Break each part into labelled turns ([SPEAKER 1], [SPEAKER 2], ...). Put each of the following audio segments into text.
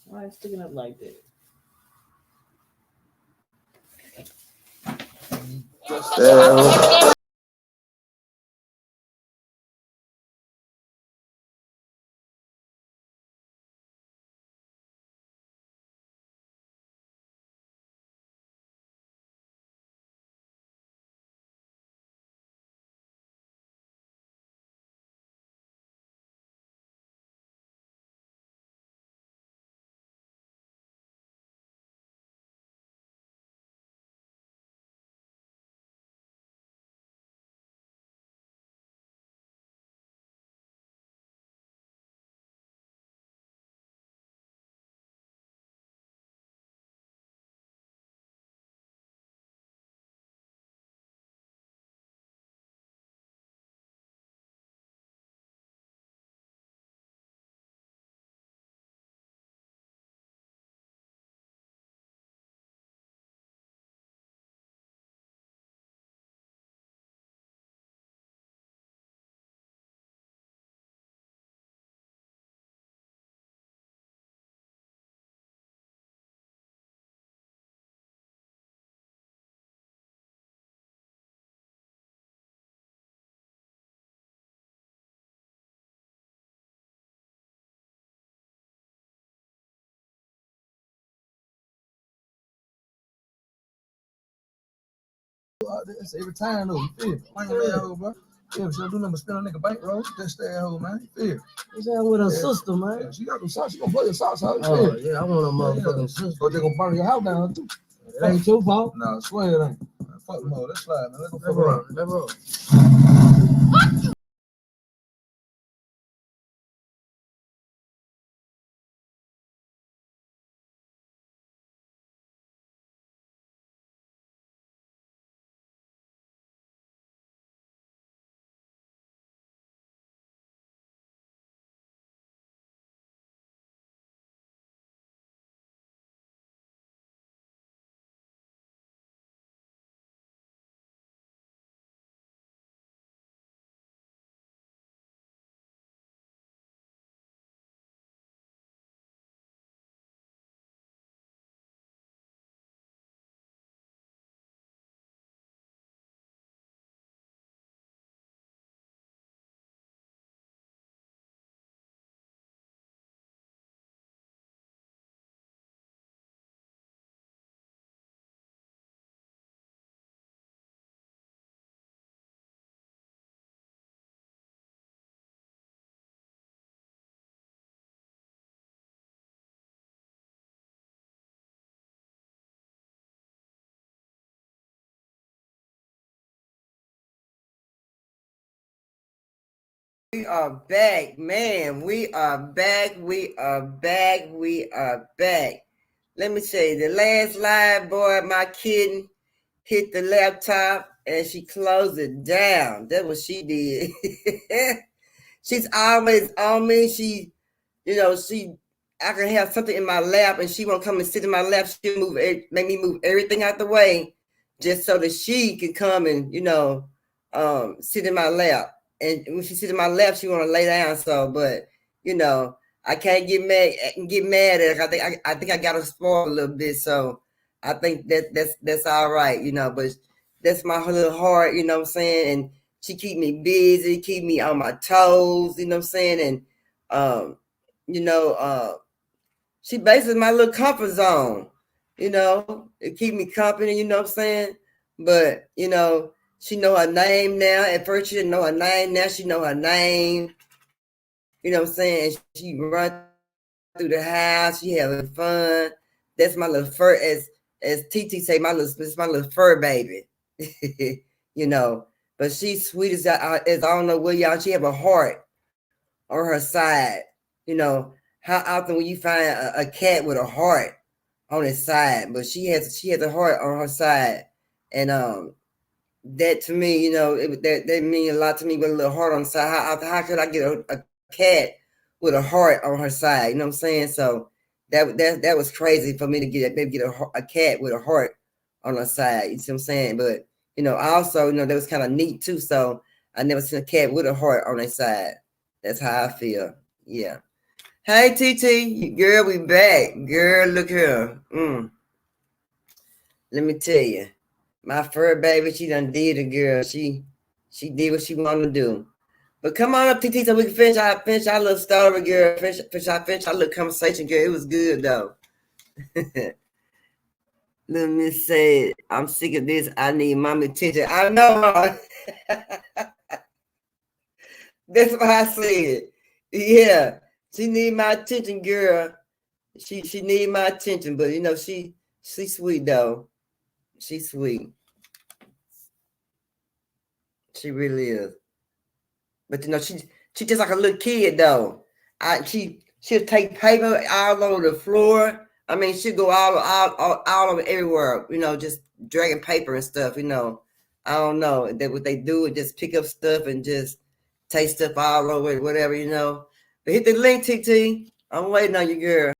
[SPEAKER 1] Why it's sticking up like that?
[SPEAKER 2] That's every time though, you feel me? I ain't gonna let that hoe, bro. Yeah, she'll do nothing but spend a nigga bankroll. Just stay at home, man. You feel me?
[SPEAKER 1] What's that with her sister, man?
[SPEAKER 2] Yeah, she got them socks. She gonna blow your socks out.
[SPEAKER 1] Oh, yeah, I want a motherfucking sister.
[SPEAKER 2] Or they gonna burn your house down, too.
[SPEAKER 1] It ain't your fault.
[SPEAKER 2] Nah, I swear it ain't. Man, fuck them all. Let's slide, man. Let's go fuck around.
[SPEAKER 1] Let's roll.
[SPEAKER 3] We are back, man. We are back. We are back. We are back. Let me tell you, the last live, boy, my kitten hit the laptop and she closed it down. That's what she did. She's always on me. I can have something in my lap and she won't come and sit in my lap. She'll make me move everything out the way just so that she can come and, sit in my lap. And when she sits in my lap, she want to lay down. So, but I can't get mad at her. I think I got her spoiled a little bit. So I think that's all right, But that's my little heart, you know what I'm saying. And she keep me busy, keep me on my toes, you know what I'm saying. And you know, she basically my little comfort zone, it keep me company, you know what I'm saying. But she know her name now. At first she didn't know her name. Now she know her name. You know what I'm saying? She run through the house. She having fun. That's my little fur, as TT say, it's my little fur baby. you know. But she's sweet as I don't know what y'all. She have a heart on her side. You know, how often will you find a cat with a heart on its side? But she has a heart on her side, and that to me, that mean a lot to me with a little heart on the side. How could I get a cat with a heart on her side? You know what I'm saying? So that was crazy for me to get a cat with a heart on her side. You see what I'm saying? But also, that was kind of neat too. So I never seen a cat with a heart on their side. That's how I feel. Yeah. Hey, TT, girl, we back. Girl, look here. Let me tell you, my fur baby, she done did it, girl. She did what she wanted to do. But come on up, TT, so we can finish our little story, girl. Finish our little conversation, girl. It was good, though. Let me say, I'm sick of this. I need mommy attention. I know. That's what I said. Yeah, she need my attention, girl. She need my attention, but you know she's sweet though. She's sweet. She really is. But you know she just like a little kid though. She'll take paper all over the floor. I mean she'll go all over everywhere. You know, just dragging paper and stuff. You know, I don't know that what they do is just pick up stuff and just take stuff all over it, whatever, you know. But hit the link, TT. I'm waiting on you, girl.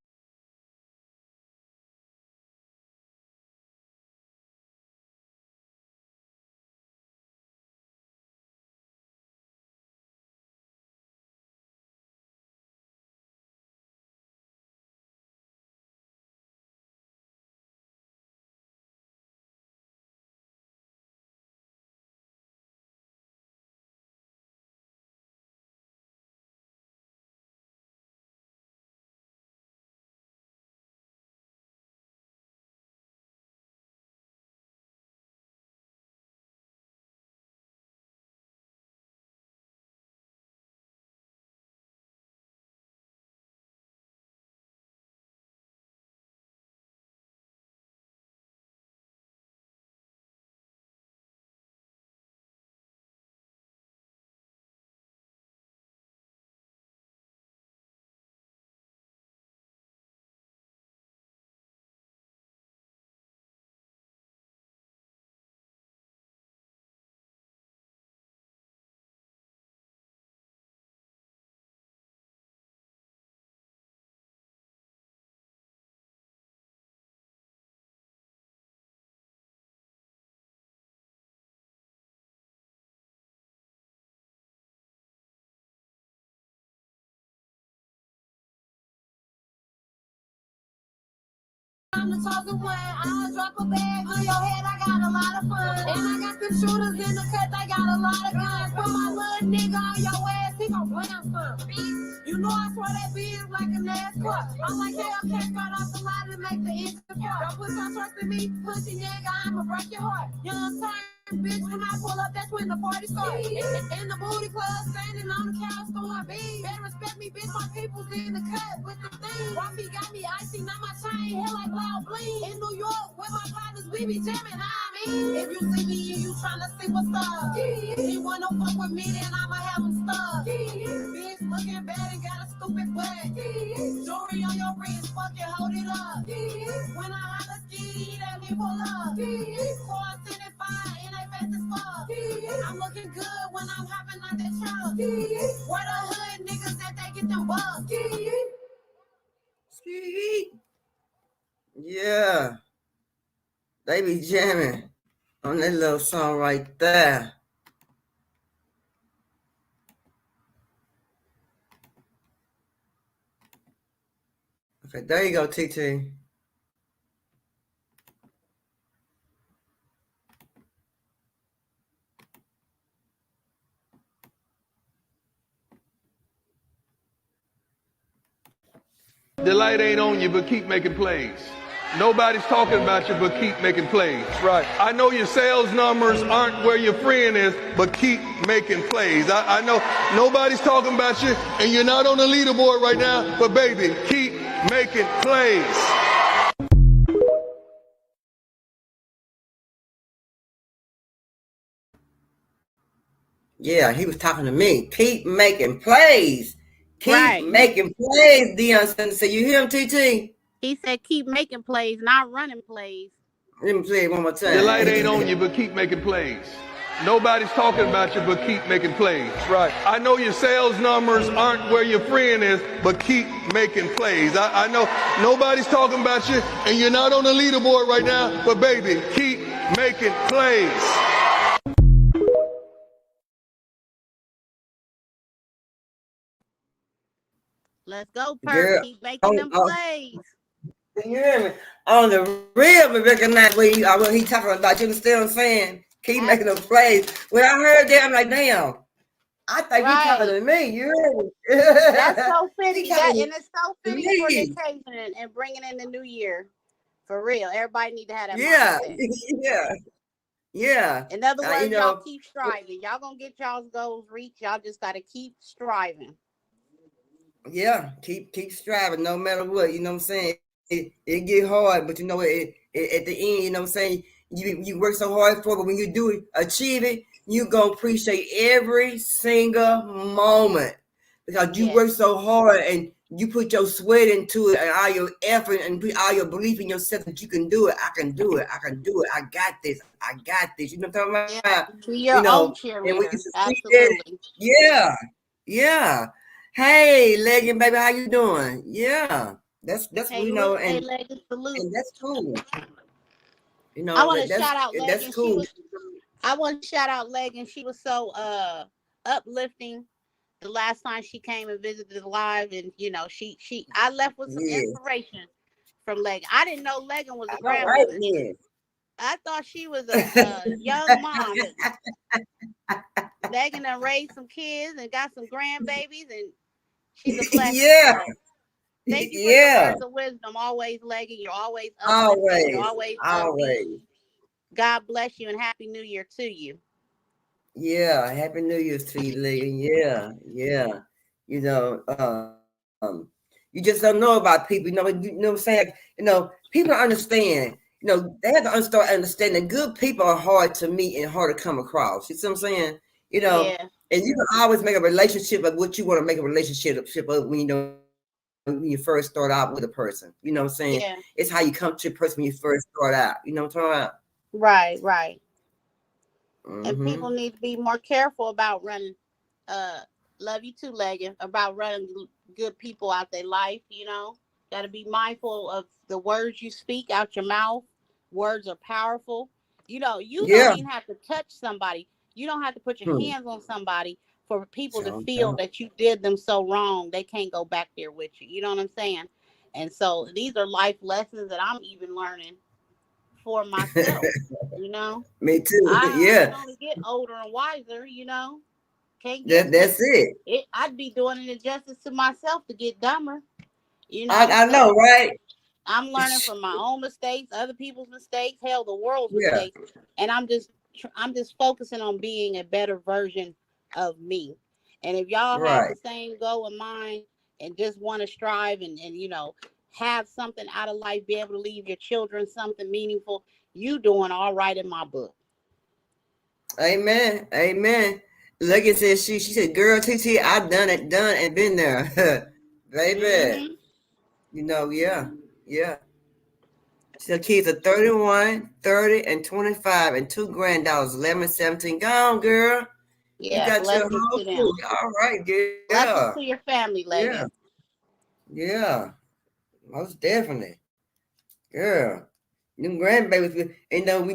[SPEAKER 4] I'm the chosen one. I'll drop a bag on your head. I got a lot of fun. And I got them shooters in the cut. I got a lot of guns. Put my little nigga on your ass. He gon' blam some. You know I swear that bitch like a NASCAR. I'm like Hellcat got off the line to make the engine fart. Don't put some trust in me. Pussy nigga, I'ma break your heart. Young time. Bitch, when I pull up, that's when the party starts. In the booty club, standing on the couch, throwing beans. Better respect me, bitch, my people's in the cut with the thing. Robbie got me icy, now my chain, hair like loud bling. In New York, with my partners, we be jamming, I mean. If you see me and you tryna see what's up, you wanna fuck with me, then I'ma have them stuck. Bitch, looking bad and got a stupid butt. Jewelry on your wrist, fucking hold it up. When I holler ski, let me pull up. 475, and I fast as fuck. I'm looking good when I'm hopping out that truck. Where the hood niggas that they get them bugs.
[SPEAKER 3] Yeah. They be jamming on that little song right there. Okay, there you go, TT.
[SPEAKER 5] The light ain't on you, but keep making plays. Nobody's talking about you, but keep making plays. Right. I know your sales numbers aren't where your friend is, but keep making plays. I know nobody's talking about you, and you're not on the leaderboard right now, but baby, keep making plays.
[SPEAKER 3] Yeah, he was talking to me. Keep making plays. Keep
[SPEAKER 6] Right.
[SPEAKER 3] making plays, Deion Sanders. So you hear him, TT?
[SPEAKER 6] He said keep making plays, not running plays.
[SPEAKER 3] Let me play it one more time.
[SPEAKER 5] The light ain't on you, but keep making plays. Nobody's talking about you, but keep making plays. Right. I know your sales numbers aren't where your friend is, but keep making plays. I know nobody's talking about you, and you're not on the leaderboard right now, but baby, keep making plays.
[SPEAKER 6] Let's go, Perk.
[SPEAKER 3] Girl,
[SPEAKER 6] Keep making them
[SPEAKER 3] oh.
[SPEAKER 6] plays.
[SPEAKER 3] You hear me? On the real, we recognize what he talking about. You understand what I'm saying? Keep making them plays. When I heard that, I'm like, damn. I think you talking to me. You hear me?
[SPEAKER 6] That's so fitting. And it's so fitting for the
[SPEAKER 3] me.
[SPEAKER 6] occasion and bringing in the new year. For real. Everybody need to have that
[SPEAKER 3] Yeah.
[SPEAKER 6] mindset.
[SPEAKER 3] Yeah.
[SPEAKER 6] In other words,
[SPEAKER 3] you know,
[SPEAKER 6] y'all keep striving. Y'all gonna get y'all's goals reached. Y'all just gotta keep striving.
[SPEAKER 3] Yeah, keep striving no matter what. You know what I'm saying? It get hard, but you know it at the end, you know what I'm saying? You work so hard for it, but when you do it, achieve it, you gonna appreciate every single moment because you work so hard and you put your sweat into it and all your effort and put all your belief in yourself that you can do it. I can do it. I can do it. I got this. I got this. You know what I'm talking about?
[SPEAKER 6] Be your own cheerleader. Absolutely.
[SPEAKER 3] Yeah. Hey, Leggin, baby, how you doing? Yeah. That's
[SPEAKER 6] hey,
[SPEAKER 3] you know,
[SPEAKER 6] and
[SPEAKER 3] that's cool. You know,
[SPEAKER 6] I want to shout out Leggin.
[SPEAKER 3] That's cool.
[SPEAKER 6] I want to shout out Leggin. She was so uplifting the last time she came and visited live, and you know, I left with some inspiration from Leggin. I didn't know Leggin was a grandmother. I thought she was a young mom. Leggin done raised some kids and got some grandbabies, and she's a blessing.
[SPEAKER 3] Yeah.
[SPEAKER 6] Thank you for your words of wisdom. Always, Leggin. You're always uplifting. You're always. God bless you and Happy New Year to you.
[SPEAKER 3] Yeah, Happy New Year to you, Leggin. Yeah. You know, you just don't know about people. You know what I'm saying? You know, people understand. You know, they have to start understanding good people are hard to meet and hard to come across. You see what I'm saying? You know, and you can always make a relationship of what you want to make a relationship of when you know when you first start out with a person. You know what I'm saying? Yeah. It's how you come to a person when you first start out. You know what I'm talking about?
[SPEAKER 6] Right. Mm-hmm. And people need to be more careful about running. Love you too, Leggin, about running good people out their life. You know, got to be mindful of the words you speak out your mouth. Words are powerful. You know, you don't even have to touch somebody. You don't have to put your hands on somebody for people to feel that you did them so wrong. They can't go back there with you. You know what I'm saying? And so these are life lessons that I'm even learning for myself. You know,
[SPEAKER 3] me too.
[SPEAKER 6] I only get older and wiser. You know, can't get
[SPEAKER 3] that's it.
[SPEAKER 6] I'd be doing an injustice to myself to get dumber. You know,
[SPEAKER 3] I know, right?
[SPEAKER 6] I'm learning from my own mistakes, other people's mistakes, hell, the world's mistakes, and I'm just focusing on being a better version of me. And if y'all have the same goal in mind and just want to strive and you know have something out of life, be able to leave your children something meaningful, you doing all right in my book.
[SPEAKER 3] Amen. Leggin said she said, girl, TT, I've done and been there. Baby. Mm-hmm. You know, yeah. So kids are 31, 30, and 25, and 2 granddaughters, 11 and 17. Go on, girl.
[SPEAKER 6] Yeah,
[SPEAKER 3] you got your whole food. All right, girl.
[SPEAKER 6] Blessings to your family, Leggin.
[SPEAKER 3] Yeah. Most definitely. Girl. Them grandbabies, you know,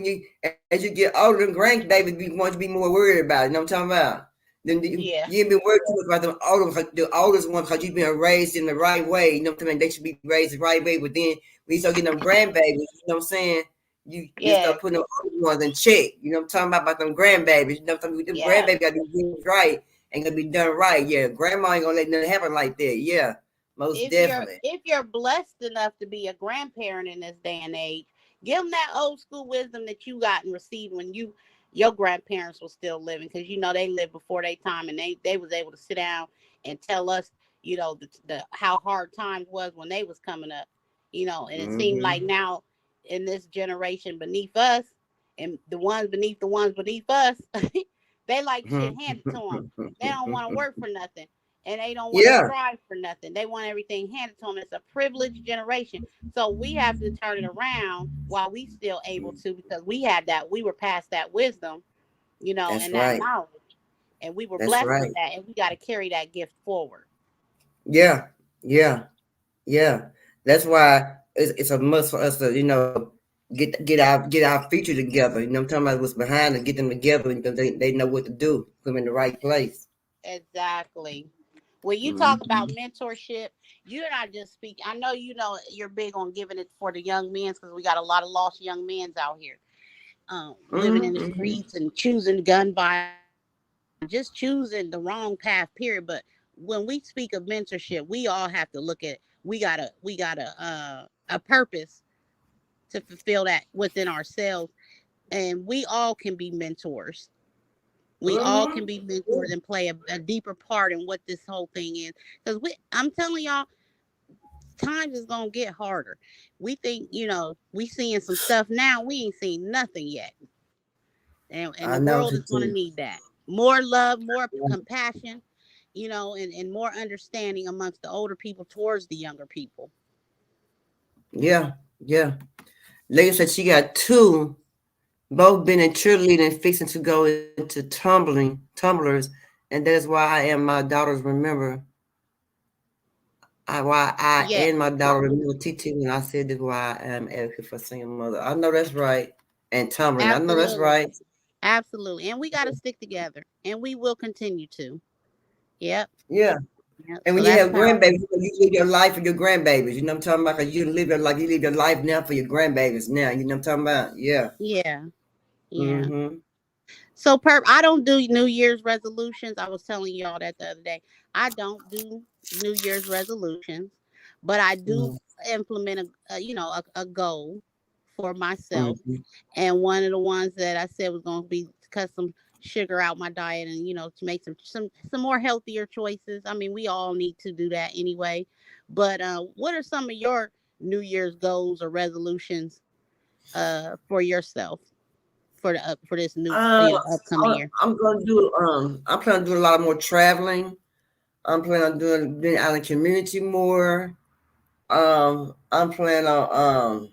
[SPEAKER 3] as you get older, them grandbabies you want to be more worried about. You know what I'm talking about? Then you ain't been worried about the oldest ones because you've been raised in the right way. You know what I'm saying? They should be raised the right way. But then when you start getting them grandbabies, you know what I'm saying? You start putting them older ones in check. You know what I'm talking about them grandbabies. You know what I'm talking about? Them grandbabies got to do things right and gonna be done right. Yeah, grandma ain't gonna let nothing happen like that. Yeah, most definitely.
[SPEAKER 6] If you're blessed enough to be a grandparent in this day and age, give them that old school wisdom that you got and received when your grandparents were still living, because you know they lived before their time, and they was able to sit down and tell us, you know, the how hard times was when they was coming up, you know. And it seemed like now in this generation beneath us and the ones beneath us, they like shit handed to them. They don't want to work for nothing. And they don't want to strive for nothing. They want everything handed to them. It's a privileged generation. So we have to turn it around while we still able to, because we were past that wisdom, you know, and that knowledge. And we were blessed with that. And we got to carry that gift forward.
[SPEAKER 3] Yeah. That's why it's a must for us to, you know, get our future together. You know, I'm talking about what's behind and get them together because they know what to do. Put them in the right place.
[SPEAKER 6] Exactly. when you talk about mentorship, you're not just speaking. I know you're big on giving it for the young men because we got a lot of lost young men out here, living in the streets and choosing gun violence, just choosing the wrong path. Period. But when we speak of mentorship, we all have to look at we got a purpose to fulfill that within ourselves, and we all can be mentors. We all can be mentors and play a deeper part in what this whole thing is. Because I'm telling y'all, times is gonna get harder. We think, we seeing some stuff now. We ain't seen nothing yet, and the world is gonna need that more love, more compassion, and more understanding amongst the older people towards the younger people.
[SPEAKER 3] Yeah. Lady said she got two. Both been in cheerleading, fixing to go into tumblers, and that is why I am my daughters remember. Why I and my daughter remember TT when I said this. Why I am advocate for single mother. I know that's right. And tumbling, I know that's right.
[SPEAKER 6] Absolutely, and we got to stick together, and we will continue to. Yep.
[SPEAKER 3] Yeah. And when you have grandbabies, you live your life for your grandbabies. You know what I'm talking about? Because you live your life. You live your life now for your grandbabies now. You know what I'm talking about? Yeah.
[SPEAKER 6] Yeah. So, Perp, I don't do New Year's resolutions. I was telling y'all that the other day. I don't do New Year's resolutions, but I do implement a goal for myself. And one of the ones that I said was going to be to cut some sugar out my diet and to make some more healthier choices. I mean, we all need to do that anyway. But what are some of your New Year's goals or resolutions for yourself for this new upcoming year?
[SPEAKER 3] I'm gonna do I'm planning on doing a lot more traveling. I'm planning on being out in the community more. I'm planning on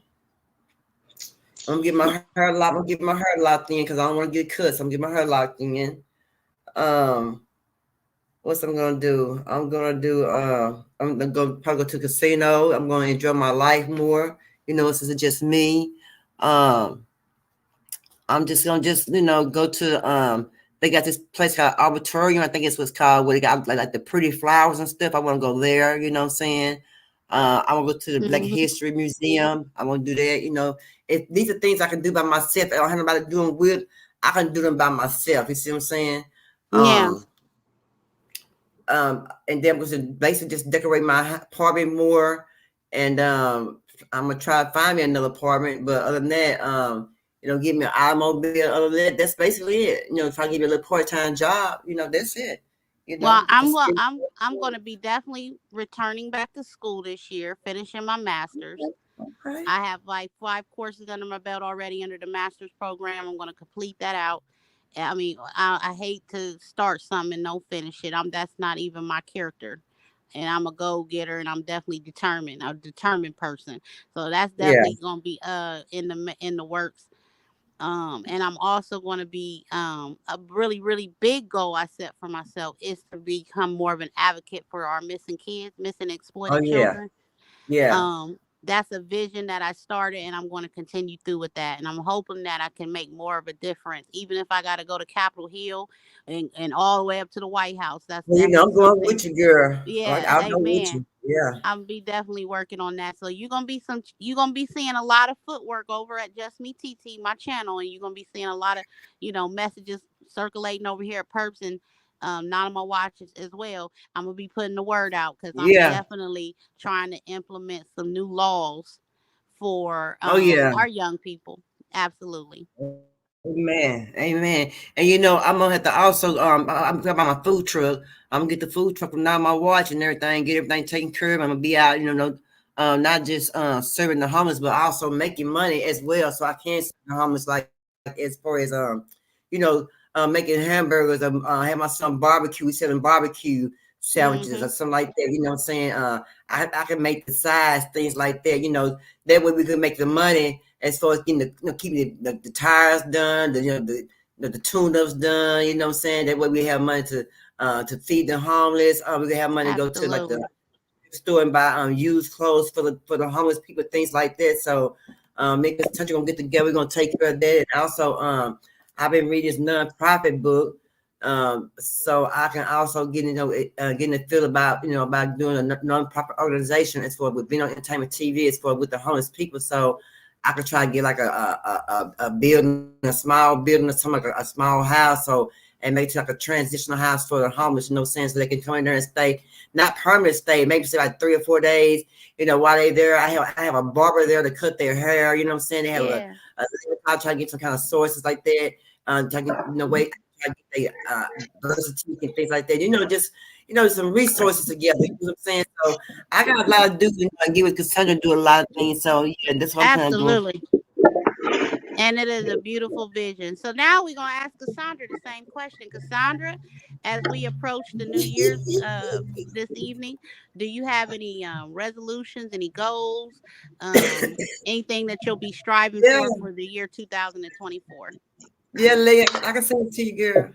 [SPEAKER 3] I'm gonna get my hair locked in because I don't want to get cuts. I'm getting my hair locked in. What's I'm gonna do? I'm gonna probably go to a casino. I'm gonna enjoy my life more. This is just me. I'm just gonna go to they got this place called Arboretum. I think it's what's called, where they got like the pretty flowers and stuff. I want to go there. You know what I'm saying? I want to go to the Black History Museum. I want to do that. If these are things I can do by myself, I don't have nobody doing with. I can do them by myself. You see what I'm saying?
[SPEAKER 6] Yeah.
[SPEAKER 3] And then was to basically just decorate my apartment more, and I'm gonna try to find me another apartment. But other than that, give me an automobile. Other than that, that's basically it. Try to give you a little part-time job. That's it.
[SPEAKER 6] Well, I'm going to be definitely returning back to school this year, finishing my master's. Okay. I have like 5 courses under my belt already under the master's program. I'm going to complete that out. I mean, I hate to start something and don't finish it. That's not even my character. And I'm a go-getter, and I'm definitely determined. I'm a determined person. So that's definitely going to be in the works. And I'm also going to be a really, really big goal I set for myself is to become more of an advocate for our missing kids, missing exploited children.
[SPEAKER 3] Yeah.
[SPEAKER 6] That's a vision that I started, and I'm going to continue through with that. And I'm hoping that I can make more of a difference, even if I got to go to Capitol Hill and all the way up to the White House. That's
[SPEAKER 3] I'm going with you, girl.
[SPEAKER 6] Yeah,
[SPEAKER 3] I'll go with you. Yeah,
[SPEAKER 6] I'll be definitely working on that. So you're gonna be seeing a lot of footwork over at Just Me TT, my channel, and you're gonna be seeing a lot of messages circulating over here at Perps and not on my watch as well. I'm gonna be putting the word out because I'm definitely trying to implement some new laws for our young people. Absolutely.
[SPEAKER 3] Amen. And I'm gonna have to also I'm talking about my food truck. I'm gonna get the food truck from my watch and everything, get everything taken care of. I'm gonna be out, not just serving the homeless, but also making money as well. So I can serve the homeless, like as far as making hamburgers. Have my son barbecue. We selling barbecue sandwiches or something like that. You know what I'm saying? I can make the size, things like that. That way we can make the money as far as getting keeping the tires done, the tune-ups done. You know what I'm saying? That way we have money to feed the homeless. We can have money to go to like the store and buy used clothes for the homeless people, things like that. So make this country gonna get together. We're gonna take care of that. And also, I've been reading this nonprofit book. So I can also get getting a feel about about doing a non-profit organization as far with being on entertainment TV as far with the homeless people. So I could try to get like a building, a small building, or something like a small house, and make it like a transitional house for the homeless, so they can come in there and stay, not permanent stay, maybe stay like 3 or 4 days, while they there. I have a barber there to cut their hair, They have I'll try to get some kind of sources like that, try to get, way, try to get their birth certificate and things like that, just, some resources together, you know what I'm saying? So I got a lot to do, I get with Cassandra, do a lot of things, so yeah, that's what I'm kind of doing.
[SPEAKER 6] Absolutely. And it is a beautiful vision. So now we're going to ask Cassandra the same question. Cassandra, as we approach the New Year's this evening, do you have any resolutions, any goals, anything that you'll be striving for the year 2024?
[SPEAKER 3] Yeah, Leah, I can send it to you, girl.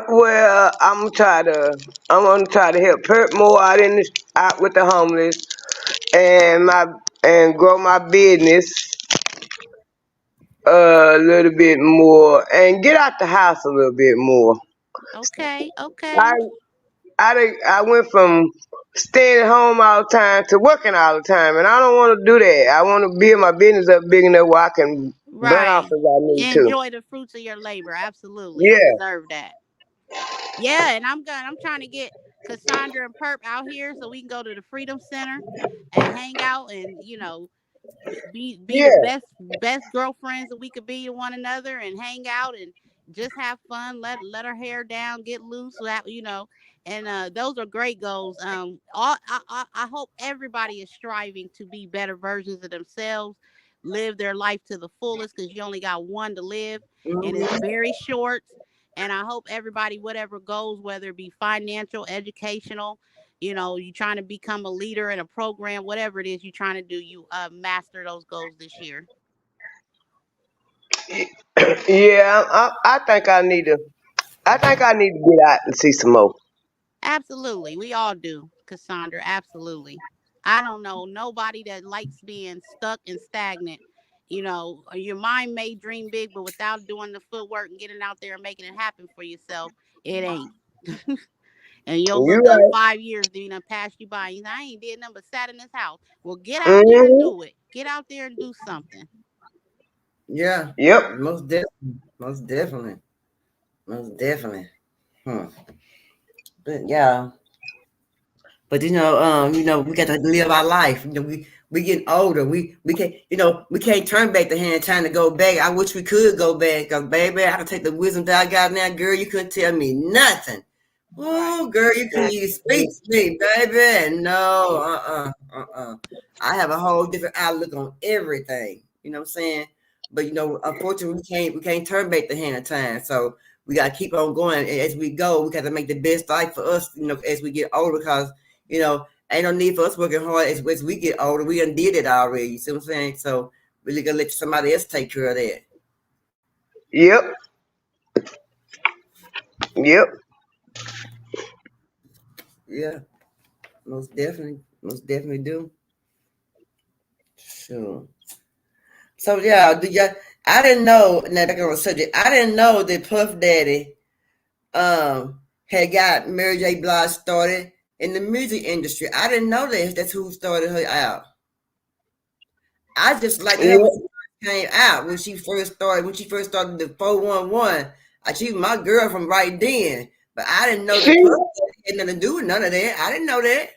[SPEAKER 7] Well, I'm gonna try to help Perk more out with the homeless, and grow my business a little bit more, and get out the house a little bit more.
[SPEAKER 6] Okay.
[SPEAKER 7] I went from staying at home all the time to working all the time, and I don't want to do that. I want to build my business up big enough where I can burn off
[SPEAKER 6] Right.
[SPEAKER 7] as I need to.
[SPEAKER 6] Enjoy the fruits of your labor. Absolutely.
[SPEAKER 7] Yeah.
[SPEAKER 6] You deserve that. Yeah, and I'm trying to get Cassandra and Perp out here so we can go to the Freedom Center and hang out and be the best girlfriends that we could be to one another, and hang out and just have fun, let our hair down, get loose, and those are great goals. I hope everybody is striving to be better versions of themselves, live their life to the fullest, because you only got one to live, and it's very short. And I hope everybody, whatever goals, whether it be financial, educational, you're trying to become a leader in a program, whatever it is you're trying to do, you master those goals this year.
[SPEAKER 7] Yeah, I think I need to get out and see some more.
[SPEAKER 6] Absolutely. We all do, Cassandra. Absolutely. I don't know nobody that likes being stuck and stagnant. Your mind may dream big, but without doing the footwork and getting out there and making it happen for yourself, it ain't. And you'll look up 5 years, then pass you by. I ain't did nothing but sat in this house. Well, get out there and do it. Get out there and do something.
[SPEAKER 3] Yeah.
[SPEAKER 7] Yep.
[SPEAKER 3] Most definitely. But yeah. But we got to live our life. We getting older. We can't turn back the hand trying to go back. I wish we could go back, because baby, I could take the wisdom that I got now, girl. You couldn't tell me nothing. Oh, girl, you couldn't even speak to me, baby. No, I have a whole different outlook on everything. You know what I'm saying? But unfortunately, we can't turn back the hand of time. So we gotta keep on going as we go. We got to make the best life for us, as we get older, because ain't no need for us working hard as we get older. We done did it already. You see what I'm saying? So really gonna let somebody else take care of that.
[SPEAKER 7] Yep.
[SPEAKER 3] Yeah, most definitely do. Sure. So yeah, I didn't know. Now back on the subject, I didn't know that Puff Daddy had got Mary J. Blige started in the music industry. I didn't know that. That's who started her out. I just like her when she came out, when she first started the 411. She was my girl from right then. But I didn't know that Puff had nothing to do with none of that. I didn't know that.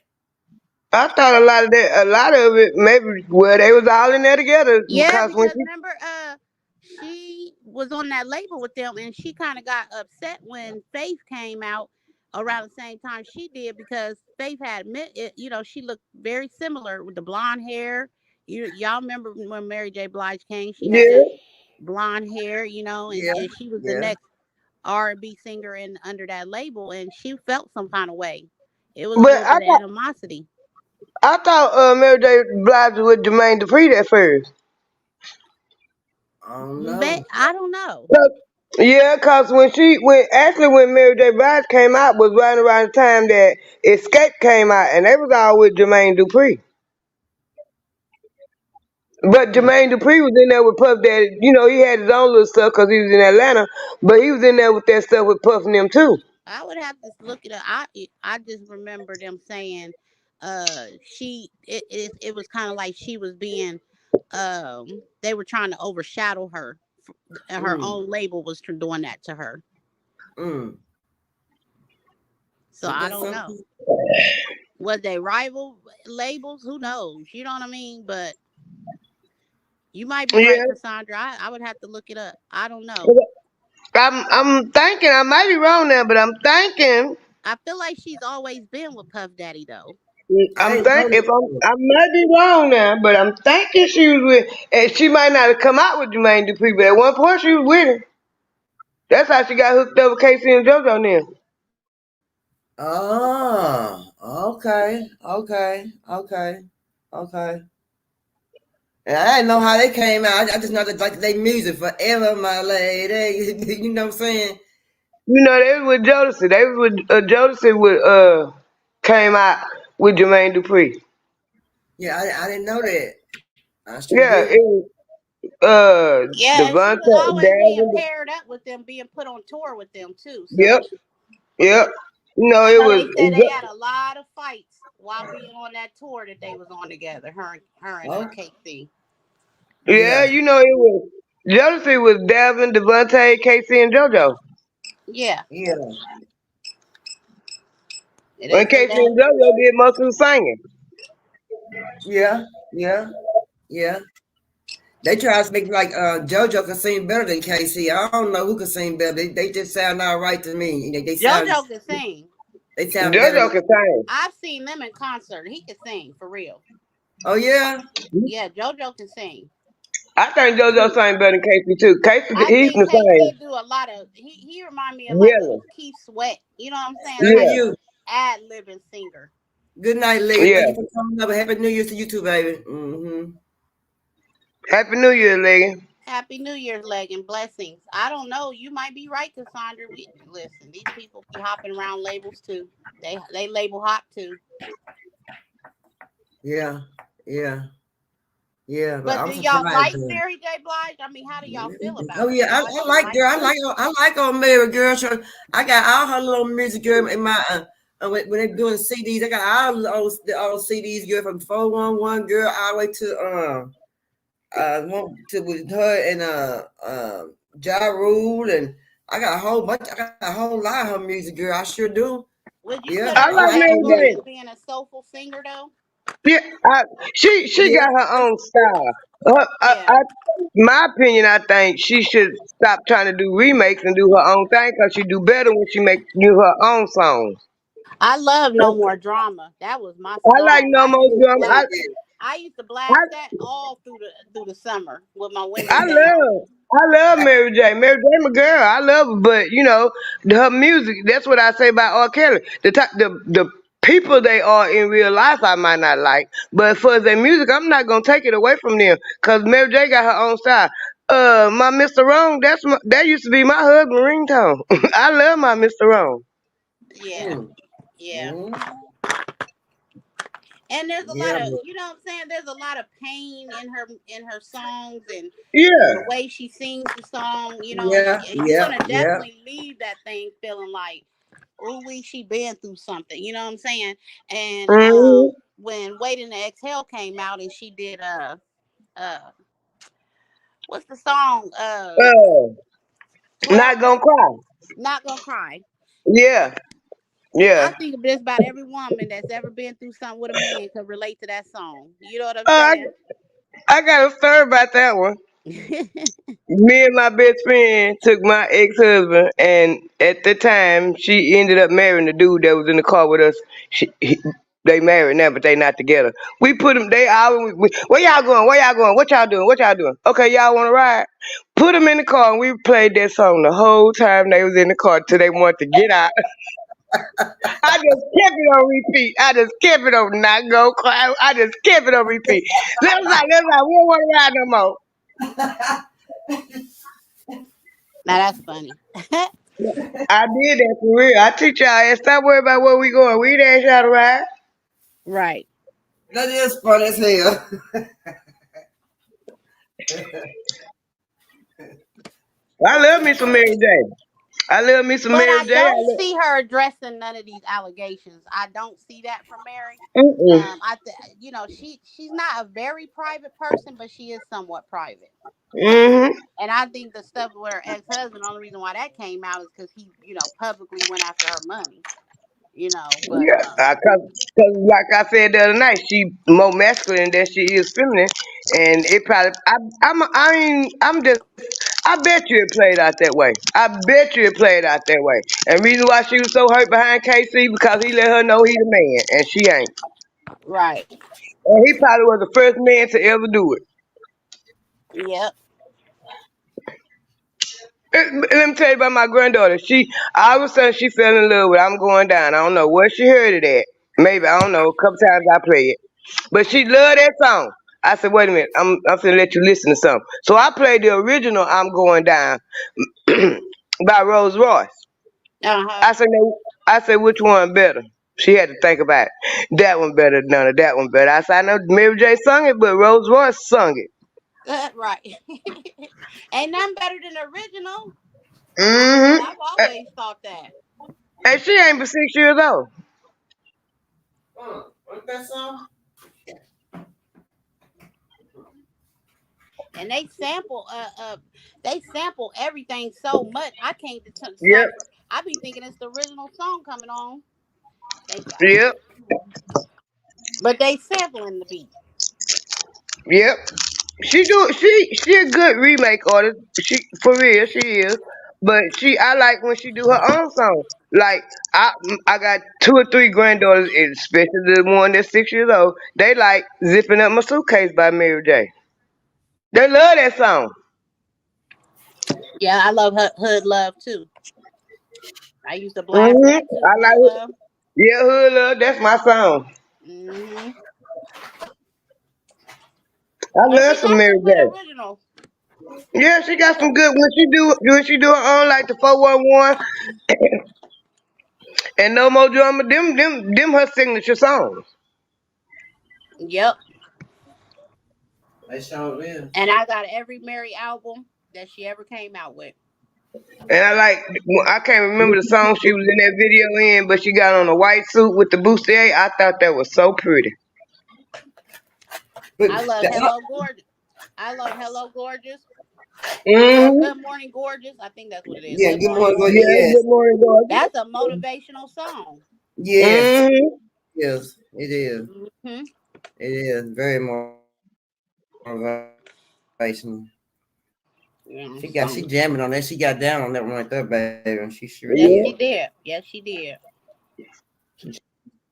[SPEAKER 7] I thought a lot of it, maybe they was all in there together.
[SPEAKER 6] Yeah, because remember, she was on that label with them, and she kind of got upset when Faith came out around the same time she did, because Faith had, she looked very similar with the blonde hair. Y'all remember when Mary J. Blige came? She had that blonde hair, and she was the next R&B singer under that label, and she felt some kind of way. It was a little bit of animosity.
[SPEAKER 7] I thought Mary J. Blige was with Jermaine Dupri at first.
[SPEAKER 3] Oh no.
[SPEAKER 6] I don't know.
[SPEAKER 7] Yeah, because when Mary J. Blige came out was right around the time that Escape came out, and they was all with Jermaine Dupri. But Jermaine Dupri was in there with Puff Daddy. You know, he had his own little stuff because he was in Atlanta, but he was in there with that stuff with Puff and them too.
[SPEAKER 6] I would have to look it up. I just remember them saying, it was kind of like she was being, they were trying to overshadow her. Her own label was doing that to her. So I don't know. Was they rival labels? Who knows? You know what I mean? But you might be right, Cassandra. I would have to look it up. I don't know.
[SPEAKER 7] I'm thinking, I might be wrong now, but I'm thinking.
[SPEAKER 6] I feel like she's always been with Puff Daddy though.
[SPEAKER 7] I might be wrong now, but I'm thinking she was with, and she might not have come out with Jermaine Dupri, but at one point she was with him. That's how she got hooked up with Casey and JoJo now.
[SPEAKER 3] Oh, okay. And I didn't know how they came out. I just know that like they music forever, my lady. You know what I'm saying?
[SPEAKER 7] You know, they was with Jodeci. They was with Jodeci with came out with Jermaine Dupri.
[SPEAKER 3] Yeah, I didn't know that. I sure
[SPEAKER 7] Yeah,
[SPEAKER 3] did.
[SPEAKER 7] it was
[SPEAKER 6] Yeah, she was
[SPEAKER 7] Devontae,
[SPEAKER 6] always being
[SPEAKER 7] Davin.
[SPEAKER 6] paired up with them, being put on tour with them too. So
[SPEAKER 7] Yep. You know,
[SPEAKER 6] I
[SPEAKER 7] it
[SPEAKER 6] know
[SPEAKER 7] was.
[SPEAKER 6] they said they had a lot of fights while being on that tour that they was on together. Her and KC.
[SPEAKER 7] Yeah, you know, it was. Jodeci was Davin, Devontae, Casey, and JoJo.
[SPEAKER 6] Yeah.
[SPEAKER 7] When Casey and JoJo did most of the singing.
[SPEAKER 3] Yeah. They try to make like JoJo can sing better than Casey. I don't know who can sing better. They just sound all right to me.
[SPEAKER 6] JoJo can sing.
[SPEAKER 3] They sound
[SPEAKER 7] JoJo
[SPEAKER 3] better.
[SPEAKER 7] can sing.
[SPEAKER 6] I've seen them in concert. He can sing for real.
[SPEAKER 3] Oh yeah?
[SPEAKER 6] Yeah, JoJo can sing.
[SPEAKER 7] I think JoJo sang better than Casey too. Casey,
[SPEAKER 6] I
[SPEAKER 7] he can
[SPEAKER 6] think
[SPEAKER 7] sing.
[SPEAKER 6] KC do a lot of. He remind me of like a Keith Sweat. You know what I'm saying?
[SPEAKER 3] Look
[SPEAKER 6] Like
[SPEAKER 3] at you.
[SPEAKER 6] ad-libbing singer.
[SPEAKER 3] Good night, lady.
[SPEAKER 7] Yeah.
[SPEAKER 3] Thank you for coming up. Happy New Year to you too, baby.
[SPEAKER 7] Happy New Year, lady.
[SPEAKER 6] Happy New Year's, leg, and blessings. I don't know. You might be right, Cassandra. Listen, these people be hopping around labels too. They label hop too.
[SPEAKER 3] Yeah.
[SPEAKER 6] But do y'all like Mary J. Blige? I mean, how do y'all feel about it?
[SPEAKER 3] Oh yeah, I like girl. I like old Mary girl. I got all her little music girl in my when they're doing CDs. I got all the CDs girl from 411 girl all the way to with her and Ja Rule, and I got a whole bunch. I got a whole lot of her music girl. I sure do.
[SPEAKER 6] Would you
[SPEAKER 3] Yeah,
[SPEAKER 7] I like Mary J.
[SPEAKER 6] being a soulful singer though?
[SPEAKER 7] Yeah, she got her own style. My opinion, I think she should stop trying to do remakes and do her own thing because she do better when she do her own songs.
[SPEAKER 6] I love No More Drama. That was my song.
[SPEAKER 7] I like No More Drama.
[SPEAKER 6] I used to blast that all through the summer with my windows down.
[SPEAKER 7] I love Mary J. Mary J. my girl. I love her, but you know her music. That's what I say about R. Kelly. The people they are in real life, I might not like, but for their music, I'm not gonna take it away from them because Mary J. got her own style. My Mr. Wrong. That used to be my husband ringtone. I love my Mr. Wrong.
[SPEAKER 6] Yeah. And there's a lot of, you know what I'm saying? There's a lot of pain in her songs and the way she sings the song, you know. You're gonna definitely leave that thing feeling like, oh, she been through something, you know what I'm saying? And when Waiting to Exhale came out and she did what's the song?
[SPEAKER 7] Not Gonna Cry.
[SPEAKER 6] Not Gonna Cry.
[SPEAKER 7] Yeah.
[SPEAKER 6] I think just about every woman that's ever been through something with a man can relate to that song. You know what I'm saying?
[SPEAKER 7] I got a story about that one. Me and my best friend took my ex-husband, and at the time, she ended up marrying the dude that was in the car with us. They married now, but they not together. We put them. Where y'all going? Where y'all going? What y'all doing? What y'all doing? Okay, y'all want to ride? Put them in the car, and we played that song the whole time they was in the car till they wanted to get out. I just kept it on repeat. I just kept it on Not Go Cry. I just kept it on repeat. Let's not. We don't want to ride no more.
[SPEAKER 6] Now that's funny.
[SPEAKER 7] I did that for real. I teach y'all, stop worrying about where we going. We ain't ask y'all to ride.
[SPEAKER 6] Right.
[SPEAKER 3] That is fun as hell.
[SPEAKER 7] I love me some Mary J. I love me some
[SPEAKER 6] But
[SPEAKER 7] Mary
[SPEAKER 6] I
[SPEAKER 7] J.
[SPEAKER 6] don't see her addressing none of these allegations. I don't see that from Mary.
[SPEAKER 7] Mm-mm.
[SPEAKER 6] She's not a very private person, but she is somewhat private.
[SPEAKER 7] Mm-hmm.
[SPEAKER 6] And I think the stuff with her ex-husband, the only reason why that came out is because he, publicly went after her money. But
[SPEAKER 7] Yeah, cause like I said the other night, she more masculine than she is feminine, and it probably I bet you it played out that way. I bet you it played out that way. And reason why she was so hurt behind KC because he let her know he the man and she ain't.
[SPEAKER 6] right,
[SPEAKER 7] And he probably was the first man to ever do it.
[SPEAKER 6] yep,
[SPEAKER 7] Let me tell you about my granddaughter. All of a sudden she fell in love with I'm Going Down. I don't know where she heard it at. Maybe, I don't know, a couple times I played it. But she loved that song. I said, wait a minute, I'm finna let you listen to something. So I played the original I'm Going Down by Rose Royce.
[SPEAKER 6] uh-huh.
[SPEAKER 7] I said, no, which one better? She had to think about it. That one better than none of that one better. I said, I know Mary J sung it, but Rose Royce sung it.
[SPEAKER 6] Right. Ain't nothing better than the original.
[SPEAKER 7] Mm-hmm.
[SPEAKER 6] I've always thought that.
[SPEAKER 7] And she ain't but 6 years old.
[SPEAKER 3] What's that song?
[SPEAKER 6] And they sample everything so much. I can't decipher.
[SPEAKER 7] Yep.
[SPEAKER 6] I be thinking it's the original song coming on.
[SPEAKER 7] Yep.
[SPEAKER 6] But they sampling the beat.
[SPEAKER 7] Yep. She a good remake artist. She for real, she is. But I like when she do her own song. Like I got 2 or 3 granddaughters, especially the one that's 6 years old. They like Zipping Up My Suitcase by Mary J. They love that song.
[SPEAKER 6] Yeah, I love Hood Love too. I used to blast
[SPEAKER 7] Mm-hmm.
[SPEAKER 6] that too.
[SPEAKER 7] I like
[SPEAKER 6] Hood
[SPEAKER 7] it.
[SPEAKER 6] Love.
[SPEAKER 7] Yeah, Hood Love, that's my song.
[SPEAKER 6] Mm-hmm.
[SPEAKER 7] I
[SPEAKER 6] And
[SPEAKER 7] love
[SPEAKER 6] she
[SPEAKER 7] some
[SPEAKER 6] got
[SPEAKER 7] Mary
[SPEAKER 6] some good
[SPEAKER 7] J.
[SPEAKER 6] original.
[SPEAKER 7] Yeah, she got some good when she do her own like the 411 and No More Drama, them her signature songs.
[SPEAKER 6] Yep.
[SPEAKER 3] They sure is.
[SPEAKER 6] And I got every Mary album that she ever came out with.
[SPEAKER 7] And I can't remember the song she was in that video in, but she got on a white suit with the bustier. I thought that was so pretty.
[SPEAKER 3] But
[SPEAKER 6] I love Hello Gorgeous. I love Hello Gorgeous. Or
[SPEAKER 7] Mm-hmm.
[SPEAKER 6] Good Morning Gorgeous. I think that's what it is.
[SPEAKER 3] yeah,
[SPEAKER 6] Good
[SPEAKER 3] good
[SPEAKER 6] Morning
[SPEAKER 3] morning,
[SPEAKER 6] Gorgeous.
[SPEAKER 7] Yeah,
[SPEAKER 3] yes,
[SPEAKER 7] good morning, Dorothy.
[SPEAKER 6] That's a motivational song.
[SPEAKER 3] yes,
[SPEAKER 7] Mm-hmm.
[SPEAKER 3] yes, it is.
[SPEAKER 6] Hmm.
[SPEAKER 3] It is very motivational.
[SPEAKER 6] Yeah,
[SPEAKER 3] She jamming on that. She got down on that one right there, baby. And she sure
[SPEAKER 6] yes,
[SPEAKER 3] did.
[SPEAKER 6] she did. Yes, she did.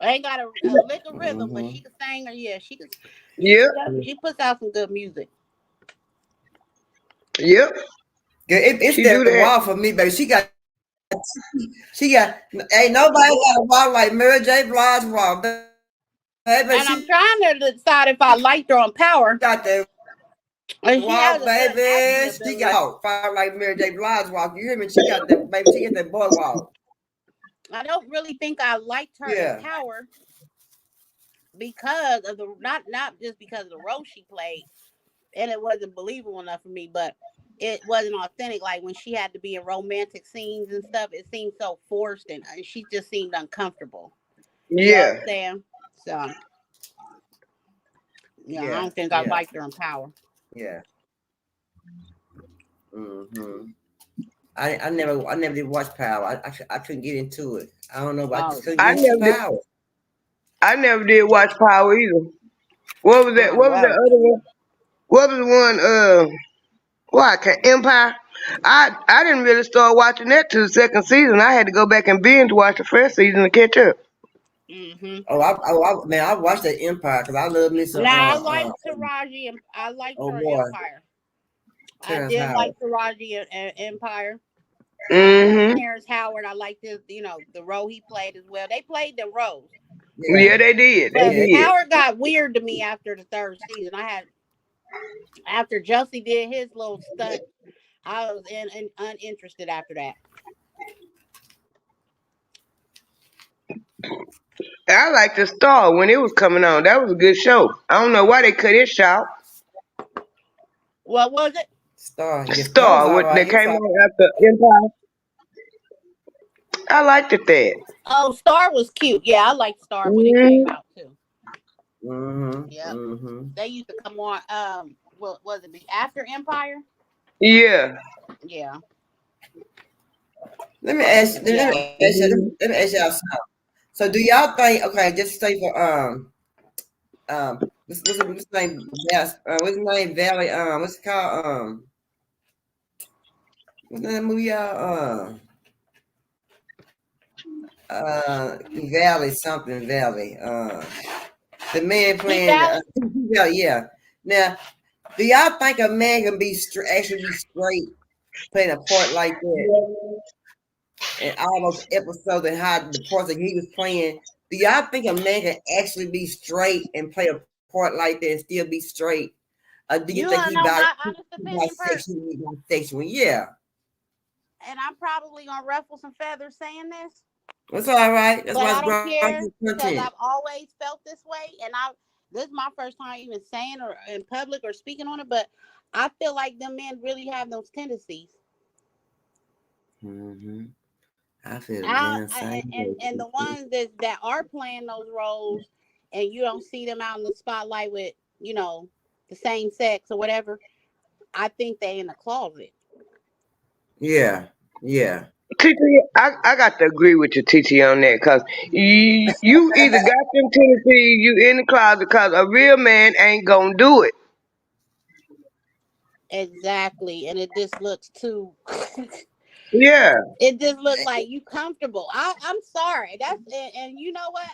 [SPEAKER 6] I ain't got a lick of rhythm, but she can sing. Or yeah, she can.
[SPEAKER 7] Yep.
[SPEAKER 6] She puts out some good music.
[SPEAKER 7] Yep.
[SPEAKER 3] It's
[SPEAKER 7] She do
[SPEAKER 3] that
[SPEAKER 7] that.
[SPEAKER 3] wall for me, baby. She got ain't nobody got a wall like Mary J. Blige wall, baby.
[SPEAKER 6] And I'm trying to decide if I liked her on Power.
[SPEAKER 3] Got that
[SPEAKER 6] And she has
[SPEAKER 3] wall,
[SPEAKER 6] a good
[SPEAKER 3] baby.
[SPEAKER 6] acting
[SPEAKER 3] She
[SPEAKER 6] ability.
[SPEAKER 3] got fire like Mary J. Blige walk. You hear me? She got that, baby. She got that boy walk.
[SPEAKER 6] I don't really think I liked her
[SPEAKER 3] Yeah.
[SPEAKER 6] in Power because of the not just because of the role she played, and it wasn't believable enough for me, but it wasn't authentic. Like when she had to be in romantic scenes and stuff, it seemed so forced, and she just seemed uncomfortable. You know what
[SPEAKER 7] Yeah.
[SPEAKER 6] I'm saying? So yeah, I
[SPEAKER 3] Yeah,
[SPEAKER 6] don't think I
[SPEAKER 3] yeah.
[SPEAKER 6] liked her in Power.
[SPEAKER 3] Yeah. Mm-hmm. I never did watch Power. I couldn't get into it. I don't know, but I just couldn't
[SPEAKER 7] I
[SPEAKER 3] get into
[SPEAKER 7] never did.
[SPEAKER 3] Power.
[SPEAKER 7] I never did watch Power either. What was that?
[SPEAKER 6] Oh,
[SPEAKER 7] What was the
[SPEAKER 6] wow.
[SPEAKER 7] other one? What was the one? I can't Empire. I didn't really start watching that till the second season. I had to go back and binge watch the first season to catch up.
[SPEAKER 6] Mm-hmm.
[SPEAKER 3] Man, I watched that Empire because I love me some.
[SPEAKER 6] Now I liked Taraji, and I liked
[SPEAKER 3] oh
[SPEAKER 6] her
[SPEAKER 3] boy,
[SPEAKER 6] Empire. I
[SPEAKER 3] Terrence
[SPEAKER 6] did
[SPEAKER 3] Howard.
[SPEAKER 6] like Taraji and Empire.
[SPEAKER 7] Mm-hmm.
[SPEAKER 6] Terrence Howard, I liked his, the role he played as well. They played the roles.
[SPEAKER 7] Yeah, they did. They
[SPEAKER 6] But
[SPEAKER 7] did.
[SPEAKER 6] Howard got weird to me after the third season. After Jussie did his little stunt, I was uninterested after that.
[SPEAKER 7] I liked the Star when it was coming on. That was a good show. I don't know why they cut it short.
[SPEAKER 6] What was it?
[SPEAKER 3] Star. Yeah, Star was
[SPEAKER 7] Star,
[SPEAKER 3] all
[SPEAKER 7] what they
[SPEAKER 3] right. It was
[SPEAKER 7] came
[SPEAKER 3] all
[SPEAKER 7] on after Empire. I liked it that.
[SPEAKER 6] Oh, Star was cute. Yeah, I liked Star when it came
[SPEAKER 7] Mm,
[SPEAKER 6] out too. Yep. They used to come on. What was it? After Empire?
[SPEAKER 7] yeah.
[SPEAKER 6] Yeah.
[SPEAKER 3] Let me ask. Let
[SPEAKER 6] Yeah.
[SPEAKER 3] me ask you. Let me ask y'all something. So, do y'all think? Okay, just say for what's his name? Yes. What's his name? Valley. What's it called? What's the name of the movie? Y'all. Valley something Valley. The man
[SPEAKER 6] P
[SPEAKER 3] playing.
[SPEAKER 6] Valley.
[SPEAKER 3] Yeah. Now, do y'all think a man can be actually be straight playing a part like that? And all those episodes and how the parts that he was playing. Do y'all think a man can actually be straight and play a part like that and still be straight? Or do you
[SPEAKER 6] You
[SPEAKER 3] think
[SPEAKER 6] wanna
[SPEAKER 3] he
[SPEAKER 6] know my honest opinion first?
[SPEAKER 3] bisexual? Yeah.
[SPEAKER 6] And I'm probably gonna ruffle some feathers saying this,
[SPEAKER 3] That's all right. That's
[SPEAKER 6] but
[SPEAKER 3] why
[SPEAKER 6] I
[SPEAKER 3] it's
[SPEAKER 6] don't care because
[SPEAKER 3] content.
[SPEAKER 6] I've always felt this way, and this is my first time even saying or in public or speaking on it, but I feel like them men really have those tendencies.
[SPEAKER 3] Mm-hmm. I feel the same.
[SPEAKER 6] And the ones that are playing those roles, and you don't see them out in the spotlight with the same sex or whatever. I think they in the closet.
[SPEAKER 3] Yeah. Yeah.
[SPEAKER 7] TT, I got to agree with you, TT, on that, because you either got them tendencies, you in the closet, because a real man ain't gonna do it.
[SPEAKER 6] Exactly, and it just looks too.
[SPEAKER 7] Yeah.
[SPEAKER 6] It just looked like you comfortable. I'm sorry. And you know what?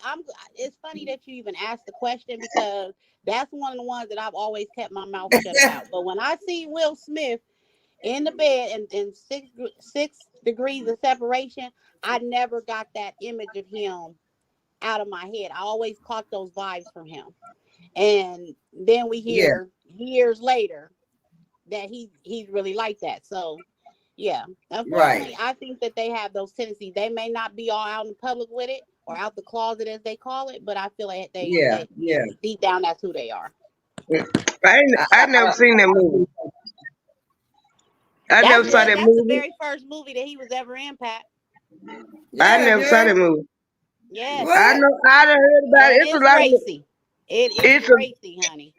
[SPEAKER 6] It's funny that you even asked the question because that's one of the ones that I've always kept my mouth shut about. But when I see Will Smith in the bed and in 6 degrees of separation, I never got that image of him out of my head. I always caught those vibes from him. And then we hear years later that he's really like that. So yeah, unfortunately, I think that they have those tendencies. They may not be all out in public with it or out the closet as they call it, but I feel like they deep down that's who they are.
[SPEAKER 7] I never seen that movie. I never saw that
[SPEAKER 6] That's the
[SPEAKER 7] movie.
[SPEAKER 6] very first movie that he was ever in, Pat.
[SPEAKER 7] I never saw that movie.
[SPEAKER 6] Yes.
[SPEAKER 7] I know. I done heard about it.
[SPEAKER 6] And
[SPEAKER 7] It's a
[SPEAKER 6] it's
[SPEAKER 7] lot of.
[SPEAKER 6] racy. It is
[SPEAKER 7] It's a.
[SPEAKER 6] racy, honey.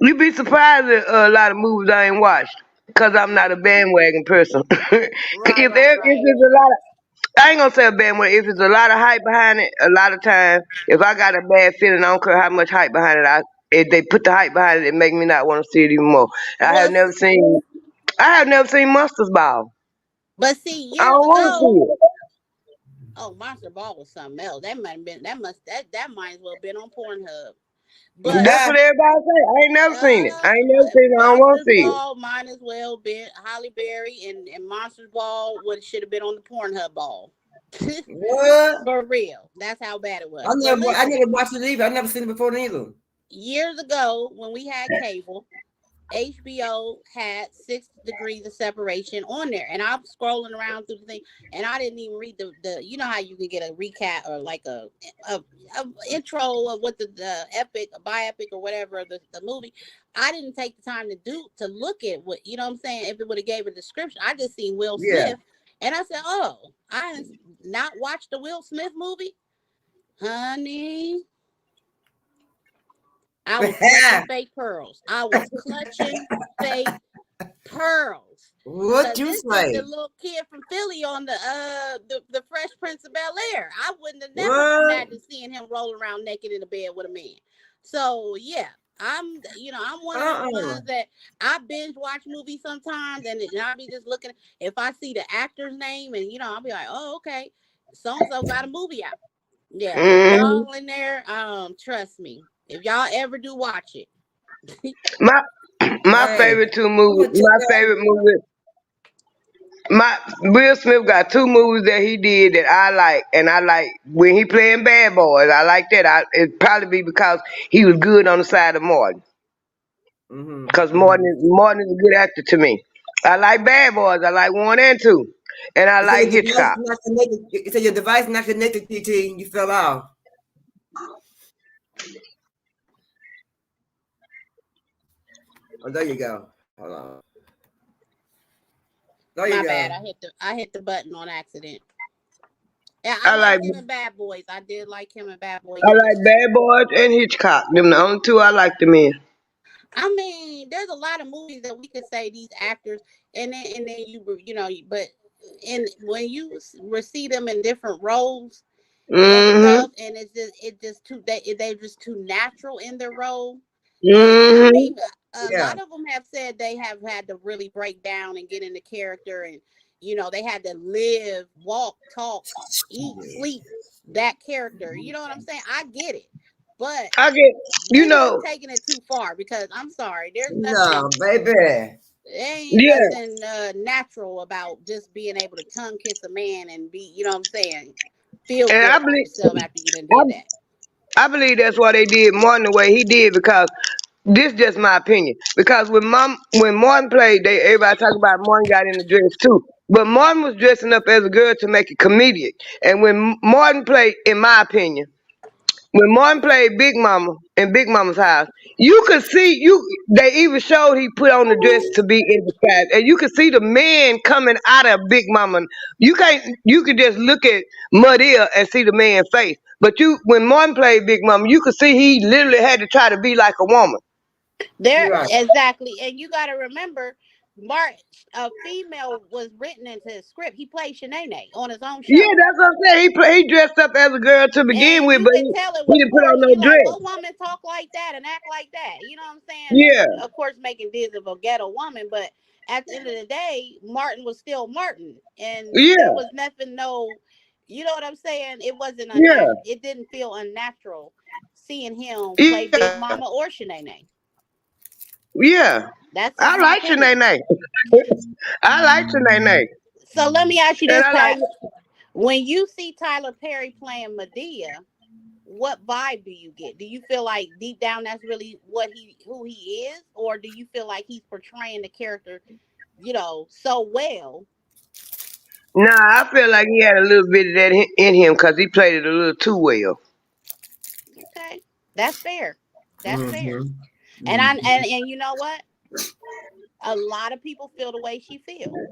[SPEAKER 7] You be surprised at a lot of movies I ain't watched because I'm not a bandwagon person.
[SPEAKER 6] Right.
[SPEAKER 7] If it's a lot of, I ain't gonna say a bandwagon. If it's a lot of hype behind it, a lot of time, if I got a bad feeling, I don't care how much hype behind it. If they put the hype behind it, it make me not want to see it even more. I have
[SPEAKER 6] Well,
[SPEAKER 7] never seen. I have never seen Monsters Ball.
[SPEAKER 6] but see,
[SPEAKER 7] I
[SPEAKER 6] years
[SPEAKER 7] don't want to
[SPEAKER 6] ago,
[SPEAKER 7] see it.
[SPEAKER 6] oh, Monster Ball was something else. That might have been that might as well have been on Pornhub. But
[SPEAKER 7] That's what everybody say. I ain't never seen it. I ain't never seen it. I don't want
[SPEAKER 6] Monsters
[SPEAKER 7] to see it.
[SPEAKER 6] Ball might as well been Holly Berry and Monsters Ball should have been on the Pornhub ball.
[SPEAKER 3] What?
[SPEAKER 6] For real. That's how bad it was.
[SPEAKER 3] I never watched it either. I never seen it before either.
[SPEAKER 6] Years ago, when we had cable, HBO had 6 degrees of separation on there, and I'm scrolling around through the thing, and I didn't even read the you know how you can get a recap or like a intro of what the epic, biopic or whatever the movie. I didn't take the time to look at what you know what I'm saying. If it would have gave a description, I just seen Will Smith, and I said, oh, I not watched the Will Smith movie, honey. I was clutching fake pearls. I was clutching fake pearls.
[SPEAKER 3] What you
[SPEAKER 6] this
[SPEAKER 3] say?
[SPEAKER 6] Is the little kid from Philly on the Fresh Prince of Bel-Air. I wouldn't have never imagined seeing him roll around naked in a bed with a man. So yeah, I'm one of the ones that I binge watch movies sometimes, and I'll be just looking. If I see the actor's name, and I'll be like, oh okay, so and so got a movie out. Yeah, if y'all in there, trust me. If y'all ever do watch it.
[SPEAKER 7] My favorite two movies. My Will Smith got 2 movies that he did that I like, and I like when he playing Bad Boys. I like that. It probably be because he was good on the side of Martin. Because Martin is a good actor to me. I like Bad Boys. I like 1 and 2, and I like Hitchcock.
[SPEAKER 3] You said your device not connected, TT. You fell off. Oh, there you go. Hold on. There
[SPEAKER 6] My
[SPEAKER 3] you
[SPEAKER 6] bad.
[SPEAKER 3] go.
[SPEAKER 6] I hit the button on accident. Yeah, I
[SPEAKER 7] I
[SPEAKER 6] like
[SPEAKER 7] like
[SPEAKER 6] him in Bad Boys. I did like him in Bad Boys
[SPEAKER 7] I
[SPEAKER 6] too.
[SPEAKER 7] like Bad Boys and Hitchcock. Them the only two I like them in.
[SPEAKER 6] I mean, there's a lot of movies that we could say these actors, and then you know, but and when you see them in different roles and
[SPEAKER 7] Mm-hmm.
[SPEAKER 6] stuff, and it just too they're just too natural in their role. And I
[SPEAKER 7] Mm-hmm.
[SPEAKER 6] mean, a
[SPEAKER 3] Yeah.
[SPEAKER 6] lot of them have said they have had to really break down and get into character, and you know, they had to live, walk, talk, eat, sleep that character. You know what I'm saying? I get it, but
[SPEAKER 7] I get, you
[SPEAKER 6] niggas is
[SPEAKER 7] know,
[SPEAKER 6] taking it too far because I'm sorry, there's
[SPEAKER 3] No,
[SPEAKER 6] nothing,
[SPEAKER 3] baby.
[SPEAKER 6] ain't
[SPEAKER 7] yeah.
[SPEAKER 6] nothing natural about just being able to tongue kiss a man and be, you know what I'm saying, feel
[SPEAKER 7] And
[SPEAKER 6] good
[SPEAKER 7] I
[SPEAKER 6] about
[SPEAKER 7] believe,
[SPEAKER 6] yourself after you done did that.
[SPEAKER 7] I believe that's why they did Martin the way he did because this just my opinion. Because when Martin played, they everybody talk about Martin got in the dress too. But Martin was dressing up as a girl to make it comedic. And when Martin played, in my opinion, when Martin played Big Mama in Big Mama's house, you could see you. They even showed he put on the dress to be in disguise, and you could see the man coming out of Big Mama. You can't. You could just look at Muddy and see the man's face. But when Martin played Big Mama, you could see he literally had to try to be like a woman.
[SPEAKER 6] There,
[SPEAKER 3] You're right.
[SPEAKER 6] exactly, and you got to remember, Mark, a female was written into his script. He played Shanae on his own
[SPEAKER 7] Yeah,
[SPEAKER 6] show,
[SPEAKER 7] that's what I'm saying. He dressed up as a girl to begin
[SPEAKER 6] and
[SPEAKER 7] with,
[SPEAKER 6] you
[SPEAKER 7] but
[SPEAKER 6] could tell it
[SPEAKER 7] he
[SPEAKER 6] was
[SPEAKER 7] didn't put on
[SPEAKER 6] forced.
[SPEAKER 7] no
[SPEAKER 6] You like,
[SPEAKER 7] dress.
[SPEAKER 6] what woman talk like that and act like that? You know what I'm saying?
[SPEAKER 7] Yeah,
[SPEAKER 6] And of course, making Diz a ghetto woman, but at the end of the day, Martin was still Martin, and there
[SPEAKER 7] yeah,
[SPEAKER 6] was nothing, no, you know what I'm saying? It wasn't
[SPEAKER 7] yeah,
[SPEAKER 6] unnatural. It didn't feel unnatural seeing him play
[SPEAKER 7] yeah,
[SPEAKER 6] Big Mama or Shanae.
[SPEAKER 7] yeah.
[SPEAKER 6] That's just
[SPEAKER 7] I
[SPEAKER 6] my
[SPEAKER 7] like
[SPEAKER 6] opinion.
[SPEAKER 7] Shanae. I like Shanae.
[SPEAKER 6] So let me ask you
[SPEAKER 7] And
[SPEAKER 6] this,
[SPEAKER 7] I like
[SPEAKER 6] Pat. When you see Tyler Perry playing Medea, what vibe do you get? Do you feel like deep down that's really who he is, or do you feel like he's portraying the character, you know, so well?
[SPEAKER 7] nah, I feel like he had a little bit of that in him because he played it a little too well.
[SPEAKER 6] Okay, that's fair. That's fair.
[SPEAKER 3] Mm-hmm.
[SPEAKER 6] And
[SPEAKER 3] Mm-hmm.
[SPEAKER 6] you know what? A lot of people feel the way she feels.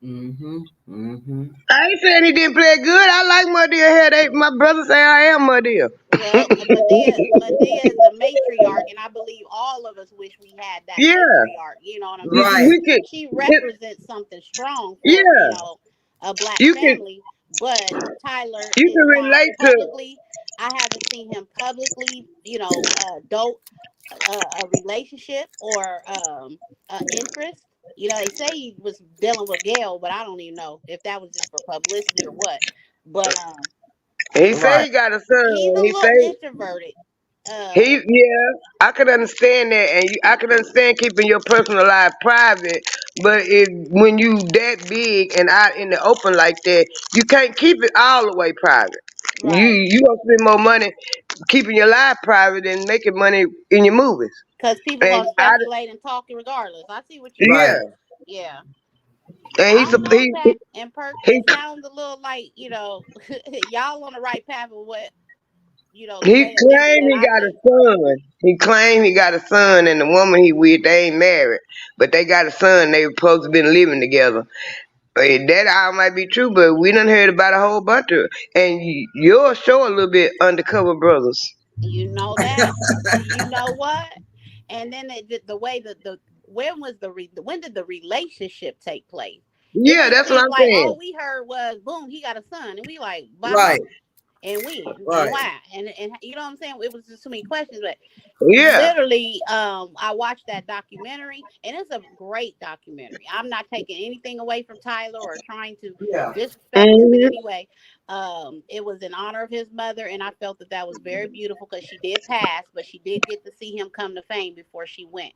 [SPEAKER 3] Mm-hmm. Mm-hmm.
[SPEAKER 7] I ain't saying he didn't play good. I like Madea here. My brother say I am Madea.
[SPEAKER 6] Well, Medea is a matriarch, and I believe all of us wish we had that
[SPEAKER 7] Yeah,
[SPEAKER 6] matriarch. You know what I'm saying?
[SPEAKER 3] Right.
[SPEAKER 7] we could.
[SPEAKER 6] She represents something strong for, you
[SPEAKER 7] Yeah,
[SPEAKER 6] know, a black
[SPEAKER 7] you can.
[SPEAKER 6] family. But Tyler
[SPEAKER 7] You
[SPEAKER 6] is
[SPEAKER 7] can
[SPEAKER 6] not
[SPEAKER 7] relate to.
[SPEAKER 6] publicly. I haven't seen him publicly, you know, dope a relationship or interest. You know, they say he was dealing with Gail, but I don't even know if that was just for publicity or what. But
[SPEAKER 7] He say
[SPEAKER 3] Right.
[SPEAKER 7] he got a
[SPEAKER 6] he's
[SPEAKER 7] son.
[SPEAKER 6] a
[SPEAKER 7] He
[SPEAKER 6] little
[SPEAKER 7] say
[SPEAKER 6] introverted.
[SPEAKER 7] he.
[SPEAKER 6] Um,
[SPEAKER 7] Yeah, I can understand that, and I can understand keeping your personal life private. But when you that big and out in the open like that, you can't keep it all the way private.
[SPEAKER 6] right.
[SPEAKER 7] You gonna spend more money keeping your life private than making money in your movies.
[SPEAKER 6] Because people
[SPEAKER 7] And
[SPEAKER 6] gonna speculate and talk regardless. I see what you're
[SPEAKER 7] yeah,
[SPEAKER 3] Right.
[SPEAKER 6] saying. Yeah.
[SPEAKER 7] and
[SPEAKER 6] I don't know, Pat and Perk.
[SPEAKER 7] he
[SPEAKER 6] It sounds a little like, you know, y'all on the right path of what, you know, the
[SPEAKER 7] he
[SPEAKER 6] way of thinking
[SPEAKER 7] claimed
[SPEAKER 6] that
[SPEAKER 7] he
[SPEAKER 6] I
[SPEAKER 7] got a
[SPEAKER 6] think.
[SPEAKER 7] son. He claimed he got a son, and the woman he with, they ain't married, but they got a son. They were supposed to been living together. That all might be true, but we done heard about a whole bunch of, and yours show a little bit undercover brothers.
[SPEAKER 6] You know that. You know what? And then the way that when was when did the relationship take place? It
[SPEAKER 7] Yeah,
[SPEAKER 6] just
[SPEAKER 7] that's what
[SPEAKER 6] seemed
[SPEAKER 7] I'm
[SPEAKER 6] like
[SPEAKER 7] saying.
[SPEAKER 6] all we heard was boom, he got a son, and we like by
[SPEAKER 3] Right.
[SPEAKER 6] who and when and
[SPEAKER 3] Right.
[SPEAKER 6] why and you know what I'm saying? It was just too many questions, but
[SPEAKER 7] Yeah.
[SPEAKER 6] literally I watched that documentary, and it's a great documentary. I'm not taking anything away from Tyler or trying to
[SPEAKER 3] Yeah.
[SPEAKER 6] disrespect him in
[SPEAKER 7] hmm
[SPEAKER 6] any way. It was in honor of his mother, and I felt that was very beautiful because she did pass, but she did get to see him come to fame before she went.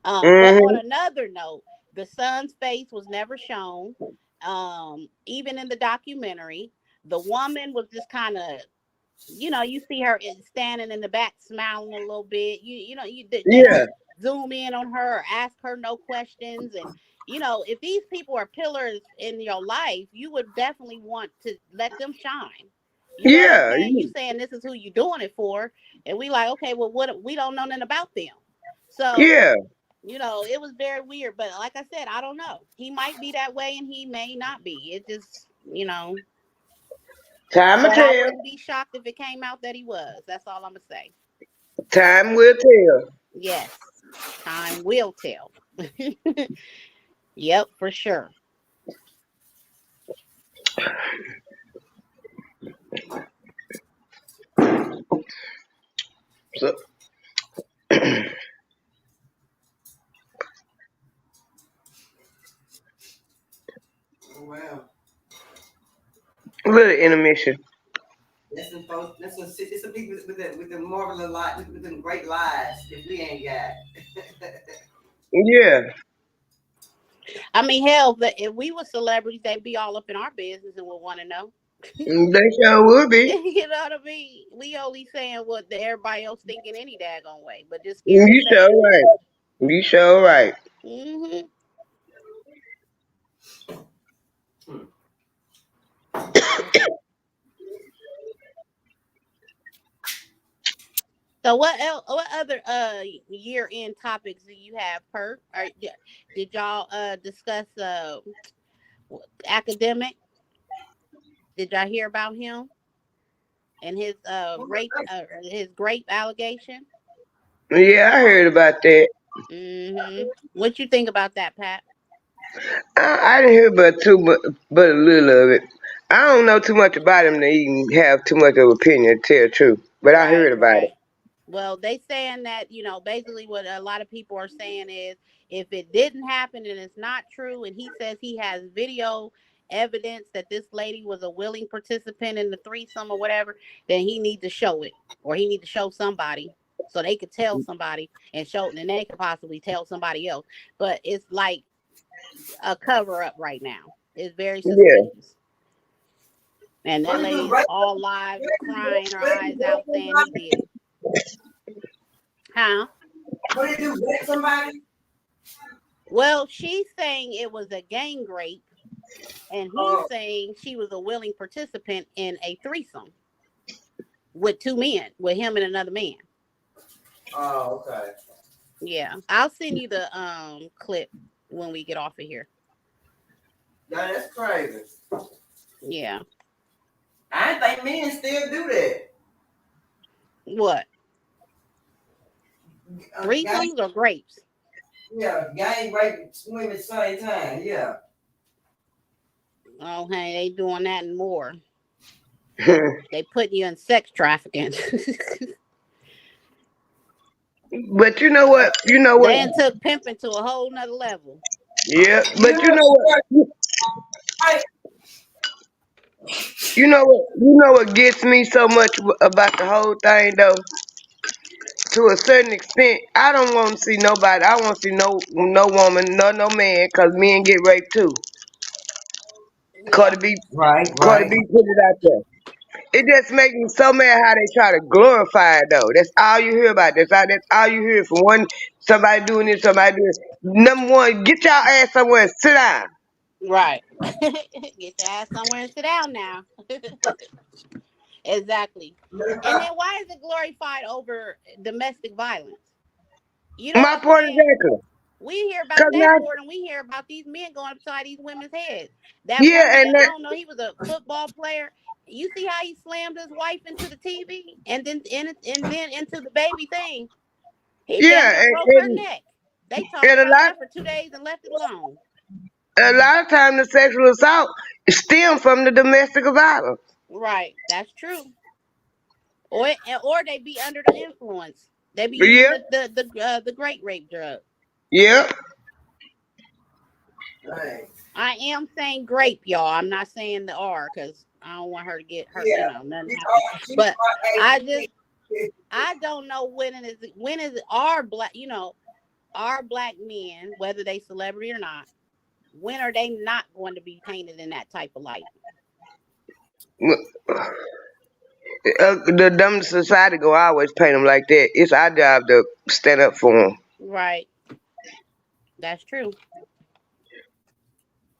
[SPEAKER 6] But on
[SPEAKER 7] hmm
[SPEAKER 6] another note, the son's face was never shown. Even in the documentary, the woman was just kind of, you know, you see her standing in the back smiling a little bit. You know, they
[SPEAKER 7] Yeah.
[SPEAKER 6] don't zoom in on her or ask her no questions. And you know, if these people are pillars in your life, you would definitely want to let them shine. You know what I'm
[SPEAKER 7] Yeah.
[SPEAKER 6] saying? You saying this is who you doing it for, and we like, okay, well, what we don't know nothing about them. So
[SPEAKER 7] Yeah.
[SPEAKER 6] You know, it was very weird. But like I said, I don't know. He might be that way and he may not be. It just, you know.
[SPEAKER 7] Time will
[SPEAKER 6] But I
[SPEAKER 7] tell.
[SPEAKER 6] wouldn't be shocked if it came out that he was. That's all I'm going to say.
[SPEAKER 7] Time will tell.
[SPEAKER 6] Yes. Time will tell. Yep, for sure.
[SPEAKER 7] So,
[SPEAKER 3] Wow.
[SPEAKER 7] little intermission.
[SPEAKER 3] That's some folks. There's some people with the marvelous life, with them great lives that we ain't got.
[SPEAKER 7] Yeah.
[SPEAKER 6] I mean, hell, if we were celebrities, they'd be all up in our business and would want to know.
[SPEAKER 7] They sure would be.
[SPEAKER 6] You know what I mean? We only saying what everybody else thinking any daggone way, but just scared to
[SPEAKER 7] You
[SPEAKER 6] say
[SPEAKER 7] sure
[SPEAKER 6] it.
[SPEAKER 7] right. You sure right.
[SPEAKER 6] Mm-hmm. So what else? What other year end topics do you have, Perk? Or did y'all discuss academic? Did y'all hear about him and his his grape allegation?
[SPEAKER 7] Yeah, I heard about that.
[SPEAKER 6] Mm-hmm. What you think about that, Pat?
[SPEAKER 7] I didn't hear but a little of it. I don't know too much about him to even have too much of an opinion to tell the truth. But I
[SPEAKER 6] Right,
[SPEAKER 7] heard about it.
[SPEAKER 6] right. Well, they saying that, basically what a lot of people are saying is if it didn't happen and it's not true, and he says he has video evidence that this lady was a willing participant in the threesome or whatever, then he needs to show it, or he need to show somebody so they could tell somebody and show, and they could possibly tell somebody else. But it's like a cover up right now. It's very
[SPEAKER 7] Yeah.
[SPEAKER 6] suspicious. And that lady's all live crying her eyes out saying he did it. Huh?
[SPEAKER 3] What did you do? Let somebody?
[SPEAKER 6] Well, she's saying it was a gang rape, and he's saying she was a willing participant in a threesome with two men, with him and another man.
[SPEAKER 3] Oh, okay.
[SPEAKER 6] Yeah, I'll send you the clip when we get off of here.
[SPEAKER 3] Yeah, that's crazy.
[SPEAKER 6] Yeah.
[SPEAKER 3] I think men still do that.
[SPEAKER 6] What? Threesomes or grapes?
[SPEAKER 3] Yeah, gang rape women at the same time. Yeah.
[SPEAKER 6] Oh, hey, they doing that and more. They putting you in sex trafficking.
[SPEAKER 7] But you know what? You know what?
[SPEAKER 6] They took pimping to a whole nother level.
[SPEAKER 7] Yeah. But you know what? You know what? You know what gets me so much about the whole thing though? To a certain extent, I don't want to see nobody. I want to see no woman, no man, cause men get raped too.
[SPEAKER 6] Yeah.
[SPEAKER 3] Right.
[SPEAKER 7] Cardi B put it out there. It just makes me so mad how they try to glorify it though. That's all you hear about. That's all you hear from one somebody doing this, somebody doing this. Number one, get y'all ass somewhere and sit down.
[SPEAKER 6] Right. Get your ass somewhere and sit down now. Exactly. And then why is it glorified over domestic violence? You know
[SPEAKER 7] My
[SPEAKER 6] what I'm
[SPEAKER 7] point
[SPEAKER 6] saying?
[SPEAKER 7] exactly.
[SPEAKER 6] We hear about
[SPEAKER 7] Cause
[SPEAKER 6] that
[SPEAKER 7] now,
[SPEAKER 6] more than we hear about these men going upside these women's heads. That one
[SPEAKER 7] yeah,
[SPEAKER 6] man,
[SPEAKER 7] and
[SPEAKER 6] I
[SPEAKER 7] that,
[SPEAKER 6] don't know, he was a football player. You see how he slammed his wife into the TV and then into the baby thing. He damn
[SPEAKER 7] yeah,
[SPEAKER 6] near broke her neck. They talked
[SPEAKER 7] and
[SPEAKER 6] about that for 2 days and left it alone.
[SPEAKER 7] a lot of times the sexual assault stem from the domestic violence.
[SPEAKER 6] Right, that's true. Or they be under the influence. They be using
[SPEAKER 7] Yeah,
[SPEAKER 6] the great rape drug.
[SPEAKER 7] yeah.
[SPEAKER 3] Right.
[SPEAKER 6] I am saying grape, y'all. I'm not saying the R because I don't want her to get hurt.
[SPEAKER 3] Yeah.
[SPEAKER 6] Nothing happen. But I don't know when is it our black men, whether they celebrity or not, when are they not going to be painted in that type of light?
[SPEAKER 7] The dumb society go always paint them like that. It's our job to stand up for them.
[SPEAKER 6] Right. That's true.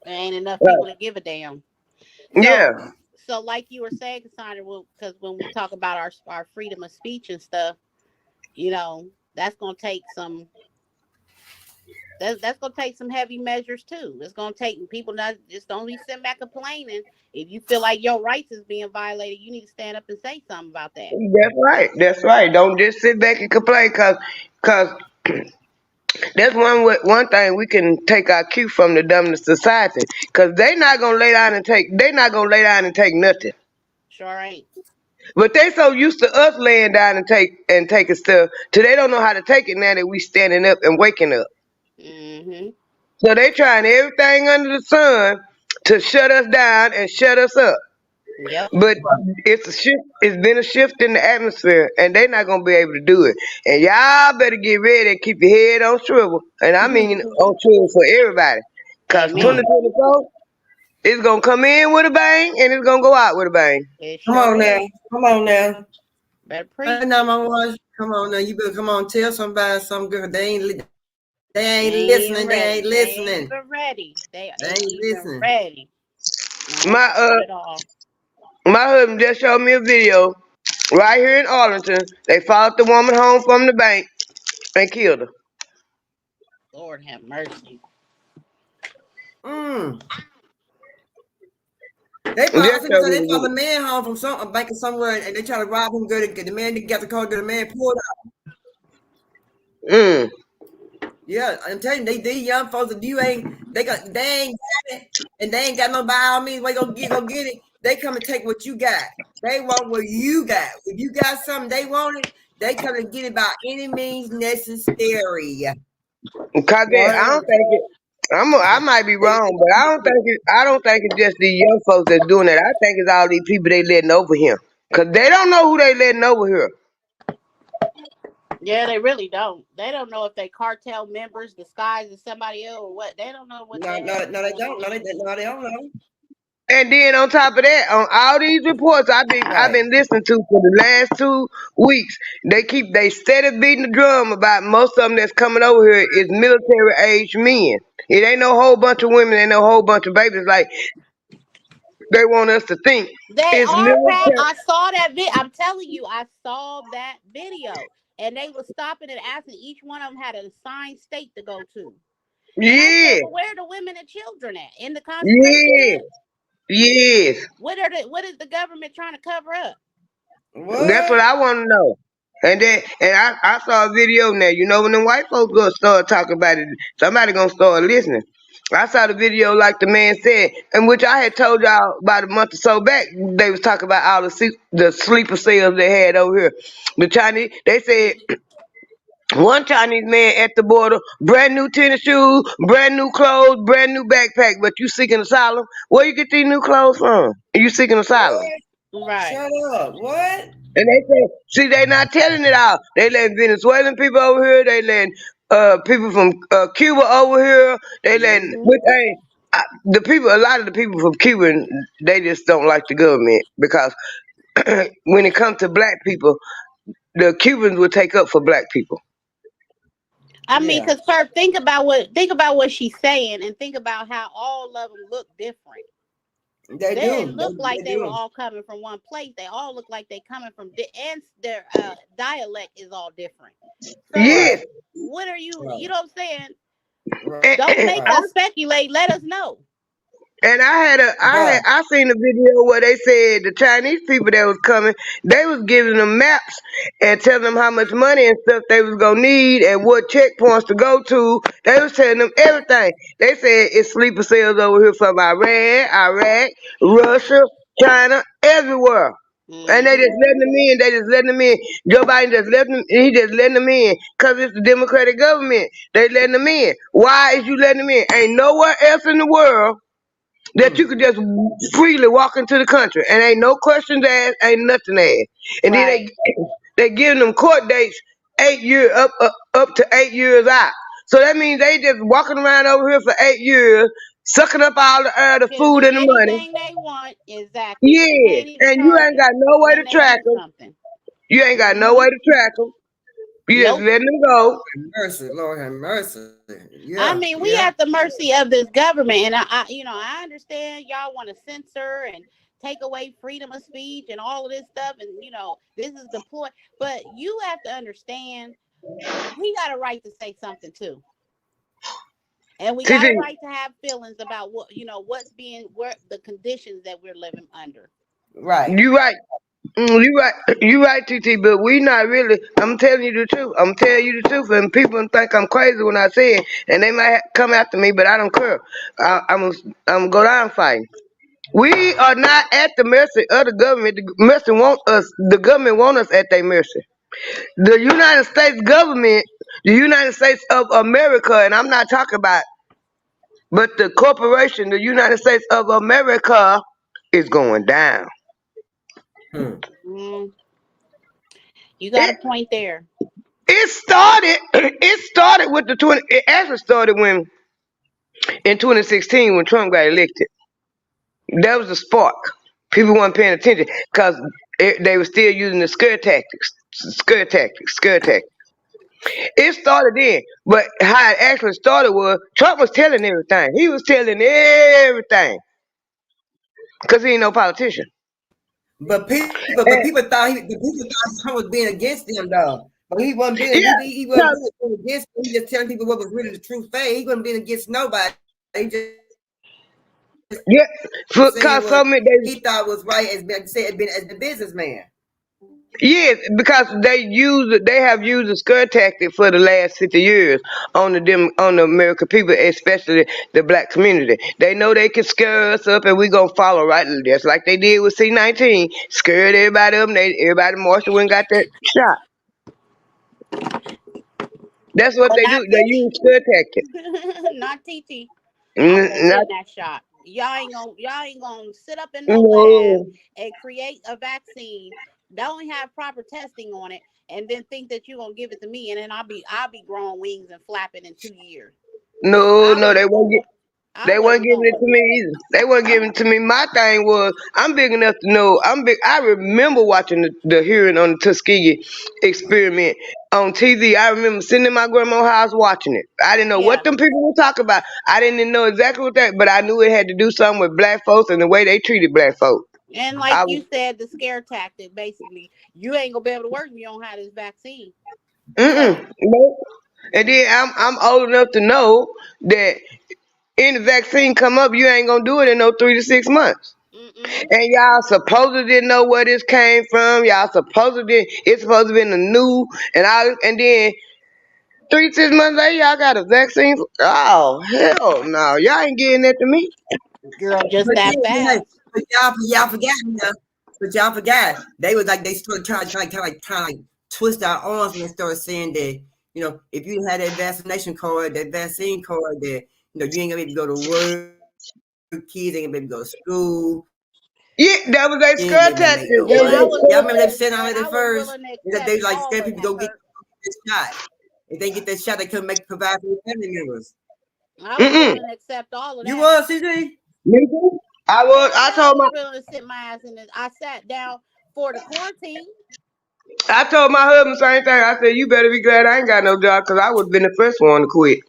[SPEAKER 6] There ain't enough people to give a damn.
[SPEAKER 7] Yeah.
[SPEAKER 6] So like you were saying, Cassandra, because when we talk about our freedom of speech and stuff, that's going to take some That's gonna take some heavy measures too. It's gonna take people not just don't be sitting back complaining. If you feel like your rights is being violated, you need to stand up and say something about that.
[SPEAKER 7] That's right. That's right. Don't just sit back and complain, cause that's one thing we can take our cue from the dumbest society. Cause they not gonna lay down and take nothing.
[SPEAKER 6] Sure ain't.
[SPEAKER 7] But they so used to us laying down and taking stuff, till they don't know how to take it now that we standing up and waking up.
[SPEAKER 6] Mm-hmm.
[SPEAKER 7] So they trying everything under the sun to shut us down and shut us up.
[SPEAKER 6] Yep.
[SPEAKER 7] But it's a shift. It's been a shift in the atmosphere, and they're not gonna be able to do it. And y'all better get ready and keep your head on swivel, and I mean on swivel for everybody, cause
[SPEAKER 6] Amen.
[SPEAKER 7] 2024 is gonna come in with a bang, and it's gonna go out with a bang.
[SPEAKER 6] It
[SPEAKER 3] Come
[SPEAKER 6] sure
[SPEAKER 3] on now.
[SPEAKER 6] is.
[SPEAKER 3] Come on now.
[SPEAKER 6] Better
[SPEAKER 3] Hey,
[SPEAKER 6] preach.
[SPEAKER 3] 911. Come on now. You better come on. Tell somebody something good. They ain't
[SPEAKER 6] They
[SPEAKER 3] listening.
[SPEAKER 6] ain't
[SPEAKER 3] They
[SPEAKER 6] ready.
[SPEAKER 3] ain't
[SPEAKER 6] They ain't
[SPEAKER 3] listening.
[SPEAKER 6] even ready. They
[SPEAKER 3] They
[SPEAKER 6] ain't
[SPEAKER 3] ain't
[SPEAKER 6] even
[SPEAKER 3] listening.
[SPEAKER 6] ready. No,
[SPEAKER 7] My
[SPEAKER 6] not at all.
[SPEAKER 7] my husband just showed me a video right here in Arlington. They followed the woman home from the bank and killed her.
[SPEAKER 6] Lord have mercy.
[SPEAKER 3] Mm. They
[SPEAKER 7] Just
[SPEAKER 3] probably
[SPEAKER 7] showed
[SPEAKER 3] because
[SPEAKER 7] me
[SPEAKER 3] they
[SPEAKER 7] the
[SPEAKER 3] follow
[SPEAKER 7] video.
[SPEAKER 3] the man home from a bank or somewhere, and they try to rob him. Get the man. They got the car. Get the man pulled out.
[SPEAKER 7] Mm.
[SPEAKER 3] Yeah, I'm telling you, these young folks. If you ain't, they ain't got it, and they ain't got no by all means. Way go get it. They come and take what you got. They want what you got. If you got something they want it, they come and get it by any means necessary.
[SPEAKER 7] Cause I don't think it. I might be
[SPEAKER 3] They,
[SPEAKER 7] wrong, but I don't think it's just these young folks that's doing that. I think it's all these people they letting over here. Cause they don't know who they letting over here.
[SPEAKER 6] Yeah, they really don't. They don't know if they cartel members disguised as somebody else or what. They don't know what the
[SPEAKER 3] no,
[SPEAKER 6] hell
[SPEAKER 3] no,
[SPEAKER 6] is
[SPEAKER 3] no, they
[SPEAKER 6] going
[SPEAKER 3] don't.
[SPEAKER 6] on.
[SPEAKER 3] No, they don't know.
[SPEAKER 7] And then on top of that, on all these reports I've
[SPEAKER 3] Right.
[SPEAKER 7] been listening to for the last 2 weeks, they steady beating the drum about most of them that's coming over here is military age men. It ain't no whole bunch of women, ain't no whole bunch of babies like they want us to think.
[SPEAKER 6] They
[SPEAKER 7] It's
[SPEAKER 6] are, Pat.
[SPEAKER 7] military.
[SPEAKER 6] I saw that I'm telling you, I saw that video. And they were stopping and asking each one of them had an assigned state to go to. And I said,
[SPEAKER 7] Yeah,
[SPEAKER 6] well, where are the women and children at? In the concentration
[SPEAKER 7] yeah,
[SPEAKER 6] camp?
[SPEAKER 7] yes.
[SPEAKER 6] What is the government trying to cover up?
[SPEAKER 7] That's what
[SPEAKER 3] What?
[SPEAKER 7] I want to know. And I saw a video now. You know when the white folks gonna start talking about it, somebody gonna start listening. I saw the video like the man said, and which I had told y'all about a month or so back. They was talking about all the sleeper cells they had over here. The Chinese, they said one Chinese man at the border, brand new tennis shoes, brand new clothes, brand new backpack, but you seeking asylum. Where you get these new clothes from? You seeking asylum?
[SPEAKER 3] What?
[SPEAKER 6] Right.
[SPEAKER 3] Shut up. What?
[SPEAKER 7] And they say, see, they not telling it all. They letting Venezuelan people over here. They letting people from Cuba over here. They letting,
[SPEAKER 6] Hmm.
[SPEAKER 7] but hey, a lot of the people from Cuba, they just don't like the government because when it comes to black people, the Cubans will take up for black people.
[SPEAKER 6] I mean,
[SPEAKER 3] Yeah.
[SPEAKER 6] because think about what she's saying, and think about how all of them look different.
[SPEAKER 3] They
[SPEAKER 6] They
[SPEAKER 3] do.
[SPEAKER 6] didn't look like
[SPEAKER 3] They
[SPEAKER 6] they were
[SPEAKER 3] do.
[SPEAKER 6] all coming from one place. They all look like they coming from and their dialect is all different. So
[SPEAKER 7] Yes.
[SPEAKER 3] Right.
[SPEAKER 6] what are you?
[SPEAKER 3] Right.
[SPEAKER 6] You know what I'm saying?
[SPEAKER 3] Right.
[SPEAKER 7] And,
[SPEAKER 6] Don't make
[SPEAKER 3] Right.
[SPEAKER 6] us speculate. Let us know.
[SPEAKER 7] And
[SPEAKER 3] Right.
[SPEAKER 7] I seen a video where they said the Chinese people that was coming, they was giving them maps and telling them how much money and stuff they was gonna need and what checkpoints to go to. They was telling them everything. They said it's sleeper cells over here from Iran, Iraq, Russia, China, everywhere. And they
[SPEAKER 6] Hmm.
[SPEAKER 7] just letting them in. They just letting them in. Joe Biden just letting them. He just letting them in because it's the Democratic government. They letting them in. Why is you letting them in? Ain't nowhere else in the world that you
[SPEAKER 3] Mm.
[SPEAKER 7] could just freely walk into the country and ain't no questions asked, ain't nothing asked. And then
[SPEAKER 6] Right.
[SPEAKER 7] they giving them court dates 8 years up to 8 years out. So that means they just walking around over here for 8 years, sucking up all the air, the
[SPEAKER 6] Can
[SPEAKER 7] food,
[SPEAKER 6] do
[SPEAKER 7] and the money.
[SPEAKER 6] anything they want. Exactly. And you
[SPEAKER 7] Yeah,
[SPEAKER 6] can't even
[SPEAKER 7] and you
[SPEAKER 6] charge
[SPEAKER 7] ain't got
[SPEAKER 6] them
[SPEAKER 7] no way to
[SPEAKER 6] when they
[SPEAKER 7] track
[SPEAKER 6] do
[SPEAKER 7] them.
[SPEAKER 6] something.
[SPEAKER 7] You ain't got no
[SPEAKER 6] Hmm.
[SPEAKER 7] way to track them. You just
[SPEAKER 6] Nope.
[SPEAKER 7] letting them go.
[SPEAKER 3] Mercy. Lord have mercy.
[SPEAKER 6] I
[SPEAKER 3] Yeah.
[SPEAKER 6] mean, we
[SPEAKER 3] Yeah.
[SPEAKER 6] at the mercy of this government, and I understand y'all want to censor and take away freedom of speech and all of this stuff, and this is the point. But you have to understand, we got a right to say something too. And we
[SPEAKER 7] TT,
[SPEAKER 6] got a right to have feelings about what's being where the conditions that we're living under.
[SPEAKER 3] Right.
[SPEAKER 7] you right. You right, TT. But we not really. I'm telling you the truth. I'm telling you the truth, and people think I'm crazy when I say it, and they might come after me, but I don't care. I'm go down fighting. We are not at the mercy of the government. The government want us at their mercy. The United States government, the United States of America, and I'm not talking about, but the corporation, the United States of America, is going down.
[SPEAKER 3] Hmm.
[SPEAKER 6] Mm, you got a
[SPEAKER 7] It
[SPEAKER 6] point there.
[SPEAKER 7] it started. It started with the 20. It actually started when in 2016 when Trump got elected. That was the spark. People weren't paying attention because they were still using the scare tactics. Scare tactics. It started then, but how it actually started was Trump was telling everything. He was telling everything because he ain't no politician.
[SPEAKER 3] But
[SPEAKER 7] And,
[SPEAKER 3] people thought Trump was being against them though. But he wasn't being
[SPEAKER 7] yeah,
[SPEAKER 3] he wasn't
[SPEAKER 7] 'cause-
[SPEAKER 3] being against them. He just telling people what was really the true thing. He wasn't being against nobody. He just
[SPEAKER 7] yeah,
[SPEAKER 3] saying
[SPEAKER 7] because
[SPEAKER 3] what
[SPEAKER 7] some of
[SPEAKER 3] he thought was right as as the businessman.
[SPEAKER 7] yes, because they have used the scare tactic for the last 50 years on the American people, especially the black community. They know they can scare us up and we gonna follow right, just like they did with C-19. Scared everybody up and everybody marched and got that shot. That's what
[SPEAKER 6] But
[SPEAKER 7] they do.
[SPEAKER 6] not
[SPEAKER 7] They use
[SPEAKER 6] TT.
[SPEAKER 7] scare tactics.
[SPEAKER 6] Not TT. I won't
[SPEAKER 7] Not,
[SPEAKER 6] get that shot. Y'all ain't gonna sit up in no lab
[SPEAKER 7] no,
[SPEAKER 6] and create a vaccine. Don't have proper testing on it, and then think that you're gonna give it to me, and then I'll be growing wings and flapping in 2 years.
[SPEAKER 7] no,
[SPEAKER 6] I
[SPEAKER 7] no, they
[SPEAKER 6] wasn't
[SPEAKER 7] won't
[SPEAKER 6] going. I
[SPEAKER 7] They wasn't
[SPEAKER 6] wasn't
[SPEAKER 7] giving it
[SPEAKER 6] going.
[SPEAKER 7] to me either. They wasn't giving it to me. My thing was, I'm big enough to know. I'm big. I remember watching the hearing on the Tuskegee experiment on TV. I remember sitting in my grandma's house watching it. I didn't know what
[SPEAKER 6] Yeah,
[SPEAKER 7] them people were talking about. I didn't know exactly what that, but I knew it had to do something with black folks and the way they treated black folks.
[SPEAKER 6] and like
[SPEAKER 7] I was,
[SPEAKER 6] you said, the scare tactic. Basically, you ain't gonna be able to work if you don't have this vaccine. So,
[SPEAKER 7] nope. And then I'm old enough to know that any vaccine come up, you ain't gonna do it in no 3 to 6 months.
[SPEAKER 6] mm-mm.
[SPEAKER 7] And y'all supposedly didn't know where this came from. Y'all supposedly it's supposed to be in the new and then 3 6 months later y'all got a vaccine. Oh hell no, y'all ain't getting that to me.
[SPEAKER 6] Girl, just
[SPEAKER 3] But
[SPEAKER 6] that
[SPEAKER 3] then, hey,
[SPEAKER 6] fast.
[SPEAKER 3] but y'all forgot now. But y'all forgot. They was like they started trying to twist our arms and start saying that, if you had that vaccination card, that vaccine card, that you ain't gonna be able to go to work, kids ain't gonna be able to go to school.
[SPEAKER 7] Yeah, that was a
[SPEAKER 3] Then
[SPEAKER 7] scare
[SPEAKER 3] they may make
[SPEAKER 7] tactic.
[SPEAKER 3] no
[SPEAKER 7] That
[SPEAKER 6] And
[SPEAKER 7] was
[SPEAKER 6] I
[SPEAKER 3] money.
[SPEAKER 6] was
[SPEAKER 3] Y'all
[SPEAKER 7] a
[SPEAKER 3] remember they
[SPEAKER 6] willing,
[SPEAKER 3] said all
[SPEAKER 6] and
[SPEAKER 3] that
[SPEAKER 6] I
[SPEAKER 3] at
[SPEAKER 6] was
[SPEAKER 3] first?
[SPEAKER 6] willing to
[SPEAKER 3] That
[SPEAKER 6] accept
[SPEAKER 3] they like
[SPEAKER 6] all
[SPEAKER 3] scared
[SPEAKER 6] of
[SPEAKER 3] people to
[SPEAKER 6] that,
[SPEAKER 3] go get
[SPEAKER 6] Kurt.
[SPEAKER 3] this shot. If they get that shot, they couldn't provide for their family members.
[SPEAKER 6] I was
[SPEAKER 7] mm-mm.
[SPEAKER 6] willing to accept all of
[SPEAKER 3] You
[SPEAKER 6] that.
[SPEAKER 3] was, CJ?
[SPEAKER 7] Nigga,
[SPEAKER 6] Hell
[SPEAKER 7] I
[SPEAKER 6] yeah, I
[SPEAKER 7] told
[SPEAKER 6] was
[SPEAKER 7] my
[SPEAKER 6] willing to sit my ass in it. I sat down for the quarantine.
[SPEAKER 7] I told my husband the same thing. I said, you better be glad I ain't got no job because I would have been the first one to quit.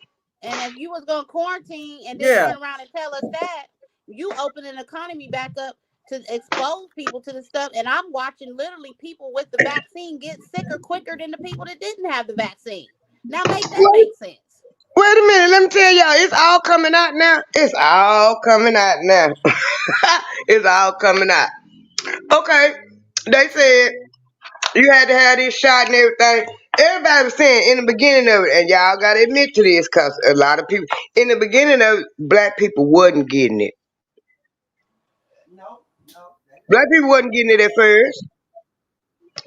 [SPEAKER 6] And if you was gonna quarantine and then
[SPEAKER 3] Yeah.
[SPEAKER 6] turn around and tell us that, you open an economy back up to expose people to the stuff. And I'm watching literally people with the vaccine get sicker quicker than the people that didn't have the vaccine. Now make that
[SPEAKER 7] Wait,
[SPEAKER 6] make sense.
[SPEAKER 7] wait a minute, let me tell y'all, it's all coming out now. It's all coming out now. It's all coming out. Okay, they said you had to have this shot and everything. Everybody was saying in the beginning of it, and y'all gotta admit to this, cause a lot of people in the beginning of it, black people wasn't getting it.
[SPEAKER 3] No, no.
[SPEAKER 7] Black people wasn't getting it at first.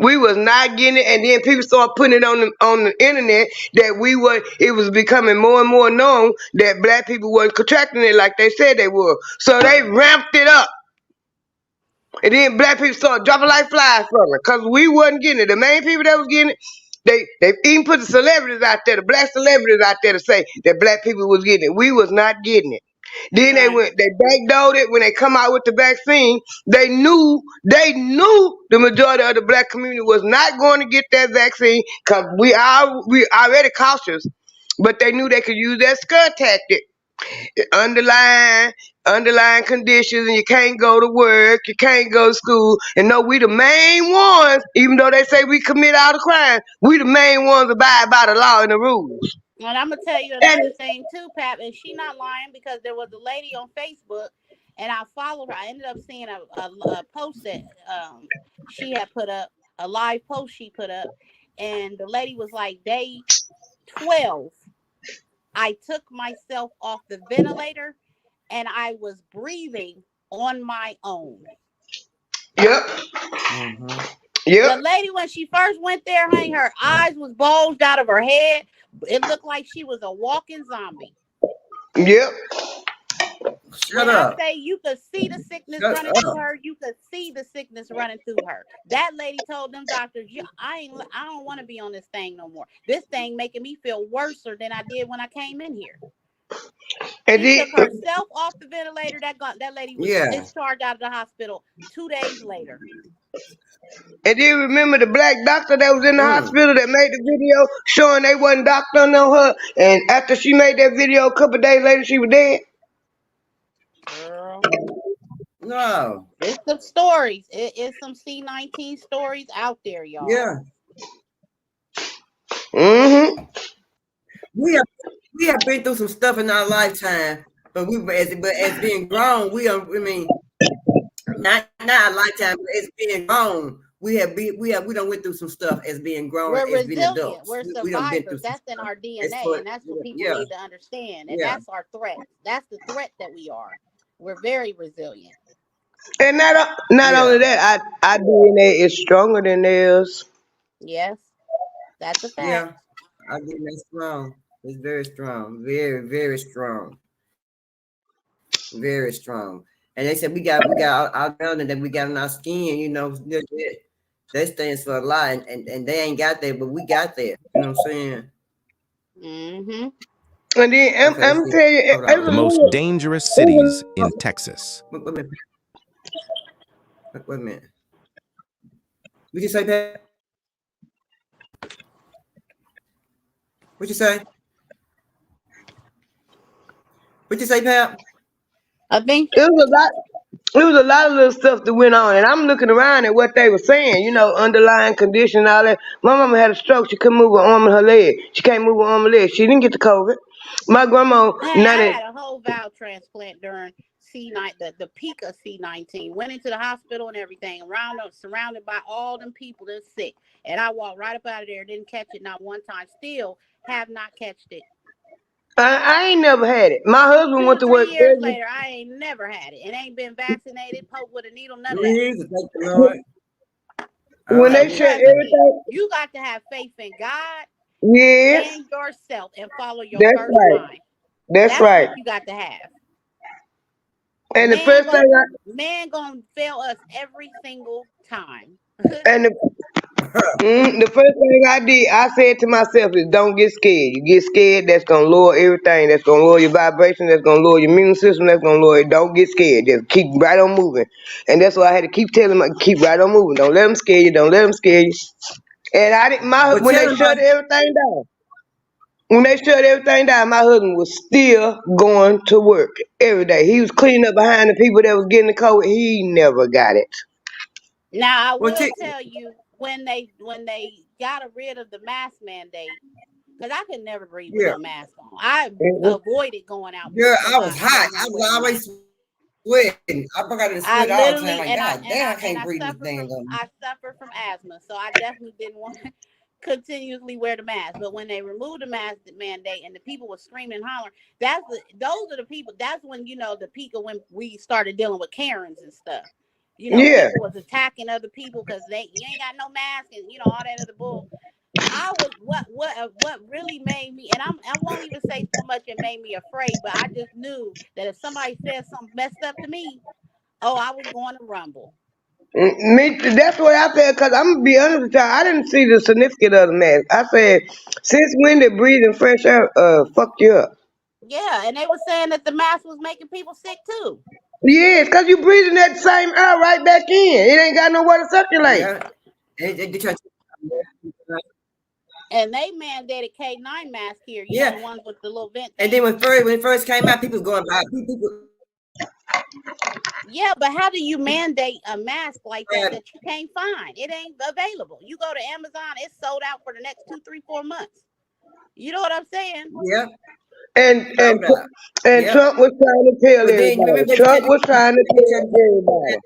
[SPEAKER 7] We was not getting it, and then people started putting it on the internet that it was becoming more and more known that black people wasn't contracting it like they said they were. So they ramped it up. And then black people started dropping like flies from it because we wasn't getting it. The main people that was getting it, they even put the celebrities out there, the black celebrities out there to say that black people was getting it. We was not getting it. Then
[SPEAKER 6] Right.
[SPEAKER 7] they backdoored it when they come out with the vaccine. They knew the majority of the black community was not going to get that vaccine because we already cautious, but they knew they could use that scare tactic underlying underlying conditions and you can't go to work, you can't go to school. And no, we the main ones, even though they say we commit all the crimes, we the main ones abide by the law and the rules.
[SPEAKER 6] And I'm gonna tell you
[SPEAKER 7] And
[SPEAKER 6] another thing too, Pap, and she not lying because there was a lady on Facebook, and I followed her. I ended up seeing a post that she had put up, a live post she put up, and the lady was like, day 12, I took myself off the ventilator, and I was breathing on my own.
[SPEAKER 7] yep,
[SPEAKER 3] Mhm.
[SPEAKER 6] The
[SPEAKER 7] yep,
[SPEAKER 6] lady, when she first went there, honey, her eyes was bulged out of her head. It looked like she was a walking zombie.
[SPEAKER 7] yep.
[SPEAKER 3] Shut
[SPEAKER 6] When I
[SPEAKER 3] up.
[SPEAKER 6] say you could see the sickness
[SPEAKER 3] Shut
[SPEAKER 6] running through
[SPEAKER 3] up.
[SPEAKER 6] her, you could see the sickness running through her. That lady told them doctors, I don't want to be on this thing no more. This thing making me feel worse than I did when I came in here.
[SPEAKER 7] And
[SPEAKER 6] She
[SPEAKER 7] then,
[SPEAKER 6] took herself off the ventilator. That lady was
[SPEAKER 3] Yeah.
[SPEAKER 6] discharged out of the hospital 2 days later.
[SPEAKER 7] and then remember the black doctor that was in the
[SPEAKER 3] Mm.
[SPEAKER 7] hospital that made the video showing they wasn't doctoring on her. And after she made that video, a couple days later, she was dead.
[SPEAKER 6] Girl,
[SPEAKER 3] No.
[SPEAKER 6] it's some stories. It's some C-19 stories out there, y'all.
[SPEAKER 3] Yeah.
[SPEAKER 7] Mm-hmm.
[SPEAKER 3] We have been through some stuff in our lifetime, but as being grown, we mean not our lifetime, but as being grown, we done went through some stuff as being grown,
[SPEAKER 6] We're
[SPEAKER 3] as being
[SPEAKER 6] resilient.
[SPEAKER 3] adults.
[SPEAKER 6] We're
[SPEAKER 3] We done been
[SPEAKER 6] survivors.
[SPEAKER 3] through some
[SPEAKER 6] That's in
[SPEAKER 3] stuff.
[SPEAKER 6] our
[SPEAKER 3] It's
[SPEAKER 6] DNA,
[SPEAKER 3] for
[SPEAKER 6] and that's what people
[SPEAKER 3] yeah,
[SPEAKER 6] need to understand. And
[SPEAKER 3] yeah.
[SPEAKER 6] that's our threat. That's the threat that we are. We're very resilient.
[SPEAKER 7] And not only that, our DNA is stronger than theirs.
[SPEAKER 6] Yes, that's a fact.
[SPEAKER 3] Yeah. I think that's strong. It's very strong. Very, very strong. Very strong. And they said we got our melanin that we got in our skin, that stands for a lot, and they ain't got that, but we got that. You know what I'm saying?
[SPEAKER 6] Mm-hmm.
[SPEAKER 7] And then
[SPEAKER 3] Okay, let's
[SPEAKER 7] I'm
[SPEAKER 3] see.
[SPEAKER 7] telling you,
[SPEAKER 3] Hold
[SPEAKER 7] it's
[SPEAKER 3] on.
[SPEAKER 7] a
[SPEAKER 8] The most
[SPEAKER 7] little,
[SPEAKER 8] dangerous
[SPEAKER 7] it's a
[SPEAKER 8] cities in
[SPEAKER 7] little,
[SPEAKER 8] Texas.
[SPEAKER 3] Wait a minute. Wait a minute. What you say, Pat? What you say? What you say, Pat?
[SPEAKER 6] I think
[SPEAKER 7] it was a lot. It was a lot of little stuff that went on, and I'm looking around at what they were saying. Underlying condition, all that. My mama had a stroke. She couldn't move her arm and her leg. She can't move her arm and leg. She didn't get the COVID. My grandma,
[SPEAKER 6] hey, I had a whole valve transplant during C9, the peak of C19. Went into the hospital and everything, surrounded by all them people that's sick. And I walked right up out of there, didn't catch it not one time. Still have not catched it.
[SPEAKER 7] I ain't never had it. My husband
[SPEAKER 6] 2
[SPEAKER 7] went
[SPEAKER 6] to
[SPEAKER 7] to
[SPEAKER 6] 3
[SPEAKER 7] work
[SPEAKER 6] years later, I ain't never had it. It ain't been vaccinated, poked with a needle, none of that.
[SPEAKER 3] Me either. Thank the Lord.
[SPEAKER 7] when they
[SPEAKER 6] So
[SPEAKER 7] shut
[SPEAKER 6] trust me,
[SPEAKER 7] everything.
[SPEAKER 6] you got to have faith in God
[SPEAKER 7] Yes,
[SPEAKER 6] and yourself and follow your
[SPEAKER 7] that's
[SPEAKER 6] first
[SPEAKER 7] right.
[SPEAKER 6] mind.
[SPEAKER 7] That's
[SPEAKER 6] That's
[SPEAKER 7] right.
[SPEAKER 6] what you got to have.
[SPEAKER 7] And the first thing
[SPEAKER 6] Man gonna fail us every single time.
[SPEAKER 7] and the first thing I did, I said to myself is don't get scared. You get scared, that's gonna lower everything. That's gonna lower your vibration. That's gonna lower your immune system. That's gonna lower it. Don't get scared. Just keep right on moving. And that's why I had to keep telling them, keep right on moving. Don't let them scare you. Don't let them scare you. And I didn't.
[SPEAKER 3] But
[SPEAKER 7] When
[SPEAKER 3] tell
[SPEAKER 7] they
[SPEAKER 3] them
[SPEAKER 7] shut everything down. When they shut everything down, my husband was still going to work every day. He was cleaning up behind the people that was getting the COVID. He never got it.
[SPEAKER 6] Now I
[SPEAKER 3] well,
[SPEAKER 6] will tell you when they got rid of the mask mandate, because I could never breathe with
[SPEAKER 3] yeah.
[SPEAKER 6] no mask on. I
[SPEAKER 7] Mhm.
[SPEAKER 6] avoided going out
[SPEAKER 3] Girl,
[SPEAKER 6] because
[SPEAKER 3] I was
[SPEAKER 6] I
[SPEAKER 3] hot.
[SPEAKER 6] didn't
[SPEAKER 3] I
[SPEAKER 6] want to
[SPEAKER 3] was
[SPEAKER 6] wear the
[SPEAKER 3] always
[SPEAKER 6] mask.
[SPEAKER 3] sweating. I forgot to
[SPEAKER 6] I
[SPEAKER 3] sweat all the time.
[SPEAKER 6] literally
[SPEAKER 3] Like, God damn, I can't
[SPEAKER 6] I
[SPEAKER 3] breathe this
[SPEAKER 6] suffer
[SPEAKER 3] thing.
[SPEAKER 6] from asthma, so I definitely didn't want to continuously wear the mask. But when they removed the mask mandate and the people were screaming and hollering, those are the people. That's when the peak of when we started dealing with Karens and stuff.
[SPEAKER 7] Yeah.
[SPEAKER 6] People was attacking other people because you ain't got no mask and all that other bull. I was what really made me, and I won't even say so much it made me afraid, but I just knew that if somebody said something messed up to me, I was going to rumble.
[SPEAKER 7] That's what I said. Cause I'm gonna be honest with y'all. I didn't see the significance of the mask. I said, since when did breathing fresh air fuck you up?
[SPEAKER 6] Yeah, and they were saying that the mask was making people sick too.
[SPEAKER 7] Yes, cause you breathing that same air right back in. It ain't got nowhere to circulate.
[SPEAKER 3] Yeah. They try to-
[SPEAKER 6] And they mandated K9 masks here,
[SPEAKER 3] yeah.
[SPEAKER 6] the ones with the little vent
[SPEAKER 3] And
[SPEAKER 6] thing.
[SPEAKER 3] then when it first came out, people was going by. People,
[SPEAKER 6] Yeah, but how do you mandate a mask like that you can't find? It ain't available. You go to Amazon, it's sold out for the next 2, 3, 4 months. You know what I'm saying?
[SPEAKER 3] Yep.
[SPEAKER 7] And
[SPEAKER 3] No
[SPEAKER 7] and
[SPEAKER 3] doubt.
[SPEAKER 7] and
[SPEAKER 3] Yep.
[SPEAKER 7] Trump was trying to tell
[SPEAKER 3] But then you
[SPEAKER 7] everybody.
[SPEAKER 3] remember
[SPEAKER 7] Trump was trying to
[SPEAKER 3] they said
[SPEAKER 7] tell everybody.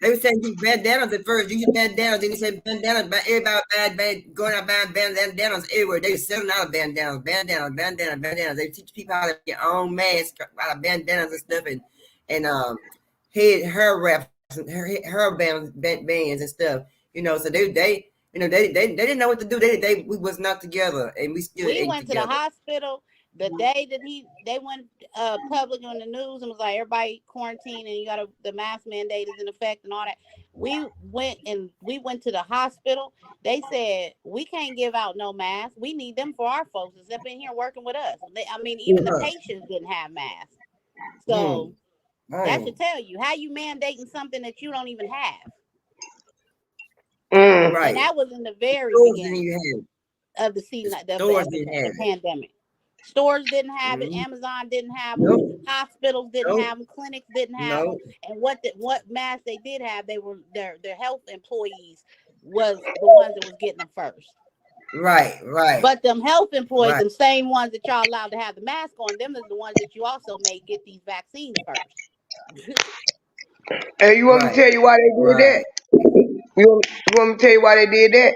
[SPEAKER 3] they were saying use bandanas at first. You use bandanas, then they said bandanas. Everybody going out buying bandanas everywhere. They were selling out of bandanas. They teach people how to get their own masks out of bandanas and stuff, and hair wraps, hair bands and stuff. You know, so they didn't know what to do. We was not together, and we still
[SPEAKER 6] We
[SPEAKER 3] ain't
[SPEAKER 6] went to the
[SPEAKER 3] together.
[SPEAKER 6] hospital the day that they went public on the news and was like, everybody quarantine and you got the mask mandate is in effect and all that. We went to the hospital. They said we can't give out no masks. We need them for our folks that's up in here working with us. Even the patients didn't have masks. So that should tell you how you mandating something that you don't even have.
[SPEAKER 3] Right.
[SPEAKER 6] And that was in the very
[SPEAKER 3] Stores
[SPEAKER 6] beginning of the pandemic. Stores didn't have it. Amazon didn't have them. Hospitals didn't have them. Clinics didn't have them. And what masks they did have, they were their health employees was the ones that was getting them first.
[SPEAKER 3] Right.
[SPEAKER 6] But them health employees, them same ones that y'all allowed to have the mask on, them is the ones that you also made get these vaccines first.
[SPEAKER 7] And you want me to tell you why they did that? You want me to tell you why they did that?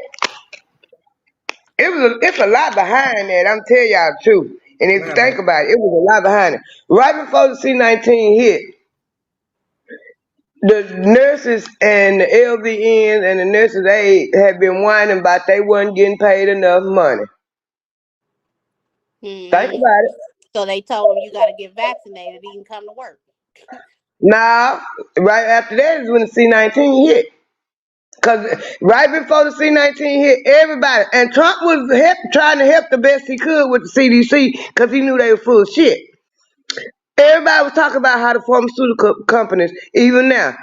[SPEAKER 7] It's a lot behind that. I'm telling y'all the truth. And if you think about it, it was a lot behind it. Right before the C-19 hit, the nurses and the LVNs and the nurses aid had been whining about they wasn't getting paid enough money. Think about it.
[SPEAKER 6] So they told them you got to get vaccinated to even come to work.
[SPEAKER 7] Now, right after that is when the C-19 hit. Because right before the C-19 hit, everybody, and Trump was trying to help the best he could with the CDC because he knew they were full of shit. Everybody was talking about how the pharmaceutical companies, even now,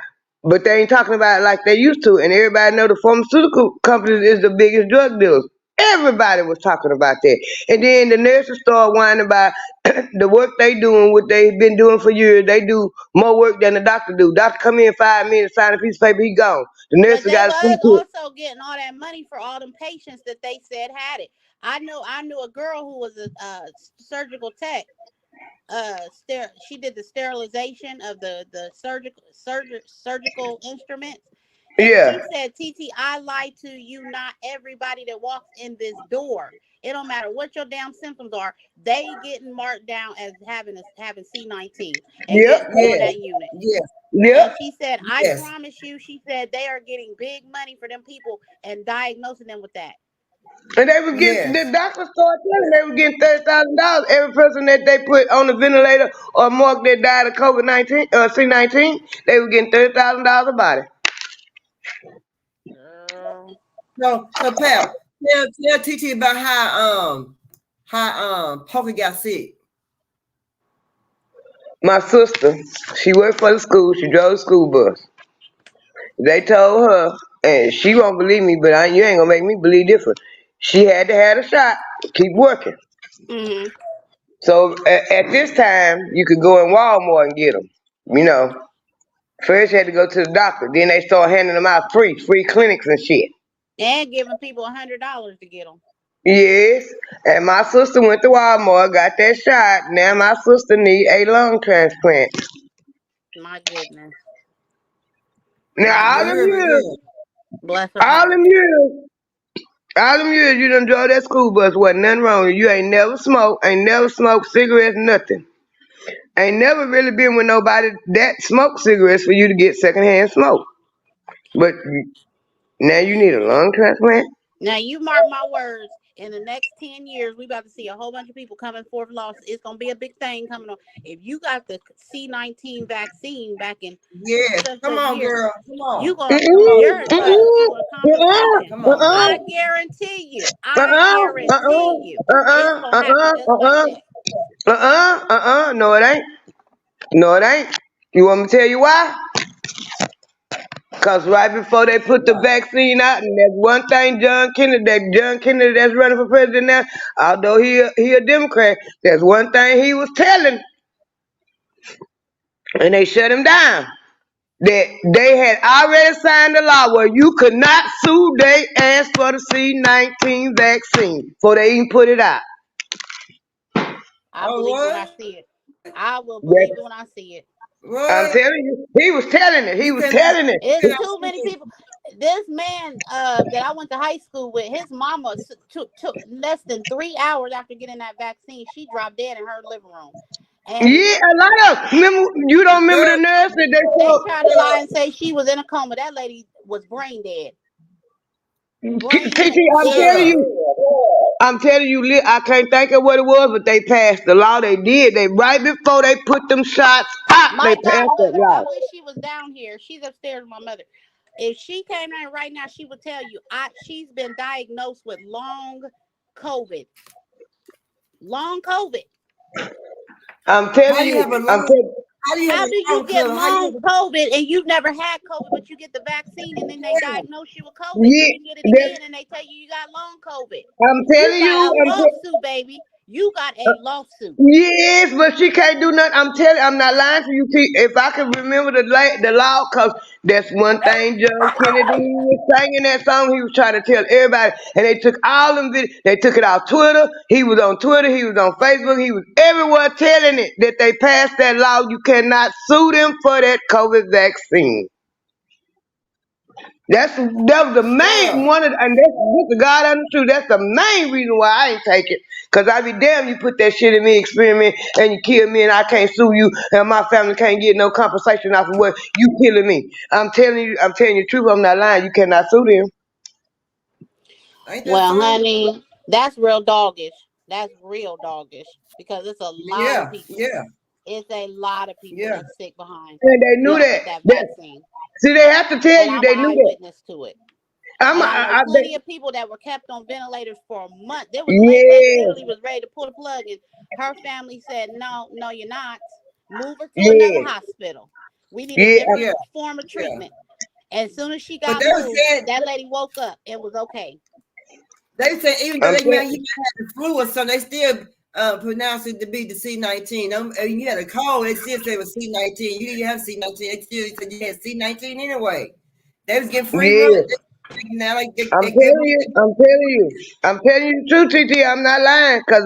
[SPEAKER 7] but they ain't talking about it like they used to. And everybody know the pharmaceutical companies is the biggest drug dealers. Everybody was talking about that. And then the nurses started whining about the work they doing, what they've been doing for years. They do more work than the doctor do. Doctor come in 5 minutes, sign a piece of paper, he gone. The nurses got to see to it.
[SPEAKER 6] Also getting all that money for all them patients that they said had it. I knew a girl who was a surgical tech. She did the sterilization of the surgical instruments. And she said, TT, I lie to you, not everybody that walks in this door. It don't matter what your damn symptoms are. They getting marked down as having C-19 and getting put on that unit. And she said, I promise you, she said they are getting big money for them people and diagnosing them with that.
[SPEAKER 7] And they were getting the doctors started telling they were getting $30,000 every person that they put on the ventilator or morgue that died of COVID-19 or C-19. They were getting $30,000 about it.
[SPEAKER 3] So Pal, tell TT about how Pokey got sick.
[SPEAKER 7] My sister, she worked for the school. She drove the school bus. They told her, and she won't believe me, but you ain't gonna make me believe different. She had to have a shot to keep working.
[SPEAKER 6] Mm-hmm.
[SPEAKER 7] So at this time, you could go in Walmart and get them. You know, first you had to go to the doctor. Then they start handing them out free clinics and shit.
[SPEAKER 6] And giving people $100 to get them.
[SPEAKER 7] Yes, and my sister went to Walmart, got that shot. Now my sister need a lung transplant.
[SPEAKER 6] My goodness.
[SPEAKER 7] Now all them years,
[SPEAKER 6] bless her
[SPEAKER 7] all them years you done drove that school bus, wasn't nothing wrong with you. Ain't never smoked cigarettes, nothing. Ain't never really been with nobody that smoked cigarettes for you to get secondhand smoke. But now you need a lung transplant?
[SPEAKER 6] Now you mark my words. In the next 10 years, we about to see a whole bunch of people coming forth lost. It's gonna be a big thing coming on. If you got the C-19 vaccine back in
[SPEAKER 3] come on, girl. Come on.
[SPEAKER 6] You're gonna to a conversation. I guarantee you. It's gonna happen just like that.
[SPEAKER 7] No, it ain't. No, it ain't. You want me to tell you why? Because right before they put the vaccine out, and there's one thing John Kennedy that's running for president now, although he a Democrat, there's one thing he was telling, and they shut him down. that they had already signed a law where you could not sue they ass for the C-19 vaccine before they even put it out.
[SPEAKER 6] I
[SPEAKER 3] Oh,
[SPEAKER 6] believe when I
[SPEAKER 3] what?
[SPEAKER 6] see it. I will
[SPEAKER 7] That,
[SPEAKER 6] believe it when I see it.
[SPEAKER 7] I'm
[SPEAKER 3] What?
[SPEAKER 7] telling you, he was telling it. He
[SPEAKER 3] You
[SPEAKER 7] was
[SPEAKER 3] cannot.
[SPEAKER 7] telling it.
[SPEAKER 3] You
[SPEAKER 6] It's
[SPEAKER 3] cannot
[SPEAKER 6] too many
[SPEAKER 3] sue.
[SPEAKER 6] people. This man that I went to high school with, his mama took less than 3 hours after getting that vaccine. She dropped dead in her living room. And
[SPEAKER 7] Yeah, a lot of remember. You don't remember
[SPEAKER 3] Girl,
[SPEAKER 7] the nurse that they
[SPEAKER 6] they
[SPEAKER 7] told?
[SPEAKER 6] tried to lie and say she was in a coma. That lady was brain dead. Brain
[SPEAKER 7] TT,
[SPEAKER 6] dead.
[SPEAKER 7] I'm telling you, I can't think of what it was, but they passed the law. They did. They right before they put them shots out, they
[SPEAKER 6] My
[SPEAKER 7] passed that
[SPEAKER 6] godmother, I
[SPEAKER 7] law.
[SPEAKER 6] wish she was down here. She's upstairs with my mother. If she came in right now, she would tell you she's been diagnosed with long COVID. Long COVID.
[SPEAKER 7] I'm
[SPEAKER 3] how
[SPEAKER 7] telling
[SPEAKER 3] do you
[SPEAKER 7] you.
[SPEAKER 3] have a
[SPEAKER 7] I'm
[SPEAKER 3] long?
[SPEAKER 7] telling.
[SPEAKER 3] How do you have
[SPEAKER 6] How
[SPEAKER 3] a
[SPEAKER 6] do you
[SPEAKER 3] long
[SPEAKER 6] get
[SPEAKER 3] club? How you have
[SPEAKER 6] long COVID and you've never had COVID, but you get the vaccine and then they
[SPEAKER 3] a
[SPEAKER 6] diagnose you with COVID? Then
[SPEAKER 7] Yeah,
[SPEAKER 6] you get it
[SPEAKER 7] that,
[SPEAKER 6] again and they tell you got long COVID.
[SPEAKER 7] I'm
[SPEAKER 6] You
[SPEAKER 7] telling
[SPEAKER 6] got
[SPEAKER 7] you.
[SPEAKER 6] a lawsuit, baby. You got a lawsuit.
[SPEAKER 7] Yes, but she can't do nothing. I'm telling. I'm not lying to you. If I can remember the law, cause that's one thing John Kennedy was singing that song. He was trying to tell everybody, and they took all them videos. They took it off Twitter. He was on Twitter. He was on Facebook. He was everywhere telling it that they passed that law. You cannot sue them for that COVID vaccine. That was the main
[SPEAKER 3] girl.
[SPEAKER 7] one, and that's the God on the truth. That's the main reason why I ain't take it. Cause I be damn, you put that shit in me, experiment, and you kill me, and I can't sue you, and my family can't get no compensation off of what you killing me. I'm telling you the truth. I'm not lying. You cannot sue them.
[SPEAKER 3] Ain't that
[SPEAKER 6] Well,
[SPEAKER 3] something?
[SPEAKER 6] honey, that's real doggish. That's real doggish because it's a lot of
[SPEAKER 3] Yeah,
[SPEAKER 6] people.
[SPEAKER 3] yeah,
[SPEAKER 6] It's a lot of people
[SPEAKER 3] yeah.
[SPEAKER 6] that's sick behind
[SPEAKER 7] And they knew
[SPEAKER 6] them
[SPEAKER 7] that.
[SPEAKER 6] with that vaccine.
[SPEAKER 7] See, they have to tell
[SPEAKER 6] And
[SPEAKER 7] you
[SPEAKER 6] I'm an
[SPEAKER 7] they knew that.
[SPEAKER 6] eyewitness to it.
[SPEAKER 7] I'm,
[SPEAKER 6] And I know plenty
[SPEAKER 7] they,
[SPEAKER 6] of people that were kept on ventilators for a month. It was late. They
[SPEAKER 7] yeah,
[SPEAKER 6] literally was ready to pull the plug, and her family said, "No, no, you're not. Move her to another
[SPEAKER 7] yeah,
[SPEAKER 6] hospital. We need a
[SPEAKER 7] yeah.
[SPEAKER 6] different
[SPEAKER 3] Yeah,
[SPEAKER 6] form of
[SPEAKER 3] yeah.
[SPEAKER 6] treatment." And as soon as she
[SPEAKER 3] But
[SPEAKER 6] got
[SPEAKER 3] they
[SPEAKER 6] moved,
[SPEAKER 3] said
[SPEAKER 6] that lady woke up and was okay.
[SPEAKER 3] even though
[SPEAKER 7] I'm
[SPEAKER 3] he might
[SPEAKER 7] telling.
[SPEAKER 3] have the flu or something, they still pronounce it to be the C-19. You had a call, they still say it was C-19. You didn't have C-19. They still said you had C-19 anyway. They was getting free run.
[SPEAKER 7] Yeah.
[SPEAKER 3] Now
[SPEAKER 7] I'm
[SPEAKER 3] they give
[SPEAKER 7] telling you, I'm telling you the truth, TT. I'm not lying, cause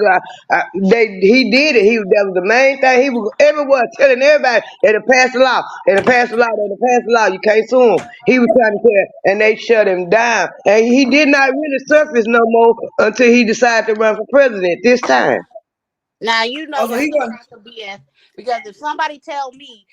[SPEAKER 7] he did it. That was the main thing. He was everywhere telling everybody that to pass the law, that to pass the law, that to pass the law. You can't sue him. He was trying to tell, and they shut him down. And he did not really surface no more until he decided to run for president this time.
[SPEAKER 6] Now you know
[SPEAKER 3] also he
[SPEAKER 6] that's a
[SPEAKER 3] was
[SPEAKER 6] crock of BS because if somebody tell me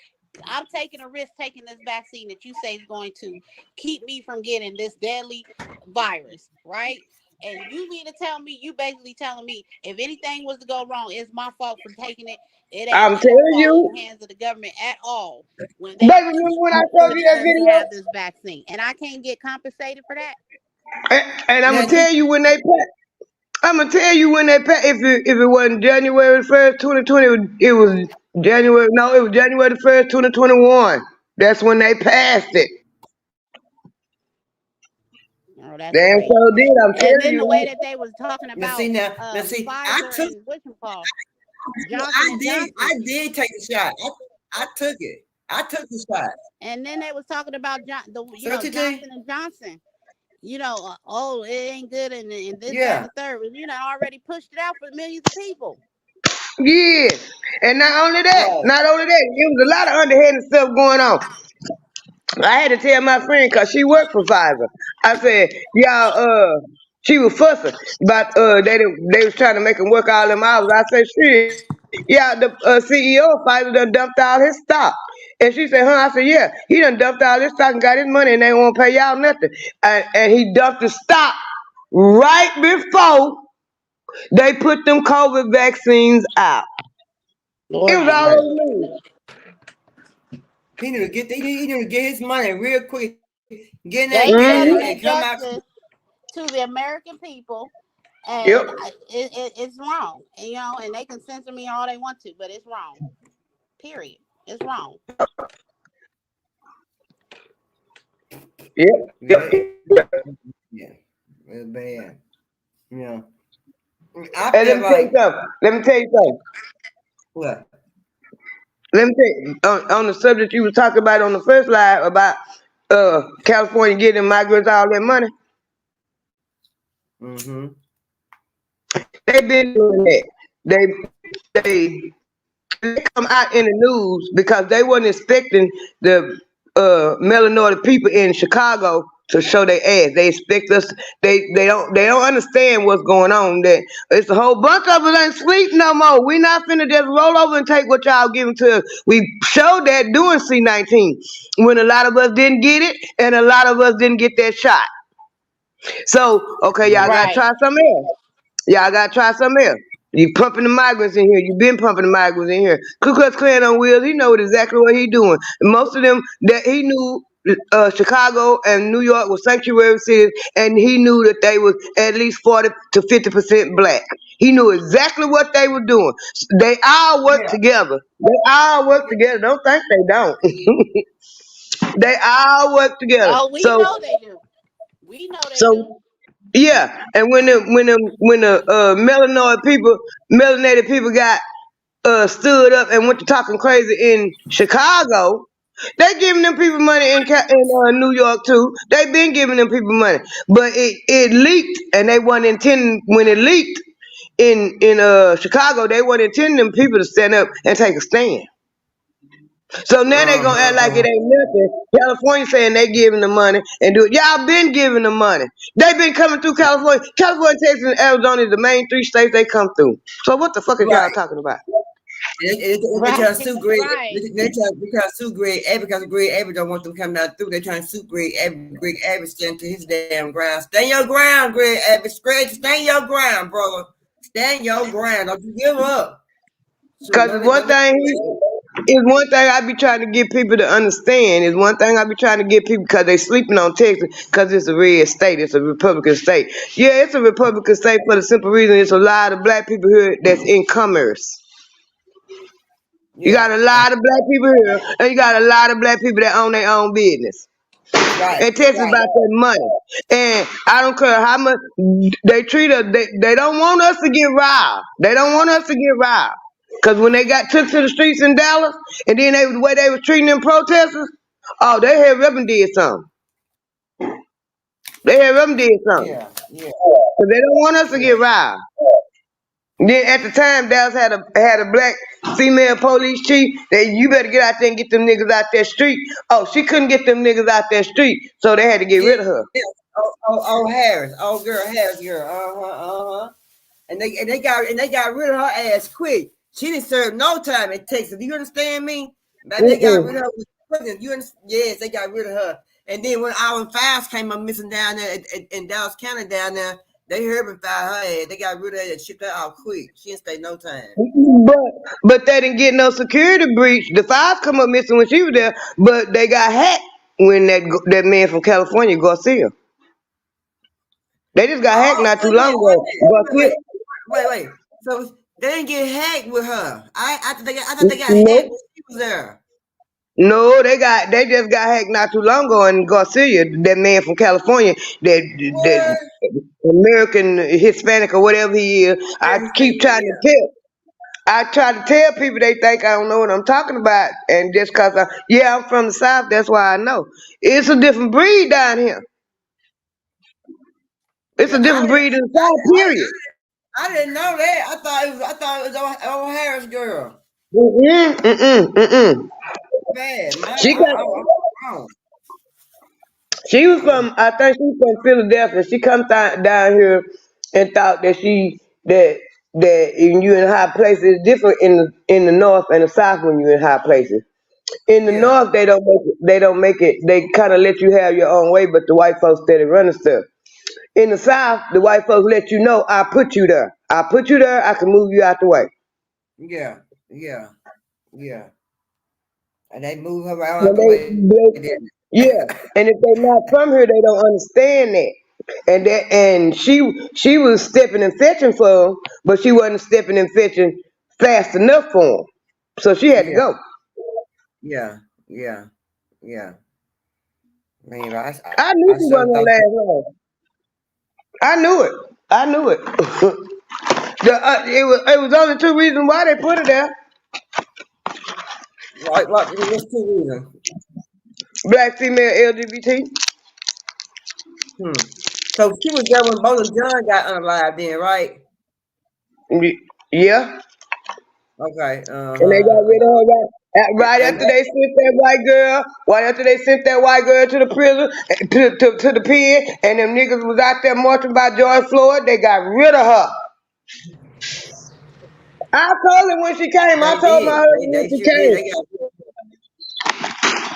[SPEAKER 6] I'm taking a risk taking this vaccine that you say is going to keep me from getting this deadly virus, right? And you mean to tell me, you basically telling me if anything was to go wrong, it's my fault for taking it. It ain't
[SPEAKER 7] I'm
[SPEAKER 6] gonna
[SPEAKER 7] telling
[SPEAKER 6] fall in the
[SPEAKER 7] you,
[SPEAKER 6] hands of the government at all when they
[SPEAKER 7] baby.
[SPEAKER 6] push
[SPEAKER 7] Remember when I
[SPEAKER 6] for
[SPEAKER 7] showed you that
[SPEAKER 6] us to
[SPEAKER 7] video?
[SPEAKER 6] have this vaccine, and I can't get compensated for that.
[SPEAKER 7] And I'm
[SPEAKER 3] now
[SPEAKER 7] gonna tell you when they. I'm gonna tell you when they passed. If it wasn't January 1st, 2020, it was January. No, it was January 1st, 2021. That's when they passed it.
[SPEAKER 6] Oh, that's
[SPEAKER 7] Damn
[SPEAKER 6] crazy.
[SPEAKER 7] so did. I'm
[SPEAKER 6] And
[SPEAKER 7] telling
[SPEAKER 6] then the
[SPEAKER 7] you.
[SPEAKER 6] way that they was talking
[SPEAKER 3] now see
[SPEAKER 6] about
[SPEAKER 3] now see
[SPEAKER 6] Pfizer and whatchamacallit, Johnson
[SPEAKER 3] I
[SPEAKER 6] and
[SPEAKER 3] did
[SPEAKER 6] Johnson,
[SPEAKER 3] take the shot. I took it. I took the shot.
[SPEAKER 6] and then they was talking about
[SPEAKER 3] So TT,
[SPEAKER 6] Johnson and Johnson. Oh, it ain't good, and this, that, and
[SPEAKER 3] yeah.
[SPEAKER 6] the third. Already pushed it out for millions of people.
[SPEAKER 7] Yeah. And
[SPEAKER 3] Right.
[SPEAKER 7] not only that, it was a lot of underhanded stuff going on. I had to tell my friend because she worked for Pfizer. I said, y'all, she was fussing about they was trying to make him work all them hours. I said, shit, yeah, the CEO of Pfizer done dumped all his stock. And she said, huh? I said, yeah, he done dumped all his stock and got his money and they won't pay y'all nothing. And he dumped the stock right before they put them COVID vaccines out. It
[SPEAKER 6] Lord
[SPEAKER 7] was
[SPEAKER 6] have
[SPEAKER 7] all over
[SPEAKER 6] mercy.
[SPEAKER 7] the news.
[SPEAKER 3] He need to get his money real quick. Get in that
[SPEAKER 6] They said
[SPEAKER 3] game
[SPEAKER 6] it's
[SPEAKER 7] Mm-hmm.
[SPEAKER 3] and come out.
[SPEAKER 6] injustice to the American people,
[SPEAKER 7] Yep.
[SPEAKER 6] and it's wrong. And they can censor me all they want to, but it's wrong. Period. It's wrong.
[SPEAKER 7] Yep.
[SPEAKER 3] Yeah,
[SPEAKER 7] Yep.
[SPEAKER 3] yeah, real bad. You know, I
[SPEAKER 7] And
[SPEAKER 3] feel like
[SPEAKER 7] let me tell you something.
[SPEAKER 3] what?
[SPEAKER 7] Let me tell you, on the subject you was talking about on the first live about California getting migrants all that money.
[SPEAKER 3] Mm-hmm.
[SPEAKER 7] They've been doing that. They come out in the news because they wasn't expecting the melanoid people in Chicago to show their ass. They expect us. They don't understand what's going on. That it's a whole bunch of us ain't sleep no more. We not finna just roll over and take what y'all giving to us. We showed that doing C-19 when a lot of us didn't get it and a lot of us didn't get that shot. So okay, y'all gotta
[SPEAKER 6] Right.
[SPEAKER 7] try something else. Y'all gotta try something else. You pumping the migrants in here. You been pumping the migrants in here. Ku Klux Klan on wheels. He know exactly what he doing. Most of them that he knew, Chicago and New York were sanctuary cities, and he knew that they was at least 40 to 50% black. He knew exactly what they were doing. They all work together. They all work together. Don't think they don't. They all work together.
[SPEAKER 6] Oh, we know they do. We know they do.
[SPEAKER 7] So yeah, and when the melanated people got stood up and went to talking crazy in Chicago, they giving them people money in New York too. They been giving them people money, but it leaked, and they wasn't intending when it leaked in Chicago. They weren't intending them people to stand up and take a stand. So now they gonna act like it ain't nothing. California saying they giving the money and do it. Y'all been giving the money. They been coming through California. California, Texas, and Arizona is the main 3 states they come through. So what the fuck is y'all
[SPEAKER 3] Right.
[SPEAKER 7] talking about?
[SPEAKER 3] They
[SPEAKER 6] Right.
[SPEAKER 3] trying to sue Greg.
[SPEAKER 6] Right.
[SPEAKER 3] They trying to sue Greg Abbott because Greg Abbott don't want them coming out through. They trying to sue Greg Abbott. Greg Abbott stand to his damn ground. Stand your ground, Greg Abbott. Stand your ground, brother. Stand your ground. Don't you give up.
[SPEAKER 7] Because one thing I be trying to get people to understand is one thing I be trying to get people because they sleeping on Texas because it's a red state. It's a Republican state. Yeah, it's a Republican state for the simple reason it's a lot of black people here that's in commerce. You got a lot of black people here, and you got a lot of black people that own their own business.
[SPEAKER 3] Right.
[SPEAKER 7] And Texas about that money. And I don't care how much they treat us, they don't want us to get robbed. They don't want us to get robbed. Because when they got took to the streets in Dallas, and then the way they was treating them protesters, oh, they had up and did something. They had up and did something.
[SPEAKER 3] Yeah.
[SPEAKER 7] Because they don't want us to get robbed. Then at the time, Dallas had a black female police chief. That you better get out there and get them niggas out that street. Oh, she couldn't get them niggas out that street, so they had to get rid of her.
[SPEAKER 3] Yeah. Oh, Harris. Oh, girl, Harris, girl. And they got rid of her ass quick. She didn't serve no time in Texas. Do you understand me? Baby, they got rid of her with prison. Yes, they got rid of her. And then when Alvin Files came up missing down there in Dallas County down there, they heard and found her ass. They got rid of her and shipped her out quick. She didn't stay no time.
[SPEAKER 7] But they didn't get no security breach. The Fives come up missing when she was there, but they got hacked when that man from California, Garcia. They just got hacked not too long ago.
[SPEAKER 3] Wait. So they didn't get hacked with her. I thought they got hacked when she was there.
[SPEAKER 7] No, they just got hacked not too long ago, and Garcia, that man from California, that American Hispanic or whatever he is, I keep trying to tell. I try to tell people they think I don't know what I'm talking about, and just cause I'm from the South, that's why I know. It's a different breed down here. It's a different breed in the South, period.
[SPEAKER 3] I didn't know that. I thought it was old Harris girl. Man,
[SPEAKER 7] She was from, I think she was from Philadelphia. She come down here and thought that that you in high places is different in the North and the South when you're in high places. In the North, they don't make it. They kind of let you have your own way, but the white folks steady running stuff. In the South, the white folks let you know, I put you there. I put you there. I can move you out the way.
[SPEAKER 3] Yeah. And they move her around out the way.
[SPEAKER 7] Yeah, and if they're not from here, they don't understand that. And she was stepping and fetching for him, but she wasn't stepping and fetching fast enough for him, so she had to go.
[SPEAKER 3] Yeah. Man,
[SPEAKER 7] I knew she wasn't gonna last long. I knew it. It was only 2 reasons why they put her there.
[SPEAKER 3] What's two reasons?
[SPEAKER 7] Black female LGBT.
[SPEAKER 3] So she was there when Bola John got unalived then, right?
[SPEAKER 7] Yeah.
[SPEAKER 3] Okay.
[SPEAKER 7] And they got rid of her right after they sent that white girl. Right after they sent that white girl to the prison, to the pen, and them niggas was out there marching by George Floyd. They got rid of her. I told her when she came. I told my husband when she came.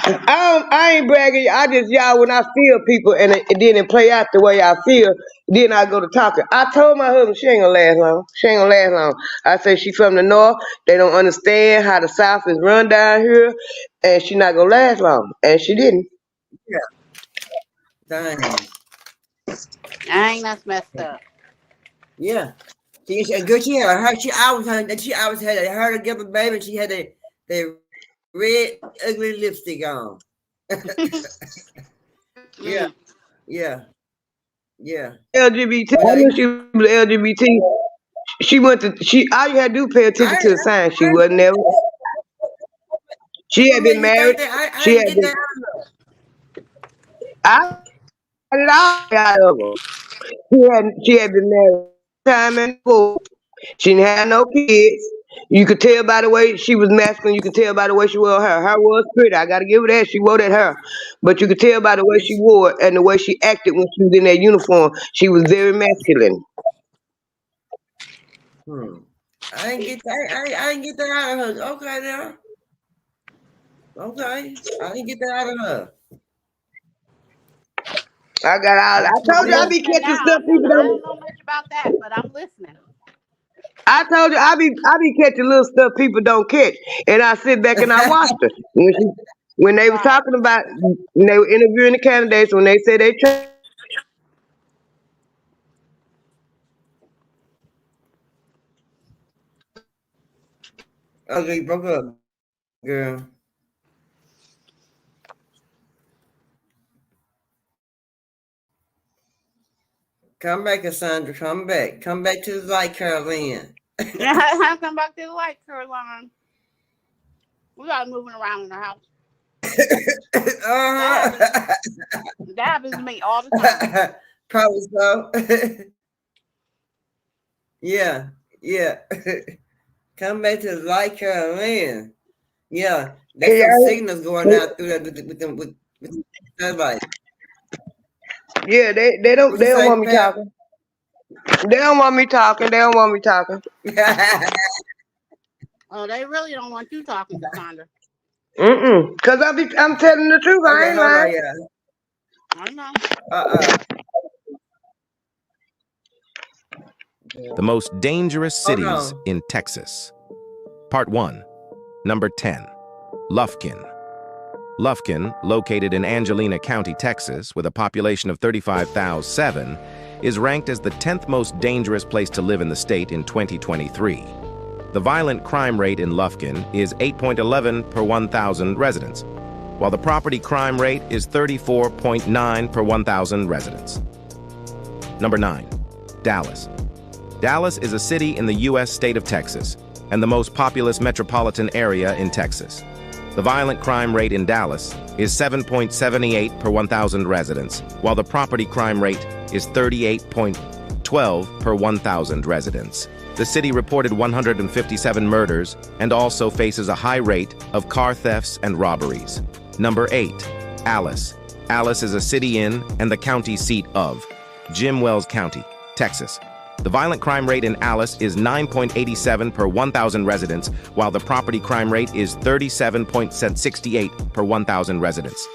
[SPEAKER 7] I ain't bragging. I just y'all when I feel people and then it play out the way I feel. Then I go to talking. I told my husband she ain't gonna last long. She ain't gonna last long. I say she from the north. They don't understand how the south is run down here, and she not gonna last long. And she didn't.
[SPEAKER 3] Yeah. Dang.
[SPEAKER 6] Dang, that's messed up.
[SPEAKER 3] Yeah. She had her. She always had her together, baby. She had the red ugly lipstick on. Yeah.
[SPEAKER 7] LGBT. I knew she was LGBT. She went to all you had to do pay attention to the sign. She wasn't there. She had been married. She had been. I got it all out of her. She had been married time and before. She didn't have no kids. You could tell by the way she was masculine. You could tell by the way she wore her hair. Her was pretty. I gotta give her that. She wore that hair. But you could tell by the way she wore it and the way she acted when she was in that uniform. She was very masculine.
[SPEAKER 3] I didn't get that out of her. Okay, now. Okay. I didn't get that out of her.
[SPEAKER 7] I got all. I told you I be catching stuff people
[SPEAKER 6] I don't know much about that, but I'm listening.
[SPEAKER 7] I told you I be catching little stuff people don't catch, and I sit back and I watched her when they was talking about when they were interviewing the candidates when they said they.
[SPEAKER 3] Okay, broke up, girl. Come back, Cassandra. Come back. Come back to the light, Caroline.
[SPEAKER 6] I come back to the light, Caroline. We got moving around in our house. That happens to me all the time.
[SPEAKER 3] Probably so. Yeah. Come back to the light, Caroline. Yeah, there's some signals going out through that with the light.
[SPEAKER 7] Yeah, they don't want me talking. They don't want me talking.
[SPEAKER 6] Oh, they really don't want you talking, Cassandra.
[SPEAKER 7] Cause I'm telling the truth. I ain't lying.
[SPEAKER 6] I know.
[SPEAKER 8] The most dangerous cities in Texas. Part 1. Number 10. Lufkin. Lufkin, located in Angelina County, Texas, with a population of 35,007, is ranked as the 10th most dangerous place to live in the state in 2023. The violent crime rate in Lufkin is 8.11 per 1,000 residents, while the property crime rate is 34.9 per 1,000 residents. Number 9. Dallas. Dallas is a city in the U.S. state of Texas and the most populous metropolitan area in Texas. The violent crime rate in Dallas is 7.78 per 1,000 residents, while the property crime rate is 38.12 per 1,000 residents. The city reported 157 murders and also faces a high rate of car thefts and robberies. Number 8. Alice. Alice is a city in and the county seat of Jim Wells County, Texas. The violent crime rate in Alice is 9.87 per 1,000 residents, while the property crime rate is 37.68 per 1,000 residents.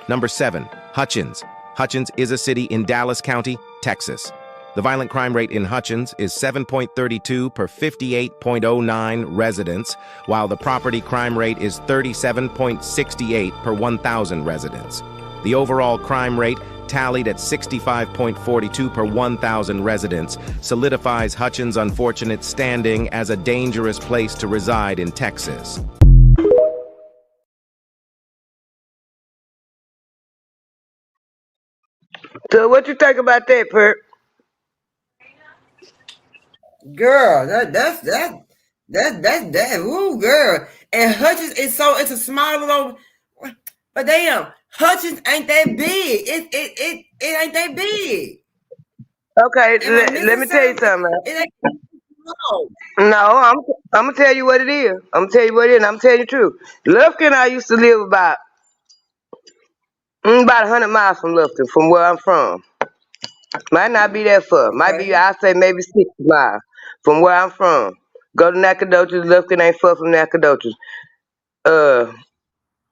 [SPEAKER 8] Number 7. Hutchins. Hutchins is a city in Dallas County, Texas. The violent crime rate in Hutchins is 7.32 per 58.09 residents, while the property crime rate is 37.68 per 1,000 residents. The overall crime rate, tallied at 65.42 per 1,000 residents, solidifies Hutchins' unfortunate standing as a dangerous place to reside in Texas.
[SPEAKER 7] So what you think about that, Perk?
[SPEAKER 3] Girl, that's ooh, girl. And Hutchins is it's a small little, but damn, Hutchins ain't that big. It ain't that big.
[SPEAKER 7] Okay, let me tell you something.
[SPEAKER 3] It ain't small.
[SPEAKER 7] No, I'm gonna tell you what it is. I'm gonna tell you what it is, and I'm telling you the truth. Lufkin, I used to live about 100 miles from Lufkin, from where I'm from. Might not be that far. Might be, I say maybe 60 miles from where I'm from. Go to Nacogdoches. Lufkin ain't far from Nacogdoches.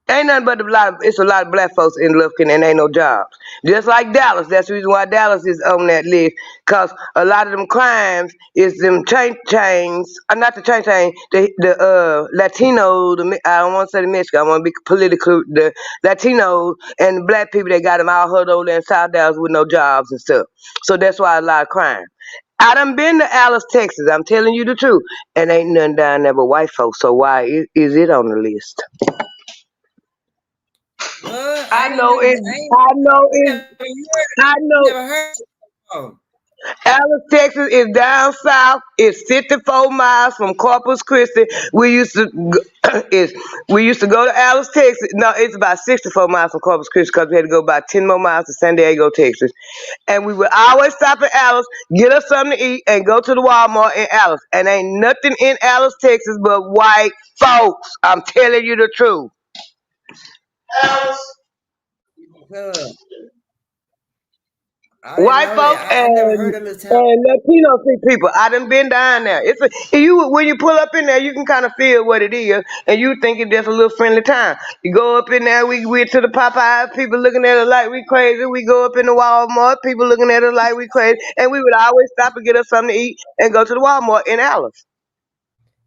[SPEAKER 7] Ain't nothing but it's a lot of black folks in Lufkin and ain't no jobs. Just like Dallas. That's the reason why Dallas is on that list. Cause a lot of them crimes is them chains, not the chain, the Latino, I don't want to say the Mexican, I want to be political, the Latinos and the black people that got them all huddled over there in South Dallas with no jobs and stuff. So that's why a lot of crime. I done been to Alice, Texas. I'm telling you the truth. And ain't nothing down there but white folks. So why is it on the list?
[SPEAKER 3] Well,
[SPEAKER 7] I know. Alice, Texas is down south. It's 54 miles from Corpus Christi. We used to go to Alice, Texas. No, it's about 64 miles from Corpus Christi because we had to go about 10 more miles to San Diego, Texas. And we would always stop at Alice, get us something to eat, and go to the Walmart in Alice. And ain't nothing in Alice, Texas but white folks. I'm telling you the truth. Alice. White folks and Latino people. I done been down there. When you pull up in there, you can kind of feel what it is, and you think it's just a little friendly time. You go up in there, we went to the Popeyes, people looking at us like we crazy. We go up in the Walmart, people looking at us like we crazy, and we would always stop and get us something to eat and go to the Walmart in Alice.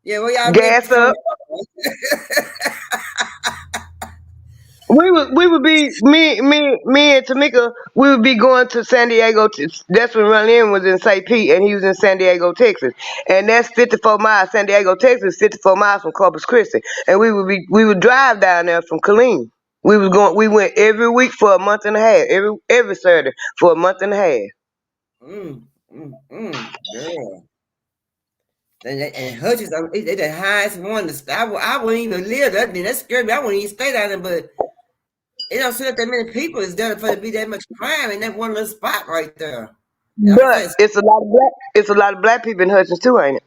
[SPEAKER 3] Yeah, well, y'all
[SPEAKER 7] gas up. We would be me and Tamika. We would be going to San Diego. That's when Run In was in St. Pete, and he was in San Diego, Texas, and that's 54 miles. San Diego, Texas, 54 miles from Corpus Christi, and we would drive down there from Killeen. We went every week for a month and a half, every Saturday for a month and a half.
[SPEAKER 3] Girl. And Hutchins, they the highest one. I wouldn't even live there. That scared me. I wouldn't even stay down there, but it don't seem like that many people is there for to be that much crime in that one little spot right there.
[SPEAKER 7] But it's a lot of black people in Hutchins too, ain't it?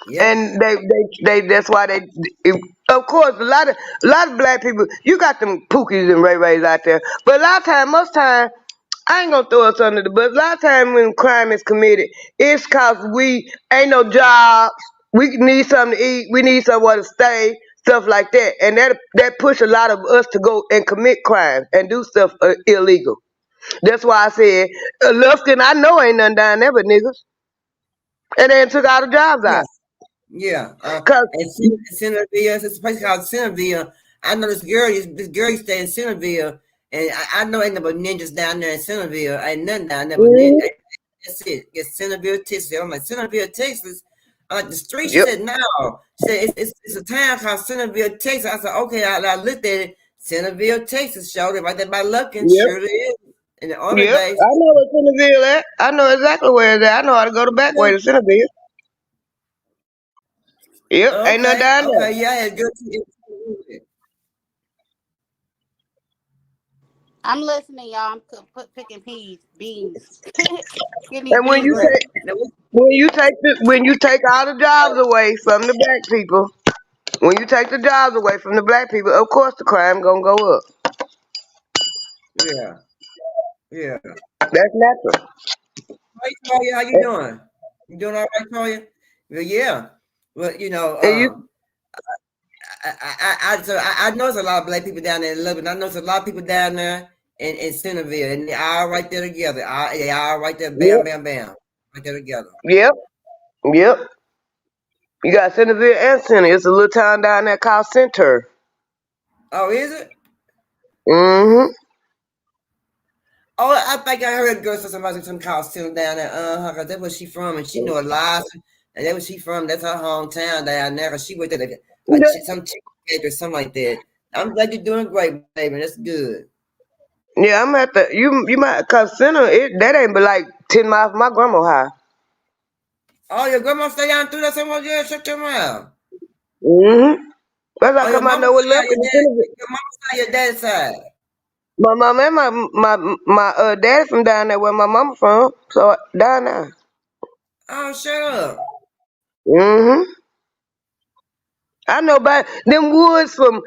[SPEAKER 7] Yep. And they that's why of course a lot of black people, you got them Pookies and Ray Rays out there, but most time I ain't gonna throw us under the bus. A lot of time when crime is committed, it's cause we ain't no jobs, we need something to eat, we need somewhere to stay, stuff like that, and that push a lot of us to go and commit crimes and do stuff illegal. That's why I said Lufkin, I know ain't nothing down there but niggas, and then took all the jobs out.
[SPEAKER 3] Yeah, and Centerville, it's a place called Centerville. I know this girl used to stay in Centerville, and I know ain't no ninjas down there in Centerville. Ain't nothing down there but ninjas. That's it. It's Centerville, Texas. I'm like, Centerville, Texas. I'm like, the street. She said, no. She said, it's a town called Centerville, Texas. I said, okay. I looked at it. Centerville, Texas. Showed it right there by Lufkin. Sure it is. In the Army base.
[SPEAKER 7] I know where Centerville at. I know exactly where it's at. I know how to go the back way to Centerville. Yep, okay, ain't no down there.
[SPEAKER 3] Okay, yeah, it's good.
[SPEAKER 6] I'm listening, y'all. I'm picking beans.
[SPEAKER 7] And when you take all the jobs away from the black people, of course the crime gonna go up.
[SPEAKER 3] Yeah.
[SPEAKER 7] That's natural.
[SPEAKER 3] Hi, Toya, how you doing? You doing all right, Toya? Well, yeah. Well, you know, I know there's a lot of black people down there in Lebanon. I know there's a lot of people down there in Centerville, and they all right there together. They all right there, bam, bam, bam, right there together.
[SPEAKER 7] Yep. You got Centerville and Center. It's a little town down there called Center.
[SPEAKER 3] Oh, is it?
[SPEAKER 7] Mm-hmm.
[SPEAKER 3] Oh, I think I heard a girl say something called Center down there. Cause that's where she from, and she know a lot. And that's where she from. That's her hometown down there. She went to some chicken or something like that. I'm glad you're doing great, baby. That's good.
[SPEAKER 7] Yeah, I'm at you might, cause Center that ain't but like 10 miles from my grandma's house.
[SPEAKER 3] Oh, your grandma stay down through that somewhere? Yeah, shut your mouth.
[SPEAKER 7] That's how
[SPEAKER 3] Oh, your
[SPEAKER 7] come I
[SPEAKER 3] mama
[SPEAKER 7] know what
[SPEAKER 3] stay on
[SPEAKER 7] left in the Tennessee.
[SPEAKER 3] your mama stay on your dad's side.
[SPEAKER 7] My mom and my dad from down there where my mama from. So down there.
[SPEAKER 3] Oh, shut up.
[SPEAKER 7] I know about them woods from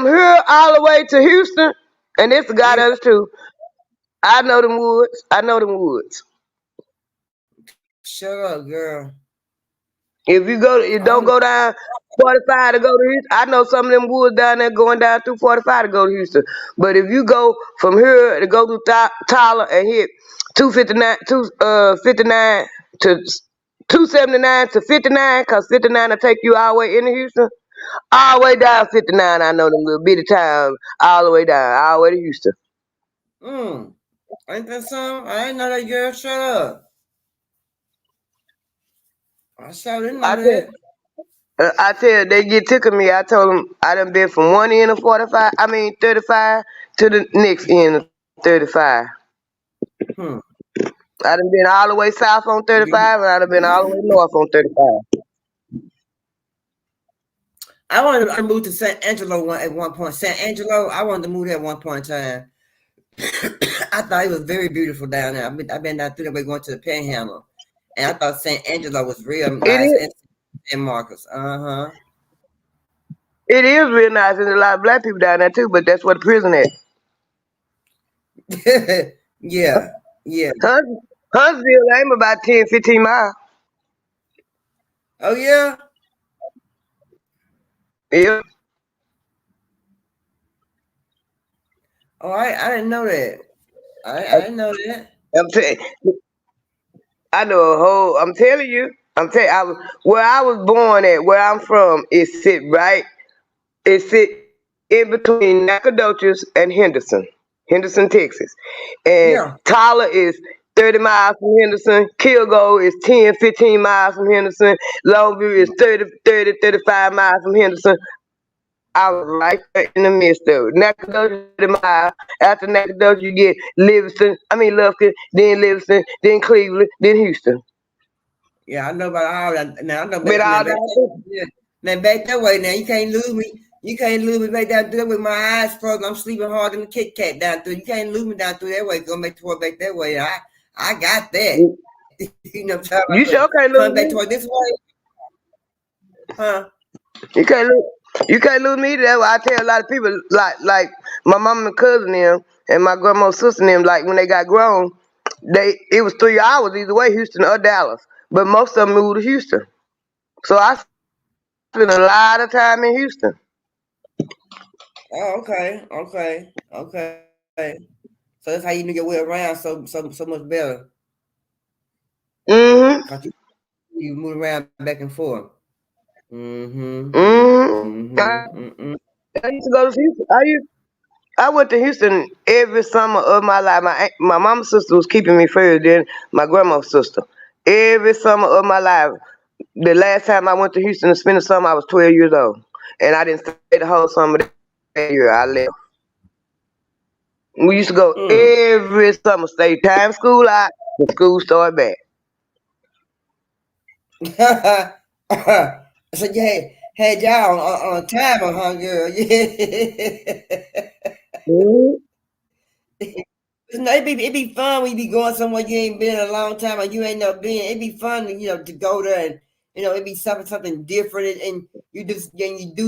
[SPEAKER 7] here all the way to Houston, and this got
[SPEAKER 3] Yeah,
[SPEAKER 7] us too. I know them woods. I know them woods.
[SPEAKER 3] shut up, girl.
[SPEAKER 7] If you don't
[SPEAKER 3] Oh,
[SPEAKER 7] go down 45 to go to Houston. I know some of them woods down there going down through 45 to go to Houston. But if you go from here to go through Tyler and hit 59 to 279 to 59, cause 59 will take you all the way into Houston. All the way down 59, I know them little bitty towns, all the way down, all the way to Houston.
[SPEAKER 3] Ain't that something? I ain't know that, girl. Shut up. I sure didn't know that.
[SPEAKER 7] I tell you, they get tick of me. I told them I done been from one end of 35 to the next end of 35.
[SPEAKER 3] Hmm.
[SPEAKER 7] I done been all the way south on 35, and I done been all the way north on 35.
[SPEAKER 3] I wanted to move to San Angelo at one point. San Angelo, I wanted to move there at one point in time. I thought it was very beautiful down there. I've been down through the way going to the Panhandle, and I thought San Angelo was real
[SPEAKER 7] It
[SPEAKER 3] nice.
[SPEAKER 7] is.
[SPEAKER 3] And San Marcos,
[SPEAKER 7] It is real nice, and a lot of black people down there too. But that's where the prison at.
[SPEAKER 3] yeah.
[SPEAKER 7] Huntsville ain't about 10, 15 miles.
[SPEAKER 3] Oh yeah.
[SPEAKER 7] Yeah.
[SPEAKER 3] Oh, I didn't know that. I didn't know that.
[SPEAKER 7] I'm telling. I know a whole. I'm telling you. Where I was born at, where I'm from, it sit in between Nacogdoches and Henderson, Texas. And
[SPEAKER 3] Yeah.
[SPEAKER 7] Tyler is 30 miles from Henderson. Kilgore is 10, 15 miles from Henderson. Longview is 35 miles from Henderson. I was right there in the midst of it. Nacogdoches, 30 miles. After Nacogdoches, you get Lufkin, then Livingston, then Cleveland, then Houston.
[SPEAKER 3] Yeah, I know about all that. Now I know
[SPEAKER 7] But all
[SPEAKER 3] back that way. Now you can't lose me. You can't lose me back down there with my eyes closed. I'm sleeping hard in the Kit Kat down through. You can't lose me down through that way. Go back toward back that way. I got that. You know what I'm talking
[SPEAKER 7] You
[SPEAKER 3] about?
[SPEAKER 7] sure can't
[SPEAKER 3] Come
[SPEAKER 7] lose
[SPEAKER 3] back
[SPEAKER 7] me.
[SPEAKER 3] toward this way. Huh?
[SPEAKER 7] You can't lose me. That's why I tell a lot of people, like my mom and cousin them and my grandma's sister them, like when they got grown, it was 3 hours either way, Houston or Dallas. But most of them moved to Houston. So I spent a lot of time in Houston.
[SPEAKER 3] Oh, okay. So that's how you knew your way around so much better. You move around back and forth.
[SPEAKER 7] I used to go to Houston. I went to Houston every summer of my life. My mama's sister was keeping me first, then my grandma's sister. Every summer of my life. The last time I went to Houston to spend the summer, I was 12 years old. And I didn't stay the whole summer that year. I left. We used to go every summer, stay time school out, the school started back.
[SPEAKER 3] So you had y'all on time, huh, girl? Yeah. It'd be fun when you be going somewhere you ain't been in a long time or you ain't never been. It'd be fun, to go there and it'd be something different and you do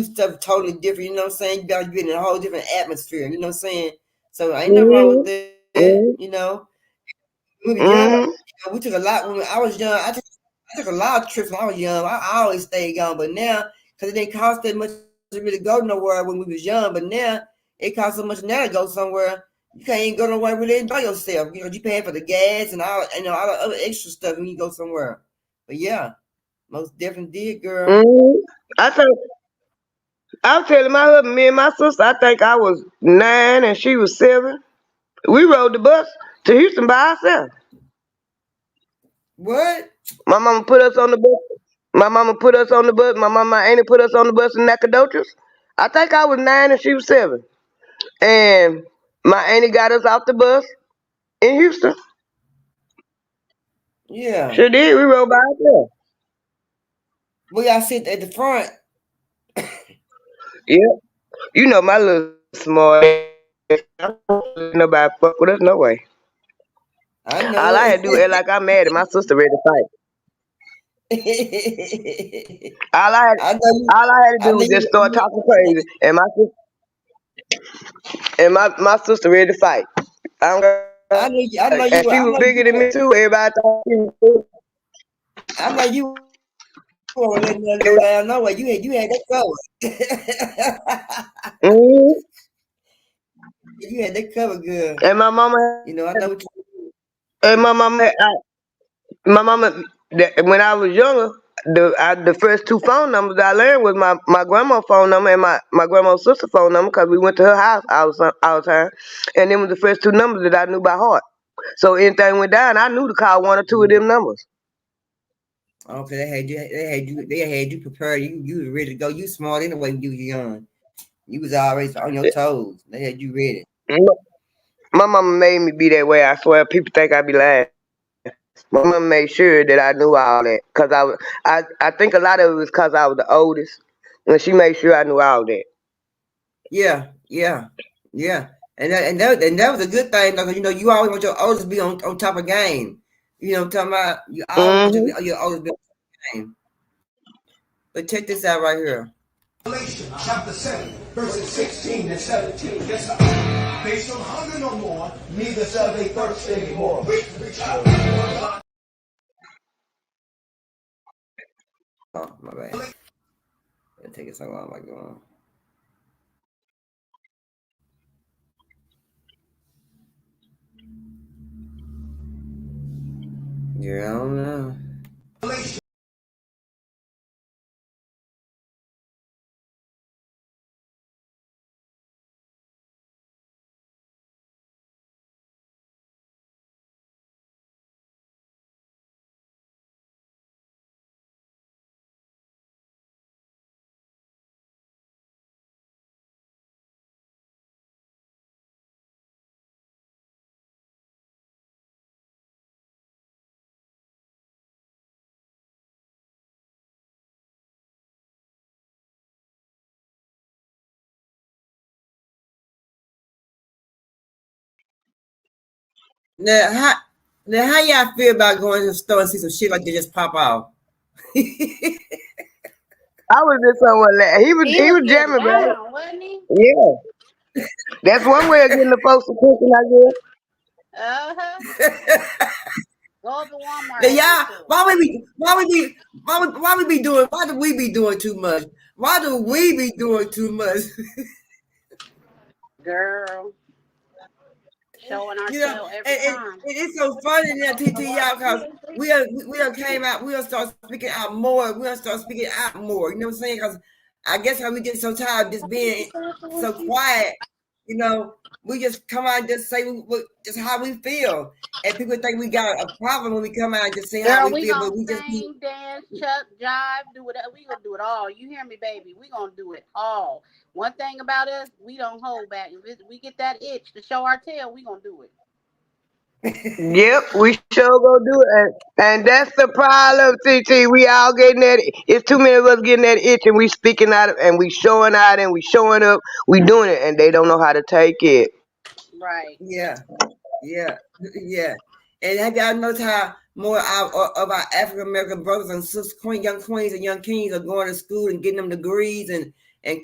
[SPEAKER 3] stuff totally different. You know what I'm saying? You get in a whole different atmosphere. You know what I'm saying? So ain't nothing wrong with that. When we were young, we took a lot. When I was young, I took a lot of trips when I was young. I always stayed gone, but now because it didn't cost that much to really go nowhere when we was young, but now it costs so much now to go somewhere. You can't even go nowhere and really enjoy yourself. You paying for the gas and all the other extra stuff when you go somewhere. But yeah, most definitely did, girl.
[SPEAKER 7] I was telling my husband, me and my sister, I think I was 9 and she was 7. We rode the bus to Houston by ourselves.
[SPEAKER 3] What?
[SPEAKER 7] My mama put us on the bus. My mama put us on the bus. My mama Annie put us on the bus in Nacogdoches. I think I was 9 and she was 7. And my auntie got us off the bus in Houston.
[SPEAKER 3] Yeah.
[SPEAKER 7] Sure did. We rode by ourselves.
[SPEAKER 3] We all sit at the front.
[SPEAKER 7] Yeah. You know my little small nobody fuck with us no way.
[SPEAKER 3] I
[SPEAKER 7] All
[SPEAKER 3] know
[SPEAKER 7] I had to do is like I'm mad at my sister ready to fight.
[SPEAKER 3] it.
[SPEAKER 7] All I had
[SPEAKER 3] I know you.
[SPEAKER 7] all I had to
[SPEAKER 3] I
[SPEAKER 7] do
[SPEAKER 3] know
[SPEAKER 7] was just
[SPEAKER 3] you.
[SPEAKER 7] start talking crazy and my sister ready to fight. I don't
[SPEAKER 3] I know you. I know
[SPEAKER 7] and
[SPEAKER 3] you.
[SPEAKER 7] she
[SPEAKER 3] I
[SPEAKER 7] was
[SPEAKER 3] know
[SPEAKER 7] bigger than
[SPEAKER 3] you.
[SPEAKER 7] me too. Everybody thought she was big.
[SPEAKER 3] I know you. Won't let nothing go down no way. You had that covered.
[SPEAKER 7] Mhm.
[SPEAKER 3] You had that covered good.
[SPEAKER 7] And my mama
[SPEAKER 3] You know, I know what you.
[SPEAKER 7] and my mama when I was younger, the first two phone numbers I learned was my grandma's phone number and my grandma's sister phone number because we went to her house all the time, and them was the first two numbers that I knew by heart. So anything went down, I knew to call one or two of them numbers.
[SPEAKER 3] Okay, they had you prepared. You was ready to go. You smart anyway when you was young. You was always on your toes. They had you ready.
[SPEAKER 7] My mama made me be that way. I swear, people think I be lying. My mama made sure that I knew all that because I think a lot of it was because I was the oldest, and she made sure I knew all that.
[SPEAKER 3] Yeah, yeah, yeah. And that was a good thing because you know you always want your oldest to be on top of game. You know what I'm talking about? You always want
[SPEAKER 7] Hmm
[SPEAKER 3] your oldest to be on top of game. But check this out right here.
[SPEAKER 9] Revelation chapter 7, verses 16 and 17. Yes, sir. They shall hunger no more, neither shall they thirst anymore.
[SPEAKER 3] Oh, my bad. It'll take it so long, like going. Yeah, I don't know. Now, how y'all feel about going to the store and see some shit like they just pop off?
[SPEAKER 7] I was just someone like
[SPEAKER 6] He
[SPEAKER 7] he
[SPEAKER 6] was
[SPEAKER 7] was
[SPEAKER 6] getting
[SPEAKER 7] jamming, bro.
[SPEAKER 6] down, wasn't he?
[SPEAKER 7] Yeah, that's one way of getting the folks attention, I guess.
[SPEAKER 6] Uh-huh. Go to Walmart
[SPEAKER 3] Now,
[SPEAKER 6] and get
[SPEAKER 3] y'all,
[SPEAKER 6] to it.
[SPEAKER 3] why do we be doing too much? Why do we be doing too much?
[SPEAKER 6] Girl, showing
[SPEAKER 3] You know,
[SPEAKER 6] ourselves every time.
[SPEAKER 3] it's so funny now, TT, y'all, because we done came out, we done start speaking out more. We done start speaking out more. You know what I'm saying? Because I guess how we get so tired of just being so quiet, you know, we just come out and just say just how we feel. And people think we got a problem when we come out and just say how
[SPEAKER 6] Girl,
[SPEAKER 3] we
[SPEAKER 6] we
[SPEAKER 3] feel,
[SPEAKER 6] gonna
[SPEAKER 3] but we just be
[SPEAKER 6] sing, dance, chuck, jive, do whatever. We gonna do it all. You hear me, baby? We gonna do it all. One thing about us, we don't hold back. If we get that itch to show our tail, we gonna do it.
[SPEAKER 7] Yep, we sure go do it, and that's the problem, TT. We all getting that. It's too many of us getting that itch, and we speaking out, and we showing out, and we showing up. We doing it, and they don't know how to take it.
[SPEAKER 6] Right.
[SPEAKER 3] Yeah, yeah, yeah. And have y'all noticed how more of our African American brothers and sisters, young queens and young kings are going to school and getting them degrees and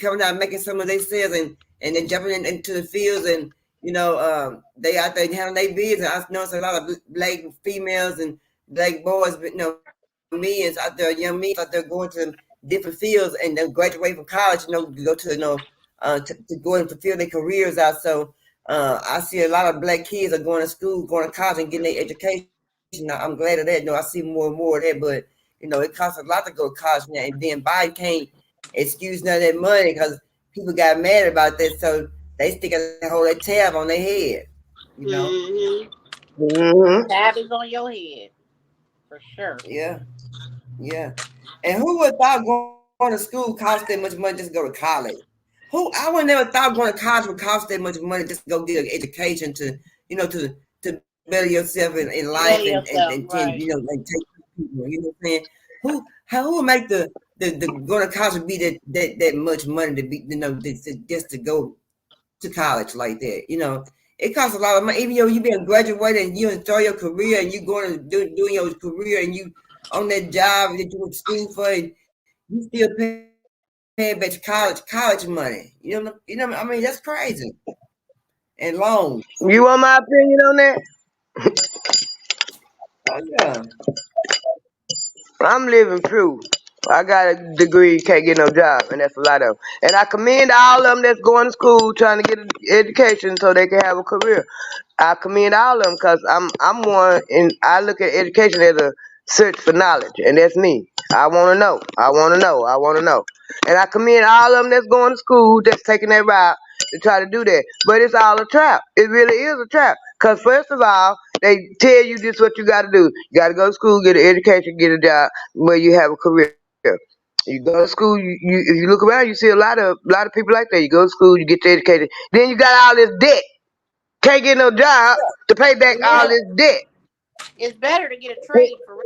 [SPEAKER 3] coming out making some of themselves and then jumping into the fields and you know they out there having their business. I noticed a lot of black females and black boys, but you know, men out there, young men out there going to different fields and then graduate from college, you know, to go to to go and fulfill their careers out. So I see a lot of black kids are going to school, going to college, and getting their education. I'm glad of that. You know, I see more and more of that, but you know, it costs a lot to go to college now. And then Biden can't excuse none of that money because people got mad about that, so they stick a hold that tab on their head. You know.
[SPEAKER 6] Mm-hmm.
[SPEAKER 7] Mm-hmm.
[SPEAKER 6] Tab is on your head for sure.
[SPEAKER 3] Yeah, yeah. And who would have thought going to school cost that much money just to go to college? I would never thought going to college would cost that much money just to go get an education to, you know, to better yourself in life
[SPEAKER 6] Better yourself,
[SPEAKER 3] and
[SPEAKER 6] right.
[SPEAKER 3] you know, and take people, you know what I'm saying? Who would make the the going to college would be that much money to be, just to go to college like that. It costs a lot of money. Even though you been graduated and you enjoy your career and you going to doing your career and you on that job that you went to school for, and you still paying back college money. I mean, that's crazy. And loans.
[SPEAKER 7] You want my opinion on that?
[SPEAKER 3] Oh yeah.
[SPEAKER 7] I'm living proof. I got a degree, can't get no job, and that's a lot of them. And I commend all of them that's going to school trying to get an education so they can have a career. I commend all of them because I'm one, and I look at education as a search for knowledge, and that's me. I want to know. I want to know. I want to know. And I commend all of them that's going to school, that's taking that route to try to do that. But it's all a trap. It really is a trap. Because first of all, they tell you this what you got to do. You got to go to school, get an education, get a job where you have a career. You go to school. You if you look around, you see a lot of people like that. You go to school, you get your education. Then you got all this debt. Can't get no job to pay back all this debt.
[SPEAKER 6] It's better to get a trade for real.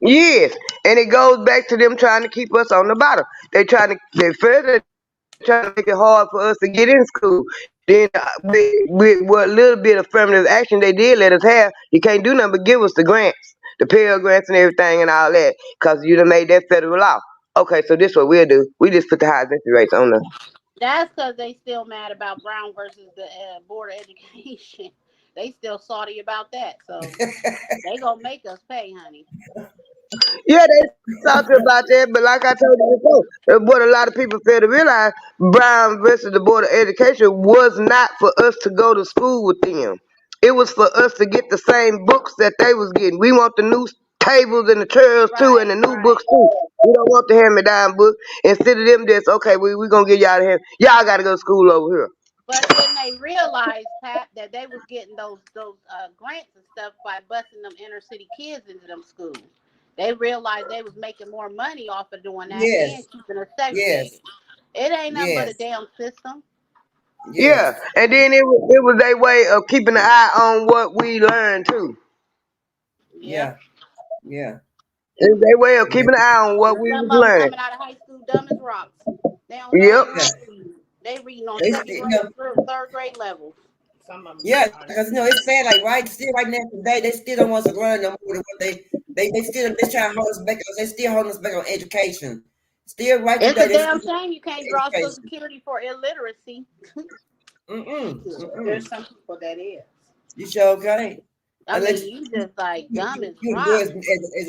[SPEAKER 7] Yes, and it goes back to them trying to keep us on the bottom. They trying to make it hard for us to get in school. Then with what little bit of affirmative action they did let us have, you can't do nothing but give us the grants, the Pell Grants and everything and all that, because you done made that federal law. Okay, so this what we'll do. We just put the highest interest rates on the.
[SPEAKER 6] That's because they still mad about Brown versus the Board of Education. They still salty about that, so they gonna make us pay, honey.
[SPEAKER 7] Yeah, they talked about that, but like I told you before, what a lot of people fail to realize, Brown versus the Board of Education was not for us to go to school with them. It was for us to get the same books that they was getting. We want the new tables and the chairs too, and the new books too. We don't want the hand-me-down book. Instead of them just, okay, we gonna get y'all the hand. Y'all gotta go to school over here.
[SPEAKER 6] But then they realized, Pat, that they was getting those grants and stuff by busing them inner city kids into them schools. They realized they was making more money off of doing that and keeping us segregated.
[SPEAKER 3] Yes.
[SPEAKER 6] It ain't nothing but a damn system.
[SPEAKER 7] Yeah, and then it was a way of keeping an eye on what we learned too.
[SPEAKER 3] Yeah.
[SPEAKER 7] It's a way of keeping an eye on what we
[SPEAKER 6] Some
[SPEAKER 7] was
[SPEAKER 6] of them
[SPEAKER 7] learning.
[SPEAKER 6] coming out of high school dumb as rocks. They don't know how to read. They reading on second grade, third grade levels.
[SPEAKER 3] Yeah, because it's sad. Like still right now today, they still don't want us to learn no more than what they still trying to hold us back. They still holding us back on education. Still right
[SPEAKER 6] It's
[SPEAKER 3] today.
[SPEAKER 6] a damn shame you can't draw Social Security for illiteracy. There's some people that is.
[SPEAKER 3] You sure okay?
[SPEAKER 6] I mean, you just like dumb as
[SPEAKER 3] you
[SPEAKER 6] rock.
[SPEAKER 3] do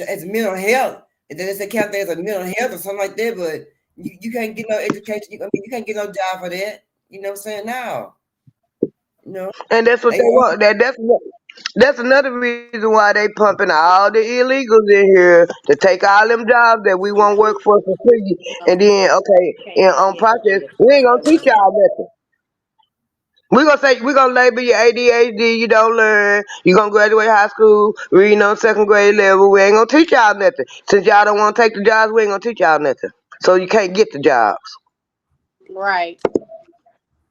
[SPEAKER 3] as mental health, and then they count that as a mental health or something like that. But you can't get no education. You can't get no job for that. You know what I'm saying? Now.
[SPEAKER 7] And that's what they want. That's another reason why they pumping all the illegals in here to take all them jobs that we won't work for free. And then, on process, we ain't gonna teach y'all nothing. We're gonna label you ADHD, you don't learn, you're gonna graduate high school, reading on second grade level. We ain't gonna teach y'all nothing. Since y'all don't want to take the jobs, we ain't gonna teach y'all nothing. So you can't get the jobs.
[SPEAKER 6] Right.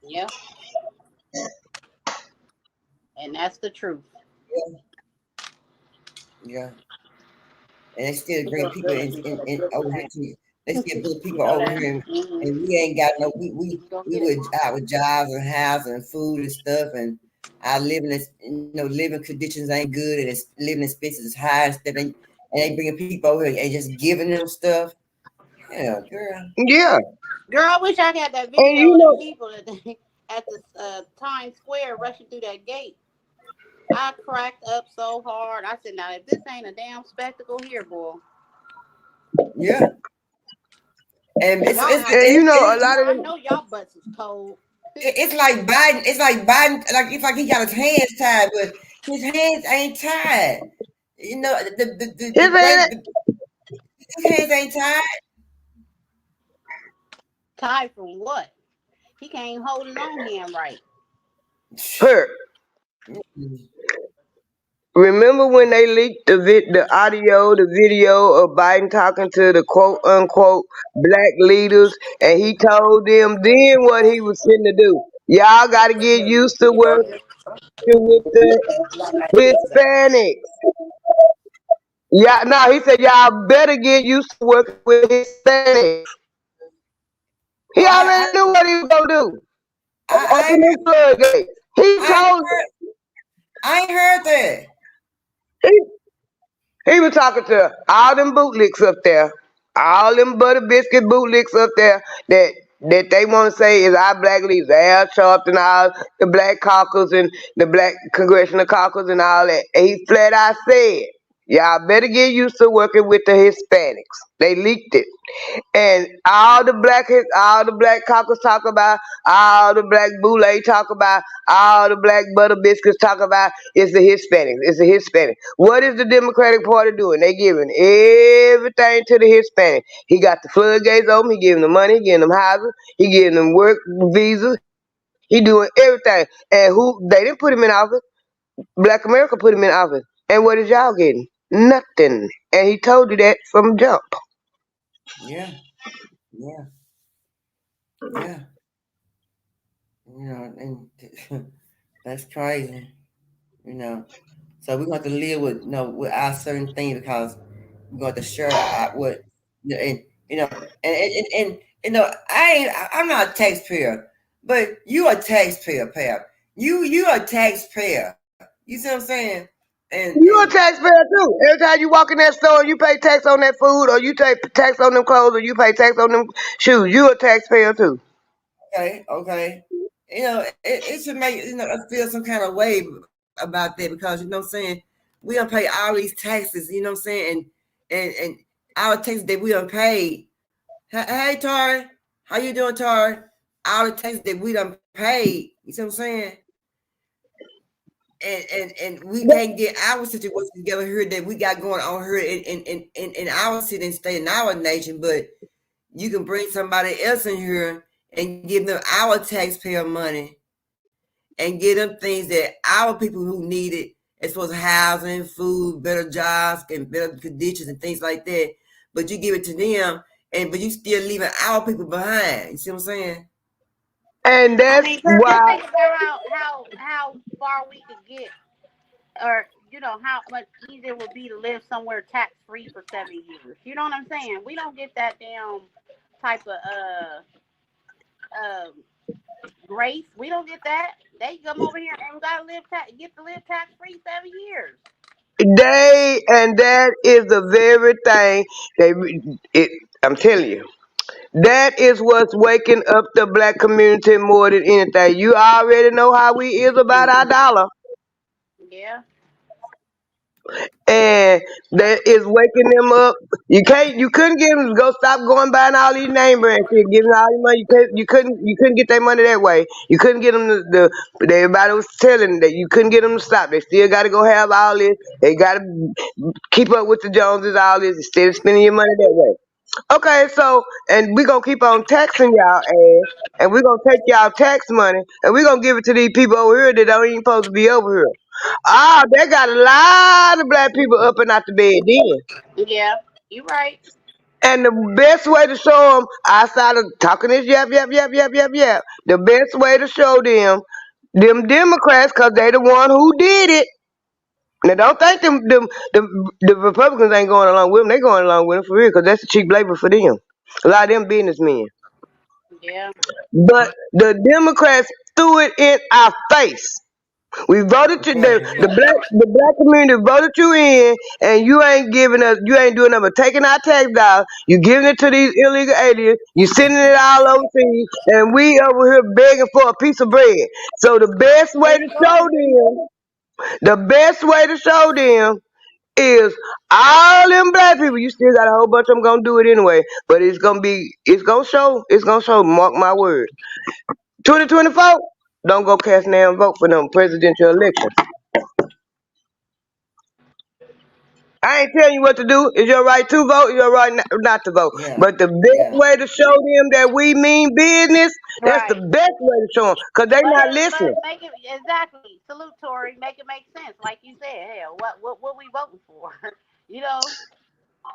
[SPEAKER 6] Yeah. And that's the truth.
[SPEAKER 3] Yeah. And they still bring people in over here too. They still put people over here, and we ain't got no. We were out with jobs and house and food and stuff, and our living conditions ain't good, and it's living expenses is high and stuff. And they bringing people over here and just giving them stuff. Yeah, girl.
[SPEAKER 7] Yeah.
[SPEAKER 6] Girl, I wish I had that video of the people at the Times Square rushing through that gate. I cracked up so hard. I said, now, if this ain't a damn spectacle here, boy.
[SPEAKER 3] Yeah. And a lot of them.
[SPEAKER 6] I know y'all butts is cold.
[SPEAKER 3] It's like Biden. It's like he got his hands tied, but his hands ain't tied. His hands ain't tied.
[SPEAKER 6] Tied from what? He can't hold his own hand right.
[SPEAKER 7] Hurt. Remember when they leaked the audio, the video of Biden talking to the quote unquote black leaders, and he told them then what he was finna do. Y'all got to get used to working with the Hispanics. Yeah, no, he said y'all better get used to working with Hispanics.
[SPEAKER 3] Oh,
[SPEAKER 7] He already knew what he was gonna do.
[SPEAKER 3] I
[SPEAKER 7] Open his floodgates. He
[SPEAKER 3] I
[SPEAKER 7] told
[SPEAKER 3] I ain't heard that.
[SPEAKER 7] he, he was talking to all them bootlicks up there, all them butter biscuit bootlicks up there that they want to say is our black leaders, Al Sharpton, all the black caucus and the black congressional caucus and all that. And he flat out said, y'all better get used to working with the Hispanics. They leaked it. And all the black caucus talk about, all the black boule talk about, all the black butter biscuits talk about is the Hispanics. It's the Hispanic. What is the Democratic Party doing? They giving everything to the Hispanic. He got the floodgates open. He giving them money. He giving them houses. He giving them work visas. He doing everything. And who they didn't put him in office. Black America put him in office. And what is y'all getting? Nothing. And he told you that from jump.
[SPEAKER 3] Yeah. Yeah. You know, and that's crazy. You know. So we're going to live with with our certain things because we're going to share what and I'm not a taxpayer, but you a taxpayer, Pap. You a taxpayer. You see what I'm saying? And
[SPEAKER 7] You a taxpayer too. Every time you walk in that store, you pay tax on that food, or you pay tax on them clothes, or you pay tax on them shoes. You a taxpayer too.
[SPEAKER 3] okay. You know, it should make us feel some kind of way about that because you know what I'm saying, we don't pay all these taxes, you know what I'm saying, and our taxes that we don't pay. Hey Tar, how you doing, Tar? All the taxes that we don't pay, you see what I'm saying? And we can't get our situation together here that we got going on here in our city and state in our nation, but you can bring somebody else in here and give them our taxpayer money and give them things that our people who need it, as far as housing, food, better jobs, and better conditions and things like that. But you give it to them, but you still leaving our people behind. You see what I'm saying?
[SPEAKER 7] And that's
[SPEAKER 6] just
[SPEAKER 7] why.
[SPEAKER 6] think about how far we could get, or how much easier it would be to live somewhere tax free for 7 years. You know what I'm saying? We don't get that damn type of grace. We don't get that. They come over here and gotta get to live tax free 7 years.
[SPEAKER 7] And that is the very thing I'm telling you. That is what's waking up the black community more than anything. You already know how we is about our dollar.
[SPEAKER 6] Yeah.
[SPEAKER 7] And that is waking them up. You couldn't get them to go stop going buying all these name brand shit, giving all your money. You couldn't get their money that way. You couldn't get them everybody was telling that you couldn't get them to stop. They still got to go have all this. They got to keep up with the Joneses, all this instead of spending your money that way. Okay, so and we're gonna keep on taxing y'all ass, and we're gonna take y'all tax money, and we're gonna give it to these people over here that don't even supposed to be over here. They got a lot of black people up and out the bed then.
[SPEAKER 6] Yeah, you right.
[SPEAKER 7] And the best way to show them, outside of talking this yap, the best way to show them Democrats, because they the one who did it. Now, don't think the Republicans ain't going along with them. They going along with them for real, because that's the cheap labor for them. A lot of them businessmen.
[SPEAKER 6] Yeah.
[SPEAKER 7] But the Democrats threw it in our face. We voted you the black community voted you in, and you ain't doing nothing but taking our tax dollars. You giving it to these illegal aliens. You sending it all overseas, and we over here begging for a piece of bread. So the best way to show them is all them black people. You still got a whole bunch of them gonna do it anyway, but it's gonna show. Mark my word. 2024. Don't go cast damn vote for them presidential elections. I ain't telling you what to do. It's your right to vote. It's your right not to vote.
[SPEAKER 3] Yeah.
[SPEAKER 7] But the best way to show them that we mean business, that's the best way to show them, because they not listening.
[SPEAKER 6] Make it exactly. Salute, Tory. Make it make sense, like you said. Hell, what we voting for? You know.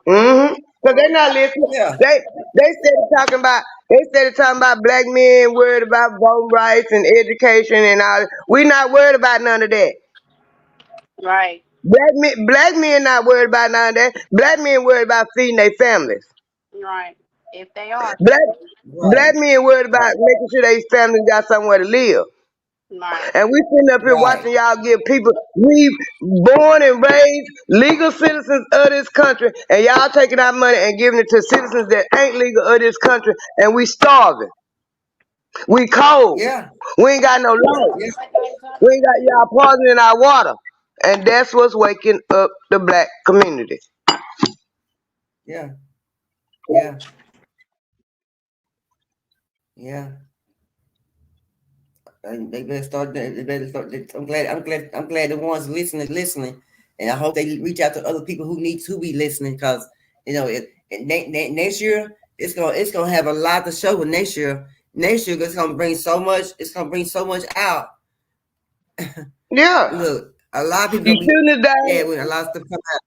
[SPEAKER 7] Because they not listening.
[SPEAKER 3] Yeah.
[SPEAKER 7] They started talking about black men worried about voting rights and education and all. We not worried about none of that.
[SPEAKER 6] Right.
[SPEAKER 7] Black men not worried about none of that. Black men worried about feeding their families.
[SPEAKER 6] Right. If they are.
[SPEAKER 7] Black
[SPEAKER 3] Right.
[SPEAKER 7] men worried about making sure their families got somewhere to live.
[SPEAKER 6] Right.
[SPEAKER 7] And we sitting up here
[SPEAKER 3] Right.
[SPEAKER 7] watching y'all give people, we born and raised legal citizens of this country, and y'all taking our money and giving it to citizens that ain't legal of this country, and we starving. We cold.
[SPEAKER 3] Yeah.
[SPEAKER 7] We ain't got no light.
[SPEAKER 3] Yeah.
[SPEAKER 7] We ain't got y'all poisoning our water. And that's what's waking up the black community.
[SPEAKER 3] Yeah. Yeah. Yeah. And they better start. They better start. I'm glad the ones listening, and I hope they reach out to other people who need to be listening, because next year it's gonna have a lot to show. Next year it's gonna bring so much. It's gonna bring so much out.
[SPEAKER 7] Yeah.
[SPEAKER 3] Look, a lot of people
[SPEAKER 7] You
[SPEAKER 3] gonna
[SPEAKER 7] shooting us down.
[SPEAKER 3] yeah, when a lot of stuff come out.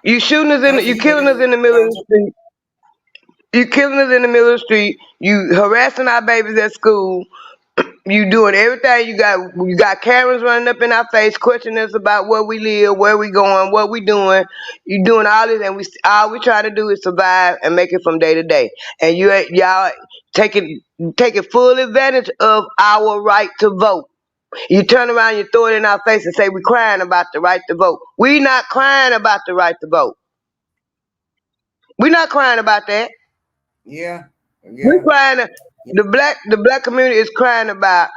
[SPEAKER 7] You shooting us in. You killing us in the middle of the street. You killing us in the middle of the street. You harassing our babies at school. You doing everything you got. You got Karens running up in our face, questioning us about where we live, where we going, what we doing. You doing all this, and all we try to do is survive and make it from day to day. And y'all taking full advantage of our right to vote. You turn around, you throw it in our face and say we crying about the right to vote. We not crying about the right to vote. We not crying about that.
[SPEAKER 3] Yeah.
[SPEAKER 7] We crying. The black community is crying about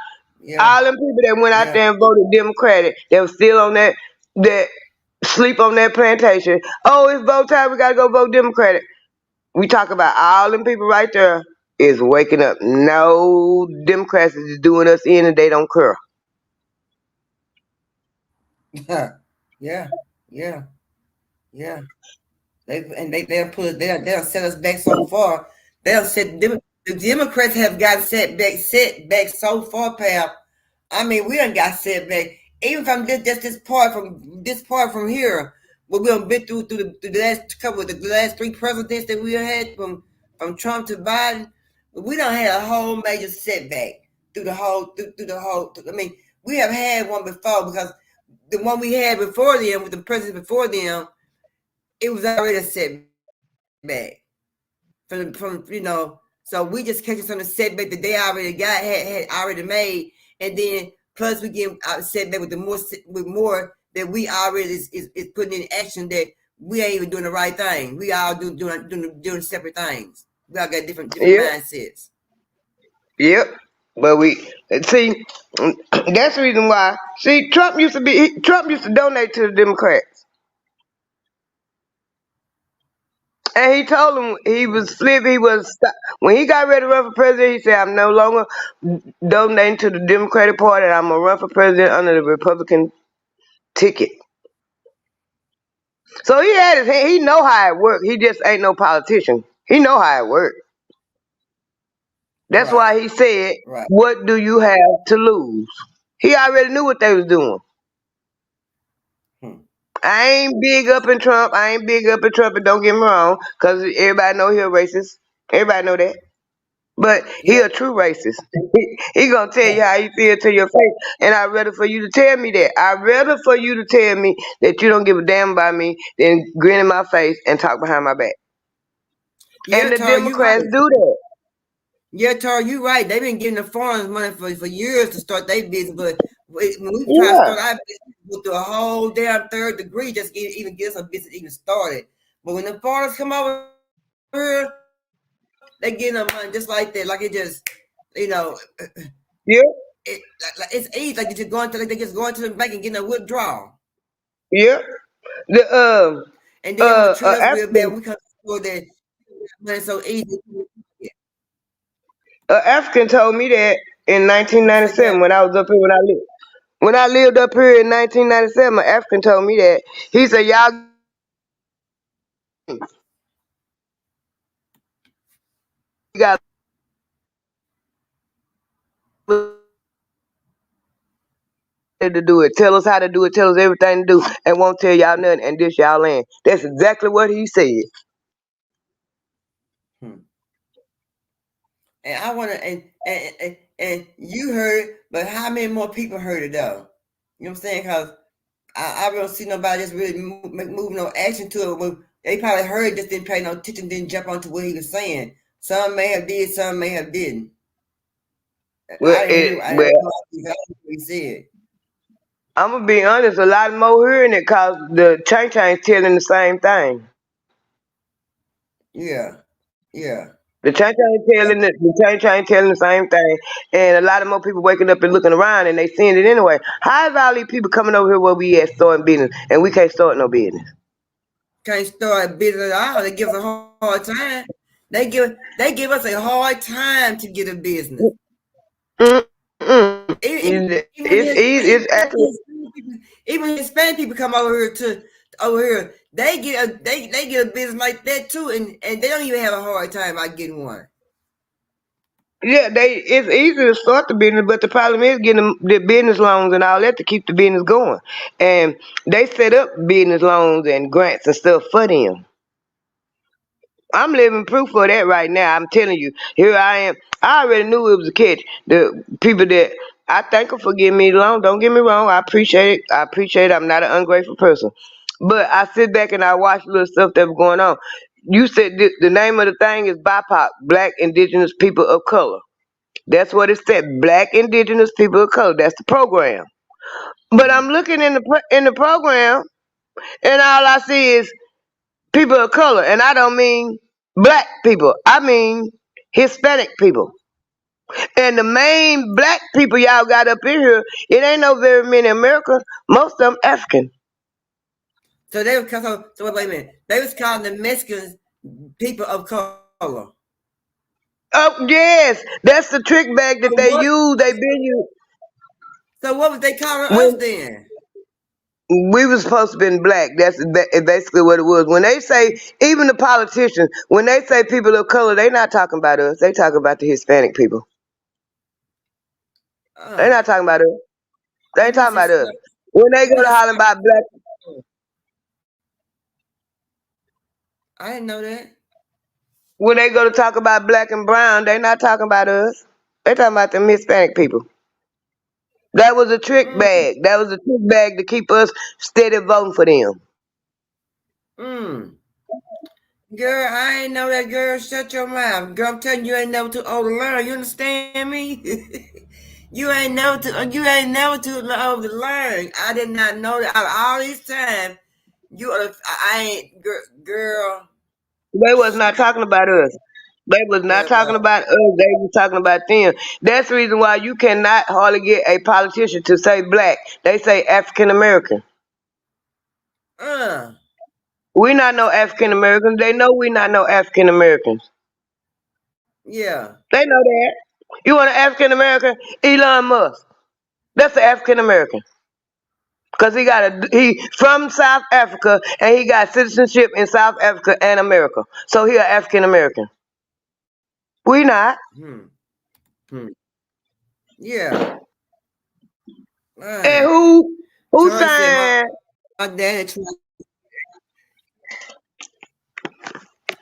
[SPEAKER 7] all them people that went out there and voted Democratic. They was still on that sleep on that plantation. Oh, it's vote time. We gotta go vote Democratic. We talk about all them people right there is waking up. No, Democrats is doing us in and they don't care.
[SPEAKER 3] Yeah. They'll set us back so far. The Democrats have gotten set back so far, pal. I mean, we done got set back. Even from this part from here, what we done been through the last three presidents that we had from Trump to Biden, we done had a whole major setback through the whole. I mean, we have had one before, because the one we had before them, with the president before them, it was already a setback from So we just catching some of the setback that they already had already made, and then plus we get setback with more that we already is putting in action, that we ain't even doing the right thing. We all doing separate things. We all got different mindsets.
[SPEAKER 7] Yep. But we see that's the reason why. See, Trump used to donate to the Democrats. And he told them when he got ready to run for president, he said, I'm no longer donating to the Democratic Party, and I'm gonna run for president under the Republican ticket. So he had his hand, he know how it worked. He just ain't no politician. He know how it worked. That's why he said, what do you have to lose? He already knew what they was doing. I ain't big up in Trump. And don't get me wrong, because everybody know he a racist. Everybody know that. But he a true racist. He gonna tell you how you feel to your face. And I'd rather for you to tell me that. I'd rather for you to tell me that you don't give a damn about me than grin in my face and talk behind my back. And the Democrats do that.
[SPEAKER 3] Yeah, Tar, you right. They've been giving the foreigners money for years to start their business, but when we try to start our business with a whole damn third degree, just even get us a business even started. But when the foreigners come over here, they getting them money just like that, like it just,
[SPEAKER 7] Yeah.
[SPEAKER 3] It's easy, like they just going to the bank and getting a withdrawal.
[SPEAKER 7] Yeah.
[SPEAKER 3] And then we treat us real bad. We come to that money so easy.
[SPEAKER 7] African told me that in 1997 when I was up here when I lived up here in 1997. An African told me that. He said, y'all got to do it. Tell us how to do it. Tell us everything to do, and won't tell y'all nothing, and this y'all land. That's exactly what he said.
[SPEAKER 3] And I want to, and you heard it, but how many more people heard it though? You know what I'm saying? Because I don't see nobody just really move no action to it. Well, they probably heard, just didn't pay no attention, didn't jump onto what he was saying. Some may have did, some may have didn't.
[SPEAKER 7] Well,
[SPEAKER 3] I didn't hear what he said.
[SPEAKER 7] I'm gonna be honest, a lot more hearing it cause the Chain telling the same thing.
[SPEAKER 3] Yeah.
[SPEAKER 7] The Chain telling the same thing, and a lot of more people waking up and looking around and they seeing it anyway. How is all these people coming over here where we at starting business and we can't start no business?
[SPEAKER 3] Can't start a business at all. They give us a hard time. They give us a hard time to get a business. Even Hispanic people come over here. They get a business like that too, and they don't even have a hard time about getting one.
[SPEAKER 7] Yeah, it's easy to start the business, but the problem is getting the business loans and all that to keep the business going. And they set up business loans and grants and stuff for them. I'm living proof of that right now. I'm telling you, here I am. I already knew it was a catch. The people that I thank them for giving me the loan. Don't get me wrong. I appreciate it. I'm not an ungrateful person. But I sit back and I watch little stuff that was going on. You said the name of the thing is BIPOC, Black Indigenous People of Color. That's what it said, Black Indigenous People of Color. That's the program. But I'm looking in the program, and all I see is people of color, and I don't mean black people. I mean Hispanic people. And the main black people y'all got up in here, it ain't no very many Americans. Most of them African.
[SPEAKER 3] So they were so wait a minute. They was calling the Mexicans people of color.
[SPEAKER 7] Oh yes, that's the trick bag that they use. They been used.
[SPEAKER 3] So what was they calling us then?
[SPEAKER 7] We was supposed to be black. That's basically what it was. When they say, even the politicians, when they say people of color, they not talking about us. They talking about the Hispanic people. They not talking about us. They ain't talking about us. When they go to holler about black,
[SPEAKER 3] I didn't know that.
[SPEAKER 7] When they go to talk about black and brown, they not talking about us. They talking about them Hispanic people. That was a trick bag. That was a trick bag to keep us steady voting for them.
[SPEAKER 3] Girl, I ain't know that. Girl, shut your mouth. Girl, I'm telling you, ain't never too old to learn. You understand me? You ain't never too old to learn. I did not know that. All this time, girl.
[SPEAKER 7] They was not talking about us. They was not talking about us. They was talking about them. That's the reason why you cannot hardly get a politician to say black. They say African American. We not no African Americans. They know we not no African Americans.
[SPEAKER 3] Yeah.
[SPEAKER 7] They know that. You want an African American? Elon Musk. That's an African American. Because he from South Africa and he got citizenship in South Africa and America. So he an African American. We not.
[SPEAKER 3] Yeah.
[SPEAKER 7] And who signed?
[SPEAKER 3] My dad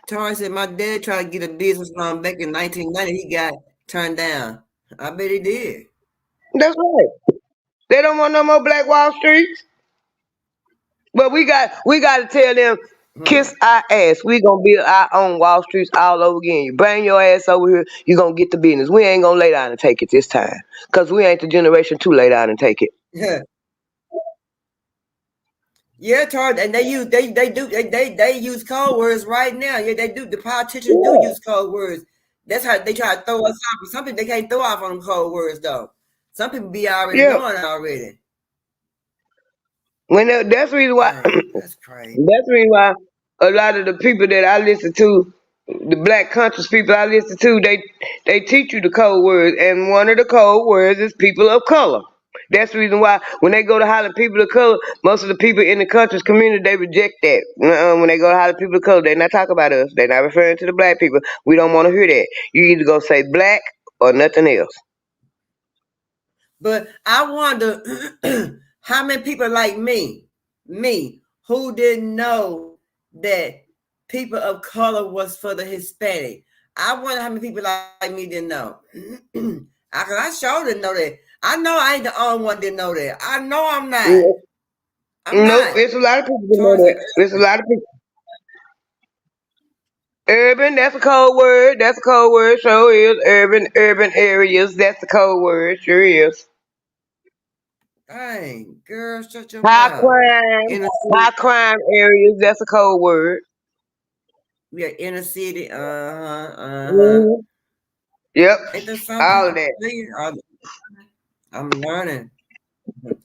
[SPEAKER 3] Torrance said my dad tried to get a business loan back in 1990. He got turned down. I bet he did.
[SPEAKER 7] That's right. They don't want no more Black Wall Streets. But we got to tell them, kiss our ass. We gonna build our own Wall Streets all over again. You bring your ass over here, you gonna get the business. We ain't gonna lay down and take it this time, cause we ain't the generation to lay down and take it.
[SPEAKER 3] Yeah, Tar, and they use code words right now. Yeah, they do. The politicians do use code words. That's how they try to throw us off. Some people they can't throw off on them code words though. Some people be already knowing already.
[SPEAKER 7] That's the reason why.
[SPEAKER 3] That's crazy.
[SPEAKER 7] That's the reason why a lot of the people that I listen to, the black conscious people I listen to, they teach you the code words, and one of the code words is people of color. That's the reason why when they go to holler people of color, most of the people in the conscious community, they reject that. When they go to holler people of color, they're not talking about us. They're not referring to the black people. We don't want to hear that. You either go say black or nothing else.
[SPEAKER 3] But I wonder how many people like me, who didn't know that people of color was for the Hispanic. I wonder how many people like me didn't know. I sure didn't know that. I know I ain't the only one didn't know that. I know I'm not. I'm
[SPEAKER 7] Nope,
[SPEAKER 3] not.
[SPEAKER 7] it's a lot of people that know
[SPEAKER 3] Taurus
[SPEAKER 7] that.
[SPEAKER 3] is
[SPEAKER 7] It's a lot of people. Urban, that's a code word. That's a code word. Sure is. Urban areas. That's a code word. Sure is.
[SPEAKER 3] dang, girl, shut your
[SPEAKER 7] High
[SPEAKER 3] mouth.
[SPEAKER 7] crime.
[SPEAKER 3] Inner
[SPEAKER 7] High
[SPEAKER 3] city,
[SPEAKER 7] crime areas. That's a code word.
[SPEAKER 3] yeah, inner city, uh-huh.
[SPEAKER 7] Hmm. Yep.
[SPEAKER 3] Ain't there something?
[SPEAKER 7] All of that.
[SPEAKER 3] I'm learning.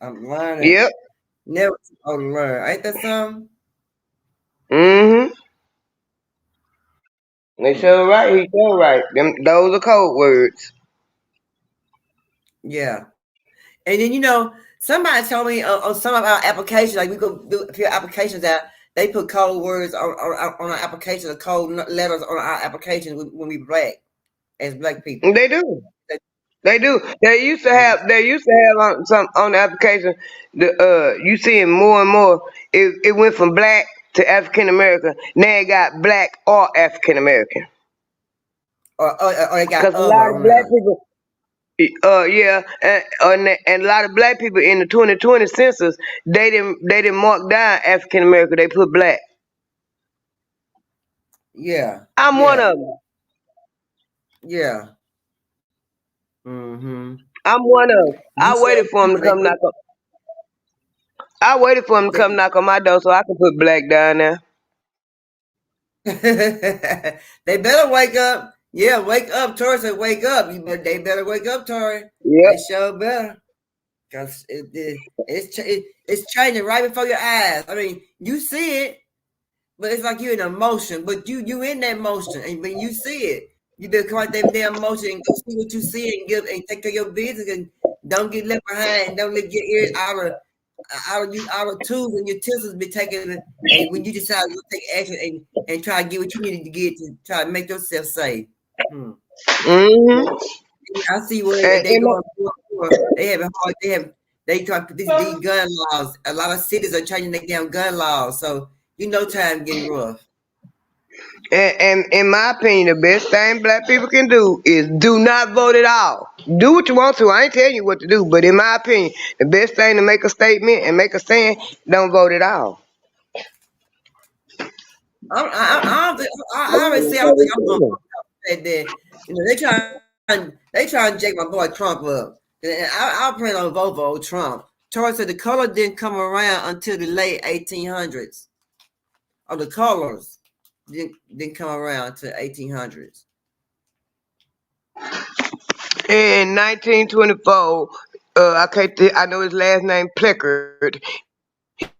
[SPEAKER 3] I'm learning.
[SPEAKER 7] Yep.
[SPEAKER 3] Never too old to learn. Ain't that something?
[SPEAKER 7] Mm-hmm. They
[SPEAKER 3] Hmm.
[SPEAKER 7] sure right. He sure right. Those are code words.
[SPEAKER 3] Yeah. And then somebody told me on some of our applications, like we go do a few applications out, they put code words on our application, or code letters on our application when we black as black people.
[SPEAKER 7] They do.
[SPEAKER 3] That-
[SPEAKER 7] They do. They used to
[SPEAKER 3] mm,
[SPEAKER 7] have. They used to have on some on the application. You see it more and more. It went from black to African American. Now it got black or African American.
[SPEAKER 3] or they got
[SPEAKER 7] Cause a
[SPEAKER 3] other
[SPEAKER 7] lot of
[SPEAKER 3] on
[SPEAKER 7] black
[SPEAKER 3] there.
[SPEAKER 7] people. Yeah, and a lot of black people in the 2020 census, they didn't mark down African American. They put black.
[SPEAKER 3] Yeah,
[SPEAKER 7] I'm one
[SPEAKER 3] yeah,
[SPEAKER 7] of them.
[SPEAKER 3] yeah. Mm-hmm.
[SPEAKER 7] I'm one of them.
[SPEAKER 3] You said
[SPEAKER 7] I waited for him to come
[SPEAKER 3] they
[SPEAKER 7] knock on my door so I could put black down there.
[SPEAKER 3] they better wake up. Yeah, wake up, Tori said wake up. They better wake up, Tori.
[SPEAKER 7] Yep.
[SPEAKER 3] They sure better. Because it's changing right before your eyes. I mean, you see it, but it's like you're in emotion. But you in that motion, and when you see it, you better come out that damn motion and go see what you see and take care of your business and don't get left behind. And don't let your ears out of tools and your utensils be taken. And when you decide to take action and try to get what you needed to get to try to make yourself safe. Hmm.
[SPEAKER 7] Mm-hmm.
[SPEAKER 3] I see where they
[SPEAKER 7] And
[SPEAKER 3] going for. They have a hard. They try to put these gun laws. A lot of cities are changing their damn gun laws. So time getting rough.
[SPEAKER 7] and in my opinion, the best thing black people can do is do not vote at all. Do what you want to. I ain't telling you what to do, but in my opinion, the best thing to make a statement and make a stand, don't vote at all.
[SPEAKER 3] I always say I don't think I'm gonna vote that. They try and jack my boy Trump up. And I plan on vote for Trump. Charles said the color didn't come around until the late 1800s. Or the colors didn't come around to 1800s.
[SPEAKER 7] In 1924, I know his last name Pleckard.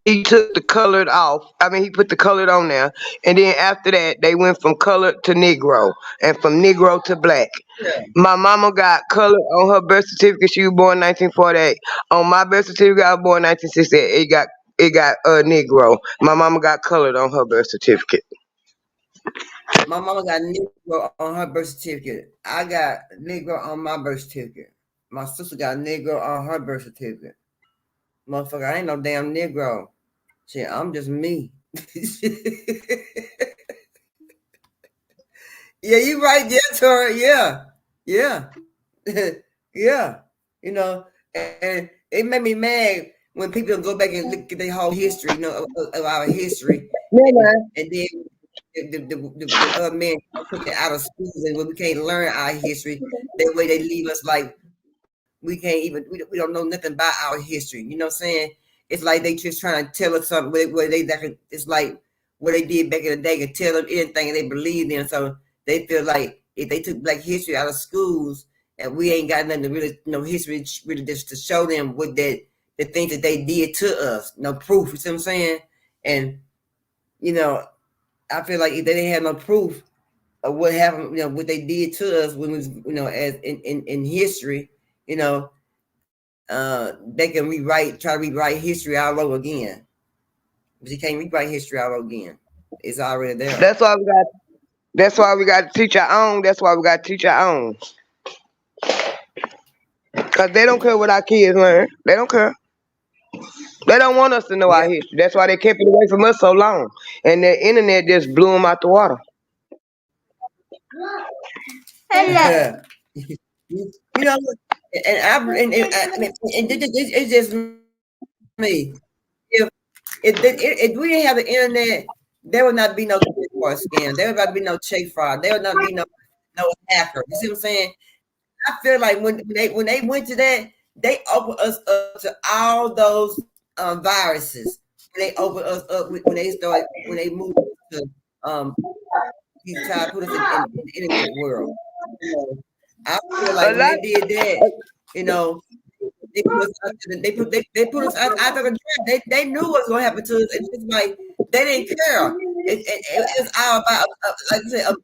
[SPEAKER 7] He took the colored off. I mean, he put the colored on there, and then after that, they went from colored to Negro, and from Negro to black.
[SPEAKER 3] Yeah.
[SPEAKER 7] My mama got colored on her birth certificate. She was born 1948. On my birth certificate, I was born 1968. It got Negro. My mama got colored on her birth certificate.
[SPEAKER 3] My mama got Negro on her birth certificate. I got Negro on my birth certificate. My sister got Negro on her birth certificate. Motherfucker, I ain't no damn Negro. Shit, I'm just me. Yeah, you right, yeah, Tori. Yeah. Yeah. Yeah. And it made me mad when people go back and look at their whole history, of our history. And then the other men took it out of schools, and when we can't learn our history, that way they leave us like we can't even we don't know nothing about our history. You know what I'm saying? It's like they just trying to tell us something where it's like what they did back in the day and tell them anything and they believe in. So they feel like if they took black history out of schools and we ain't got nothing to really history really just to show them what the things that they did to us, no proof. You see what I'm saying? And I feel like if they didn't have no proof of what happened, what they did to us when it was, as in history, they can try to rewrite history all over again. But you can't rewrite history all over again. It's already there.
[SPEAKER 7] That's why we got to teach our own. That's why we got to teach our own. Cause they don't care what our kids learn. They don't care. They don't want us to know our history. That's why they kept it away from us so long. And the internet just blew them out the water.
[SPEAKER 3] Yeah. And it's just me. if we didn't have the internet, there would not be no credit card scam. There would not be no check fraud. There would not be no hacker. You see what I'm saying? I feel like when they went to that, they opened us up to all those viruses. They opened us up when they moved to these try to put us in the internet world. I feel like when they did that, you know, they put us out of the draft. They knew what was gonna happen to us. It's just like they didn't care. It's all about like I said, a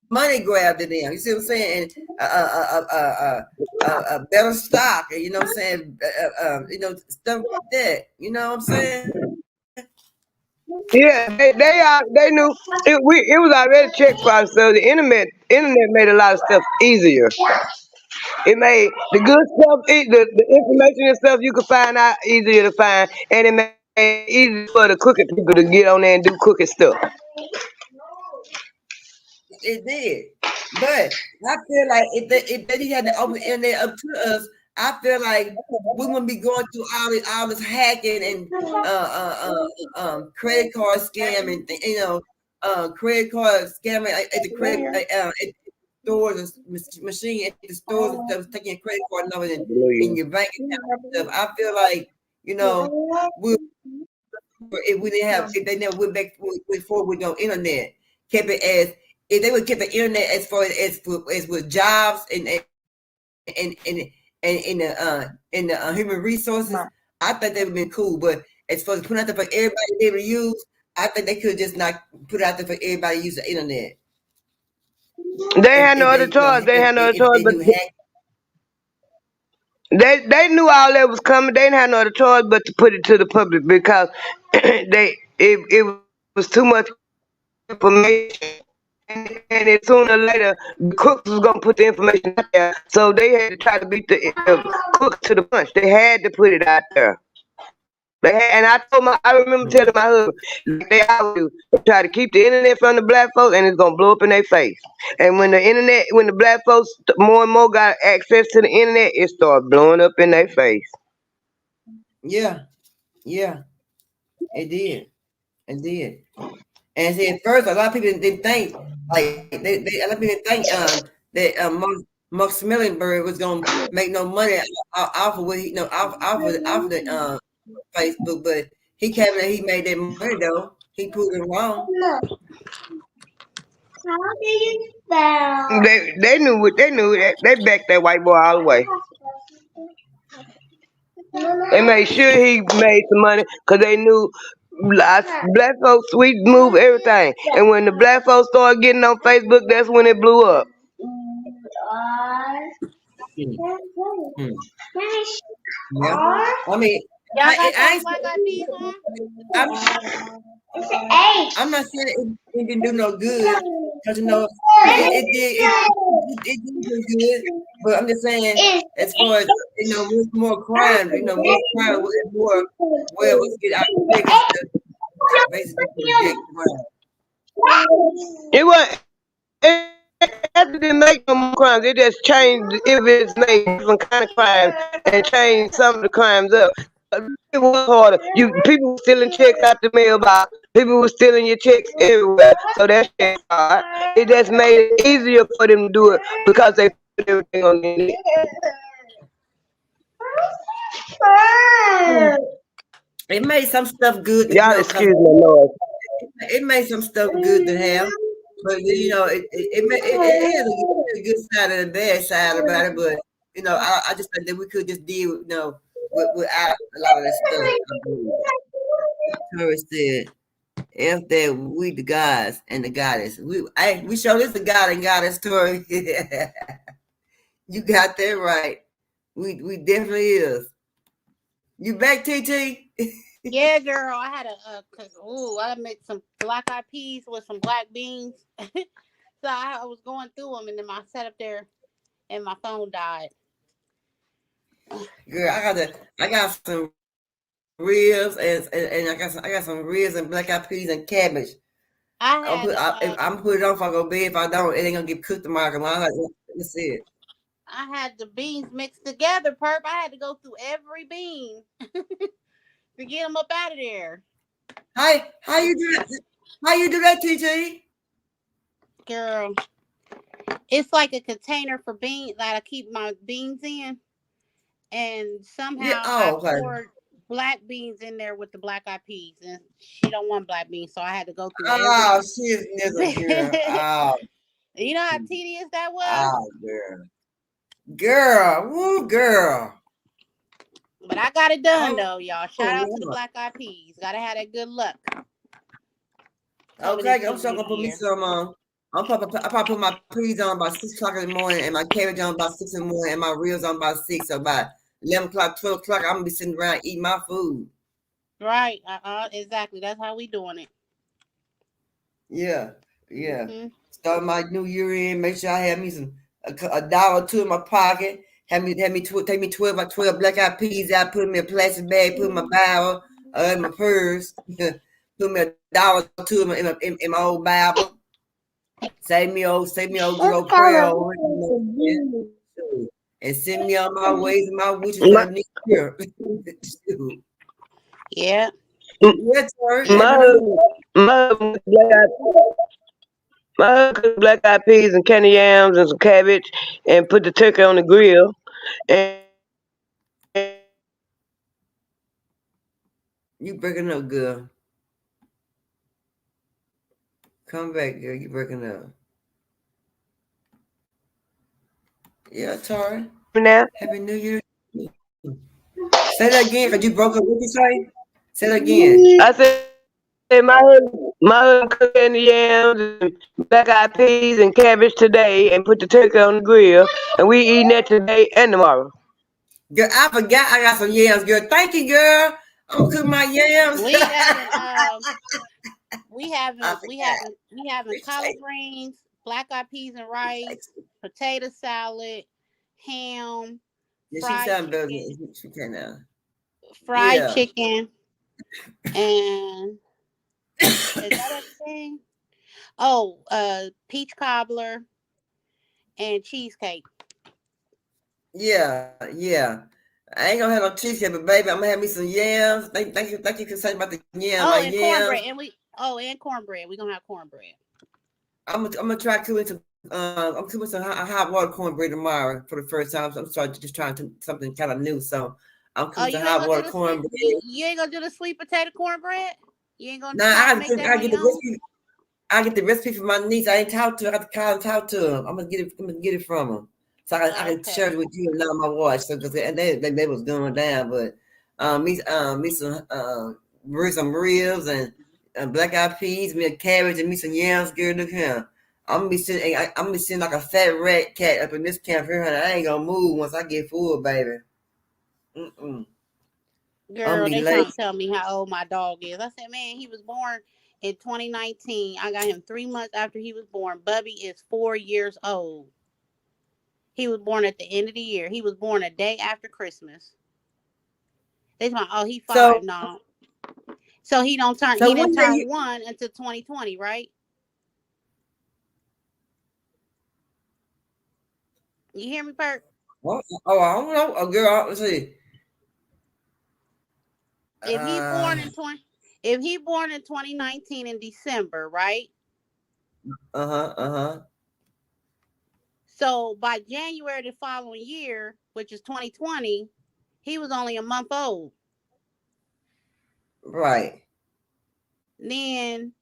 [SPEAKER 3] money grab to them. You see what I'm saying? And a better stock. You know what I'm saying? You know, stuff like that. You know what I'm saying?
[SPEAKER 7] Yeah, they knew it was already checked for us, so the internet made a lot of stuff easier. It made the good stuff, the information and stuff you could find out easier to find, and it made it easier for the crooked people to get on there and do crooked stuff.
[SPEAKER 3] It did, but I feel like if they had to open the internet up to us, I feel like we wouldn't be going through all this hacking and credit card scamming, you know, credit card scamming at the credit stores and machine at the stores and stuff, taking your credit card number in your bank account and stuff. I feel like, you know, if they never went back before with no internet, kept it as if they would keep the internet as far as with jobs and in the human resources, I think they would have been cool. But as far as putting out there for everybody to be able to use, I think they could just not put it out there for everybody to use the internet.
[SPEAKER 7] They had no other choice. They had no other choice, but they knew all that was coming. They didn't have no other choice but to put it to the public because it was too much information. And then sooner or later, the crooks was gonna put the information out there, so they had to try to beat the crooks to the punch. They had to put it out there. And I remember telling my husband, like they always do, try to keep the internet from the black folks, and it's gonna blow up in their face. And when the black folks more and more got access to the internet, it started blowing up in their face.
[SPEAKER 3] Yeah, it did. And see, at first, a lot of people didn't think like a lot of people didn't think that Mark Smellenberg was gonna make no money off of what he off of the Facebook, but he came and he made that money though. He proved it wrong.
[SPEAKER 7] They knew what they knew. They backed that white boy all the way. They made sure he made some money because they knew black folks sweet move everything. And when the black folks started getting on Facebook, that's when it blew up.
[SPEAKER 3] Yeah. I mean, I'm not saying it didn't do no good because you know it did do good, but I'm just saying as far as you know, with more crime, you know, more crime with more where we get out of the basically
[SPEAKER 7] it was. It didn't make no more crimes. It just changed. If it's made different kind of crimes and changed some of the crimes up. It was harder. People were stealing checks out the mailbox. People were stealing your checks everywhere. So that's hard. It just made it easier for them to do it because they put everything on the internet.
[SPEAKER 3] It made some stuff good.
[SPEAKER 7] Y'all excuse me, Lord.
[SPEAKER 3] It made some stuff good to have. But you know, it has a good side and a bad side about it. But you know, I just think that we could just deal, you know, without a lot of that stuff. Tori said, "If that we the gods and the goddess, we show this the God and goddess, Tori." You got that right. We definitely is. You back, TT?
[SPEAKER 6] Yeah, girl. I had I made some black eyed peas with some black beans. So I was going through them, and then I sat up there, and my phone died.
[SPEAKER 3] Girl, I got some ribs and I got some ribs and black eyed peas and cabbage. I'm put it on if I go to bed. If I don't, it ain't gonna get cooked tomorrow. That's it.
[SPEAKER 6] I had the beans mixed together, Perp. I had to go through every bean. to get them up out of there.
[SPEAKER 3] How you do that? How you do that, TT?
[SPEAKER 6] Girl, it's like a container for beans that I keep my beans in, and somehow I
[SPEAKER 3] Okay.
[SPEAKER 6] poured black beans in there with the black eyed peas, and she don't want black beans, so I had to go through
[SPEAKER 3] Oh, she is a girl. Oh.
[SPEAKER 6] You know how tedious that was?
[SPEAKER 3] Oh, girl. Woo, girl.
[SPEAKER 6] But I got it done, though, y'all. Shout out to the black eyed peas. Gotta have that good luck.
[SPEAKER 3] Okay, I'm sure gonna put me some I probably put my peas on about 6 o'clock in the morning and my cabbage on about 6 in the morning and my ribs on about 6. So about 11 o'clock, 12 o'clock, I'm gonna be sitting around eating my food.
[SPEAKER 6] Right. Exactly. That's how we doing it.
[SPEAKER 3] Yeah. Mm-hmm. Start my new year in. Make sure I have me some a dollar or two in my pocket. Take me 12 by 12 black eyed peas out. Put them in a plastic bag. Put in my Bible, in my purse. Put me $1 or two in my old Bible. Save me old good old prayer over it, and send me on my ways and my wishes for the next year.
[SPEAKER 6] Yeah.
[SPEAKER 7] My husband cooked black eyed peas and candy yams and some cabbage and put the turkey on the grill. And
[SPEAKER 3] you breaking up, girl. Come back, girl. You breaking up. Yeah, Tori.
[SPEAKER 7] Now?
[SPEAKER 3] Happy New Year. Say that again, because you broke up. What you say? Say that again.
[SPEAKER 7] I said my husband cooked candy yams and black eyed peas and cabbage today and put the turkey on the grill. And we eating that today and tomorrow.
[SPEAKER 3] Girl, I forgot I got some yams, girl. Thank you, girl. I'm cooking my yams.
[SPEAKER 6] We having collard greens, black eyed peas and rice, potato salad, ham, fried chicken, and is that everything? Oh, peach cobbler and cheesecake.
[SPEAKER 3] Yeah. I ain't gonna have no cheesecake, but baby, I'm gonna have me some yams. Thank you for saying about the yams.
[SPEAKER 6] Oh, and cornbread, and cornbread. We're gonna have cornbread.
[SPEAKER 3] I'm gonna try cooking some. I'm cooking some hot water cornbread tomorrow for the first time. So I'm trying to something kind of new. So I'm cooking some hot water cornbread.
[SPEAKER 6] You ain't gonna do the sweet potato cornbread? You ain't gonna?
[SPEAKER 3] Nah, I get the recipe from my niece. I ain't talked to her. I have to call and talk to him. I'm gonna get it from him. So I can share it with you and on my watch. So because they was going down, but me some ribs and black eyed peas, me a cabbage and me some yams. Girl, look here. I'm gonna be sitting like a fat rat cat up in this camp here, honey. I ain't gonna move once I get full, baby.
[SPEAKER 6] Girl, they trying to tell me how old my dog is. I said, man, he was born in 2019. I got him 3 months after he was born. Bubby is 4 years old. He was born at the end of the year. He was born a day after Christmas. They talking, oh, he 5 now. So he didn't turn 1 until 2020, right? You hear me, Perk?
[SPEAKER 3] Oh, I don't know. Oh, girl, let's see.
[SPEAKER 6] If he born in 2019 in December, right? So by January the following year, which is 2020, he was only a month old.
[SPEAKER 3] Right.
[SPEAKER 6] Then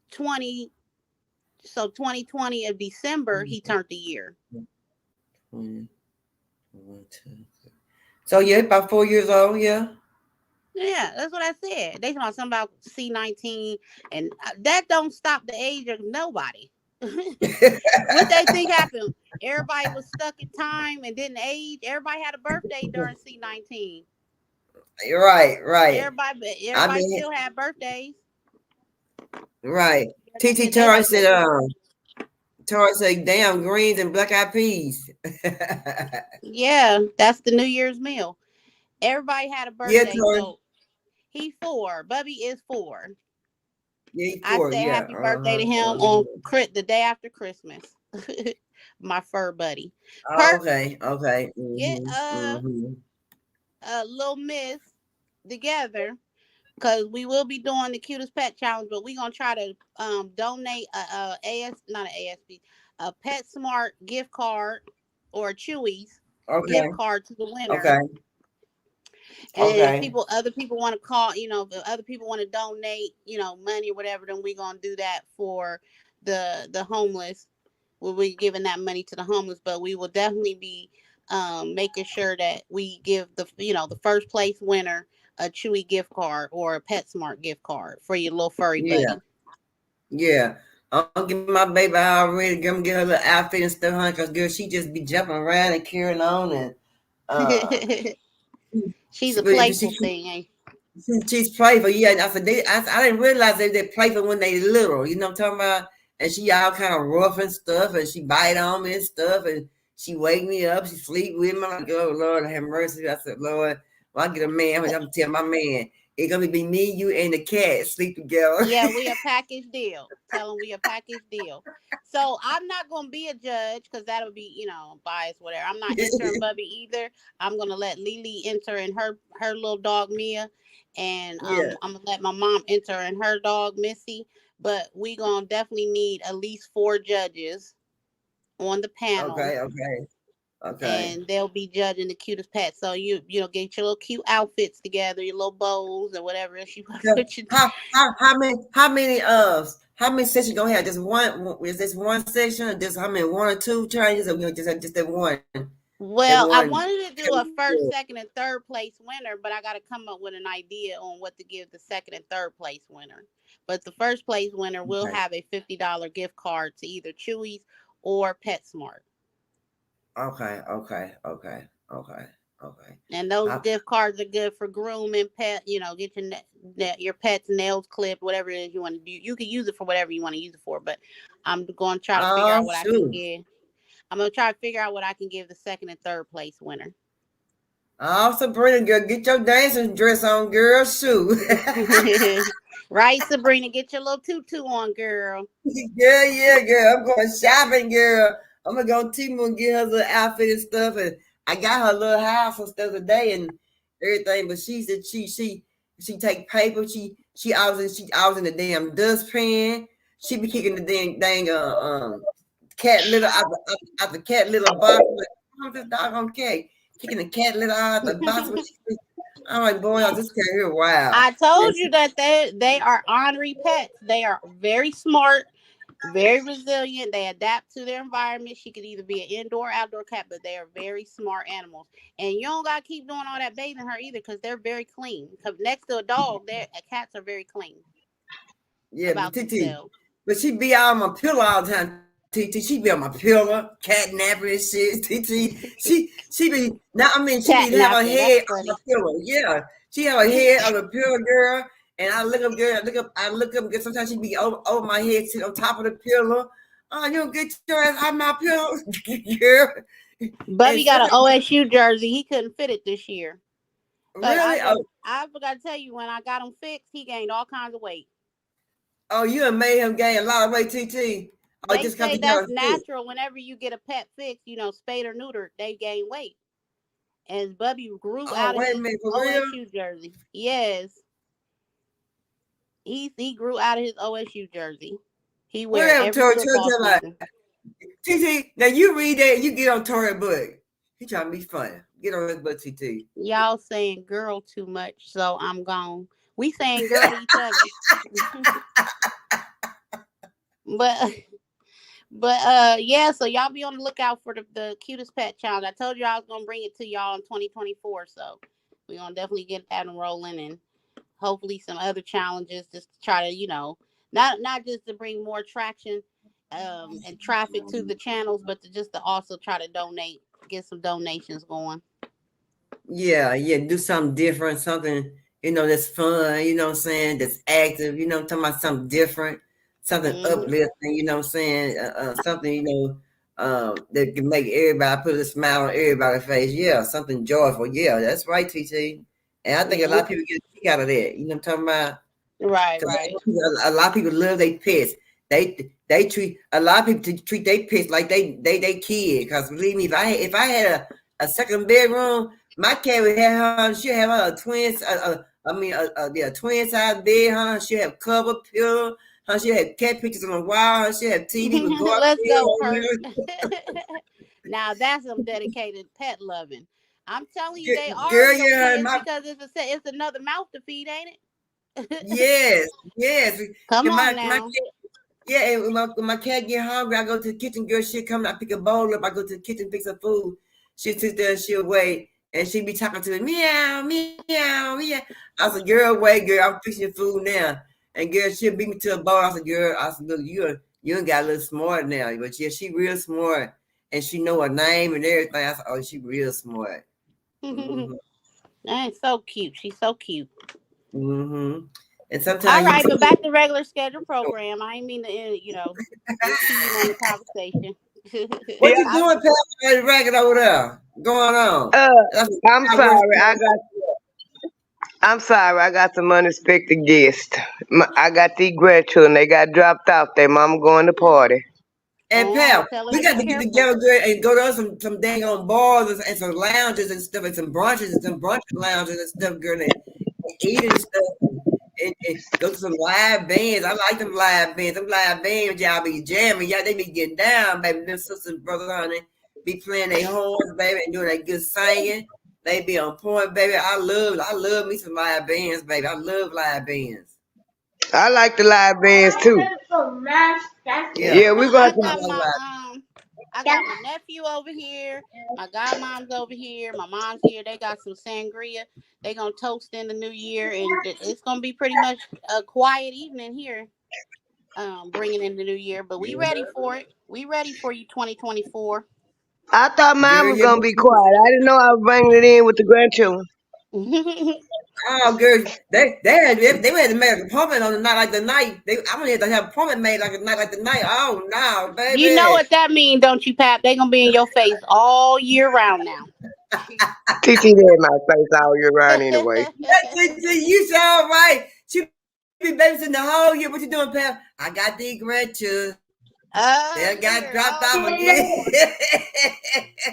[SPEAKER 6] 2020 of December, he turned the year.
[SPEAKER 3] So yeah, about 4 years old, yeah.
[SPEAKER 6] Yeah, that's what I said. They talking something about C19, and that don't stop the age of nobody. What they think happened? Everybody was stuck in time and didn't age. Everybody had a birthday during C19.
[SPEAKER 3] Right.
[SPEAKER 6] Everybody still had birthdays.
[SPEAKER 3] Right. TT Tori said, damn, greens and black eyed peas.
[SPEAKER 6] Yeah, that's the New Year's meal. Everybody had a birthday. Yeah, so he's 4. Bubby is 4.
[SPEAKER 3] Yeah, he's 4.
[SPEAKER 6] I said happy birthday to him on the day after Christmas. My fur buddy.
[SPEAKER 3] Okay.
[SPEAKER 6] Little Miss together, because we will be doing the cutest pet challenge, but we're gonna try to donate a PetSmart gift card or a Chewy's gift card to the winner.
[SPEAKER 3] Okay.
[SPEAKER 6] And if other people want to call, if other people want to donate, money or whatever, then we're gonna do that for the homeless. We'll be giving that money to the homeless, but we will definitely be making sure that we give the first place winner a Chewy gift card or a PetSmart gift card for your little furry buddy.
[SPEAKER 3] Yeah. I'm giving my baby already. I'm get her little outfit and stuff, honey, because girl, she just be jumping around and carrying on and
[SPEAKER 6] she's a playful thing, ain't
[SPEAKER 3] she? She's playful, yeah. And I said I didn't realize they're playful when they little, you know what I'm talking about? And she all kind of rough and stuff, and she bite on me and stuff, and she wake me up, she sleep with me. I'm like, oh Lord, have mercy. I said, Lord, when I get a man, I'm gonna tell my man, it's gonna be me, you, and the cat sleep together.
[SPEAKER 6] Yeah, we a package deal. Tell them we a package deal. So I'm not gonna be a judge because that'll be, biased, whatever. I'm not entering Bubby either. I'm gonna let Lily enter in her little dog Mia, and I'm gonna let my mom enter in her dog Missy. But we gonna definitely need at least 4 judges on the panel.
[SPEAKER 3] Okay.
[SPEAKER 6] And they'll be judging the cutest pet. So you get your little cute outfits together, your little bows or whatever else you want to put your
[SPEAKER 3] how many sessions you gonna have? Just one? Is this one session or just how many? 1 or 2 changes, or just that one?
[SPEAKER 6] Well, I wanted to do a first, second, and third place winner, but I got to come up with an idea on what to give the second and third place winner. But the first place winner will have a $50 gift card to either Chewy's or PetSmart.
[SPEAKER 3] Okay.
[SPEAKER 6] And those gift cards are good for grooming, pet. Get your pet's nails clipped, whatever it is you want to do. You can use it for whatever you want to use it for. But I'm going to try to figure out what I can give. I'm going to try to figure out what I can give the second and third place winner.
[SPEAKER 3] Oh, Sabrina, girl, get your dancing dress on, girl. Shoot.
[SPEAKER 6] Right, Sabrina, get your little tutu on, girl.
[SPEAKER 3] Yeah, girl. I'm going shopping, girl. I'm going to go to Temu and get her little outfit and stuff. And I got her little house and stuff today and everything. But she said she take paper. She always in the damn dustpan. She be kicking the dang cat litter out the cat litter box. Like, this doggone cat kicking the cat litter out the box. I'm like, boy, I just can't hear. Wow.
[SPEAKER 6] I told you that they are ornery pets. They are very smart, very resilient. They adapt to their environment. She could either be an indoor or outdoor cat, but they are very smart animals. And you don't gotta keep doing all that bathing her either, because they're very clean. Because next to a dog, cats are very clean.
[SPEAKER 3] Yeah, but she be on my pillow all the time. TT, she be on my pillow, cat napping and shit. TT, she be now. I mean, she be have her head on the pillow. Yeah, she have her head on the pillow, girl. And I look up, girl. I look up. Girl, sometimes she be over my head, sit on top of the pillow. Oh, you don't get your ass out my pillow, girl.
[SPEAKER 6] Bubby got an OSU jersey. He couldn't fit it this year. But
[SPEAKER 3] really?
[SPEAKER 6] I forgot to tell you, when I got him fixed, he gained all kinds of weight.
[SPEAKER 3] Oh, you have made him gain a lot of weight, TT. Oh,
[SPEAKER 6] they say that's natural. Whenever you get a pet fixed, spayed or neutered, they gain weight. And Bubby grew out of his OSU jersey. Yes. He grew out of his OSU jersey. He wears every football
[SPEAKER 3] TT, now you read that, you get on Tori book. He trying to be funny. Get on his butt, TT.
[SPEAKER 6] Y'all saying girl too much, so I'm gone. We saying girl to each other. But yeah, so y'all be on the lookout for the cutest pet challenge. I told you I was gonna bring it to y'all in 2024, so we're gonna definitely get that rolling, and hopefully some other challenges just to try to, not just to bring more traction and traffic to the channels, but to also try to get some donations going.
[SPEAKER 3] Yeah, do something different, something that's fun, you know what I'm saying, that's active, I'm talking about something different. Something uplifting, you know what I'm saying? Something, that can make everybody put a smile on everybody's face. Yeah, something joyful. Yeah, that's right, TT. And I think a lot of people get a kick out of that. You know what I'm talking about?
[SPEAKER 6] Right.
[SPEAKER 3] A lot of people love their pets. They treat a lot of people treat their pets like they kid. Because believe me, if I had a second bedroom, my cat would have her. She'll have her twins, a Yeah, twin size bed, huh? She have cover pillow, huh? She have cat pictures on the wall, huh? She have TV with garden.
[SPEAKER 6] Let's go, Perk. Now that's some dedicated pet loving. I'm telling you, they are
[SPEAKER 3] Girl,
[SPEAKER 6] your
[SPEAKER 3] yeah,
[SPEAKER 6] kids because it's another mouth to feed, ain't it?
[SPEAKER 3] yes.
[SPEAKER 6] Come
[SPEAKER 3] My
[SPEAKER 6] on now.
[SPEAKER 3] Yeah, and when my cat get hungry, I go to the kitchen. Girl, she'll come. I pick a bowl up. I go to the kitchen, pick some food. She sit there, she'll wait, and she be talking to me, meow, meow, meow. I said, girl, wait, girl, I'm fixing food now. And girl, she'll beat me to a bowl. I said, girl, look, you ain't got a little smart now, but yeah, she real smart, and she know her name and everything. I said, oh, she real smart. Mm-hmm.
[SPEAKER 6] That's so cute. She's so cute.
[SPEAKER 3] Mm-hmm. And sometimes
[SPEAKER 6] all right, but back to regular schedule program. I ain't mean to, impede on the conversation.
[SPEAKER 3] What you doing, Pat? Ragged over there going on?
[SPEAKER 7] I'm sorry. I got some unexpected guests. I got these grandchildren. They got dropped off. Their mama going to party.
[SPEAKER 3] And Pal, we got to get together good and go to some dang on bars and some lounges and stuff and some brunches and some brunch lounges and stuff, girl, and eat and stuff. And go to some live bands. I like them live bands. Them live bands, y'all be jamming. Y'all, they be getting down, baby. Them sisters and brothers, honey, be playing their horns, baby, and doing that good singing. They be on point, baby. I love me some live bands, baby. I love live bands.
[SPEAKER 7] I like the live bands too. Yeah, we're going
[SPEAKER 6] I got my nephew over here, my godmom's over here, my mom's here. They got some sangria. They gonna toast in the new year, and it's gonna be pretty much a quiet evening here, bringing in the new year. But we ready for it. We ready for you, 2024.
[SPEAKER 7] I thought mine was gonna be quiet. I didn't know I was bringing it in with the grandchildren.
[SPEAKER 3] Oh, girl, they had to make an appointment on the night like the night. I'm gonna have to have an appointment made like a night like the night. Oh no, baby.
[SPEAKER 6] You know what that means, don't you, Pap? They gonna be in your face all year round now.
[SPEAKER 7] TT in my face all year round anyway.
[SPEAKER 3] You sound right. She be babysitting the whole year. What you doing, Pap? I got these grandchildren. They got dropped off again.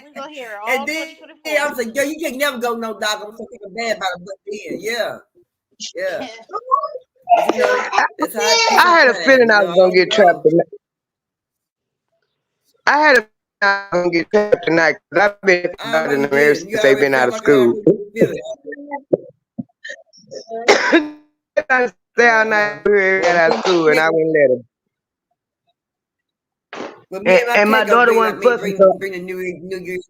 [SPEAKER 6] We gonna hear it all.
[SPEAKER 3] And then I was like, girl, you can't never go no dog. I'm so bad about it. Yeah.
[SPEAKER 7] I had a feeling I was gonna get trapped tonight. I had a feeling I was gonna get trapped tonight because I've been out in them ever since they've been out of school. I stay all night here out of school, and I wouldn't let them. And my daughter wasn't fussing.
[SPEAKER 3] Bring the New Year.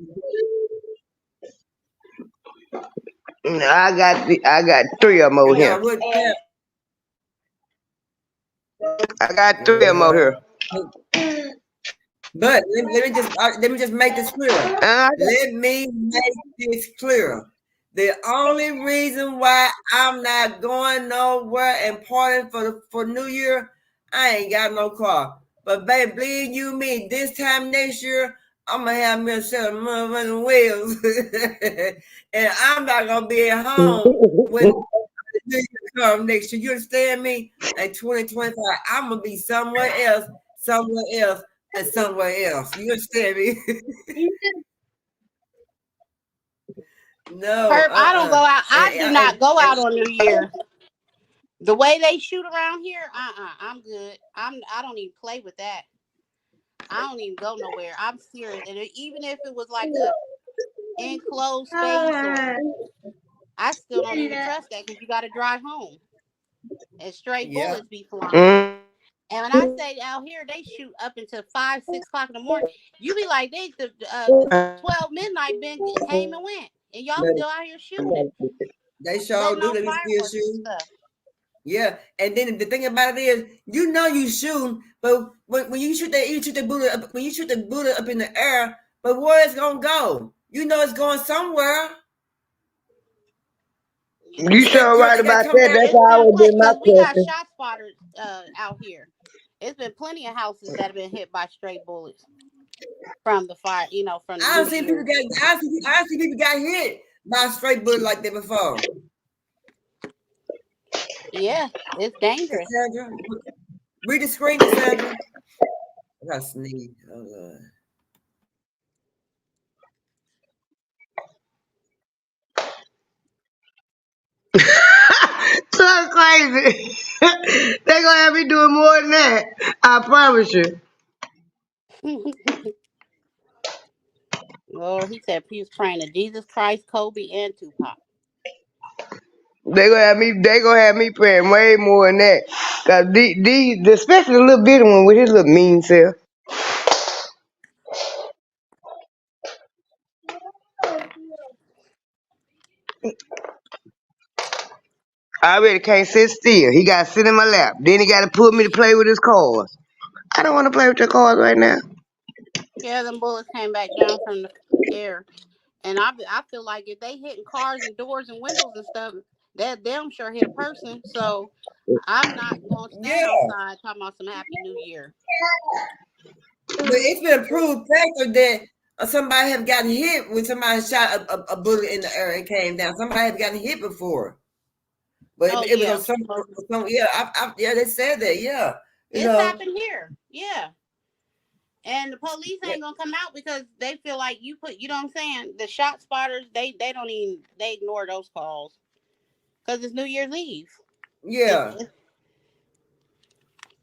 [SPEAKER 7] I got 3 of them over here. I got 3 of them over here.
[SPEAKER 3] But let me just make this clear. Let me make this clear. The only reason why I'm not going nowhere and partying for New Year, I ain't got no car. But baby, believe you me, this time next year, I'm gonna have me a set of motherfucking wheels, and I'm not gonna be at home when New Year come next year. You understand me? In 2025, I'm gonna be somewhere else, and somewhere else. You understand me? No,
[SPEAKER 6] Herb, I don't go out. I do not go out on New Year. The way they shoot around here, I'm good. I don't even play with that. I don't even go nowhere. I'm serious. And even if it was like a enclosed space, I still don't even trust that because you got to drive home. And straight bullets be flying. And when I say out here, they shoot up until 5, 6 o'clock in the morning. You be like, 12 midnight came and went. And y'all still out here shooting.
[SPEAKER 3] They sure do. They still shooting. Yeah, and then the thing about it is, you shooting, but when you shoot the bullet up in the air, but where it's gonna go? It's going somewhere.
[SPEAKER 7] You sure right about that? That's always been my question.
[SPEAKER 6] We got shot spotters out here. It's been plenty of houses that have been hit by stray bullets from the fire. From the
[SPEAKER 3] I see people got hit by a straight bullet like that before.
[SPEAKER 6] Yeah, it's dangerous.
[SPEAKER 3] Sandra, read the screen, Sandra. I gotta sneeze. Oh,
[SPEAKER 7] So crazy. They gonna have me doing more than that. I promise you.
[SPEAKER 6] Lord, he said he was praying to Jesus Christ, Kobe, and Tupac.
[SPEAKER 7] They gonna have me praying way more than that. Cause these especially the little bitty one with his little mean self. I already can't sit still. He gotta sit in my lap. Then he gotta put me to play with his cards. I don't wanna play with your cards right now.
[SPEAKER 6] Yeah, them bullets came back down from the air. And I feel like if they hitting cars and doors and windows and stuff, that damn sure hit a person. So I'm not going to stand
[SPEAKER 3] Yeah.
[SPEAKER 6] outside talking about some Happy New Year.
[SPEAKER 3] But it's been a proved factor that somebody have gotten hit when somebody shot a bullet in the air and came down. Somebody have gotten hit before. But it was on some yeah, they said that, yeah.
[SPEAKER 6] It's happened here. Yeah. And the police ain't gonna come out because they feel like you know what I'm saying? The shot spotters, they ignore those calls. Because it's New Year's Eve.
[SPEAKER 3] Yeah.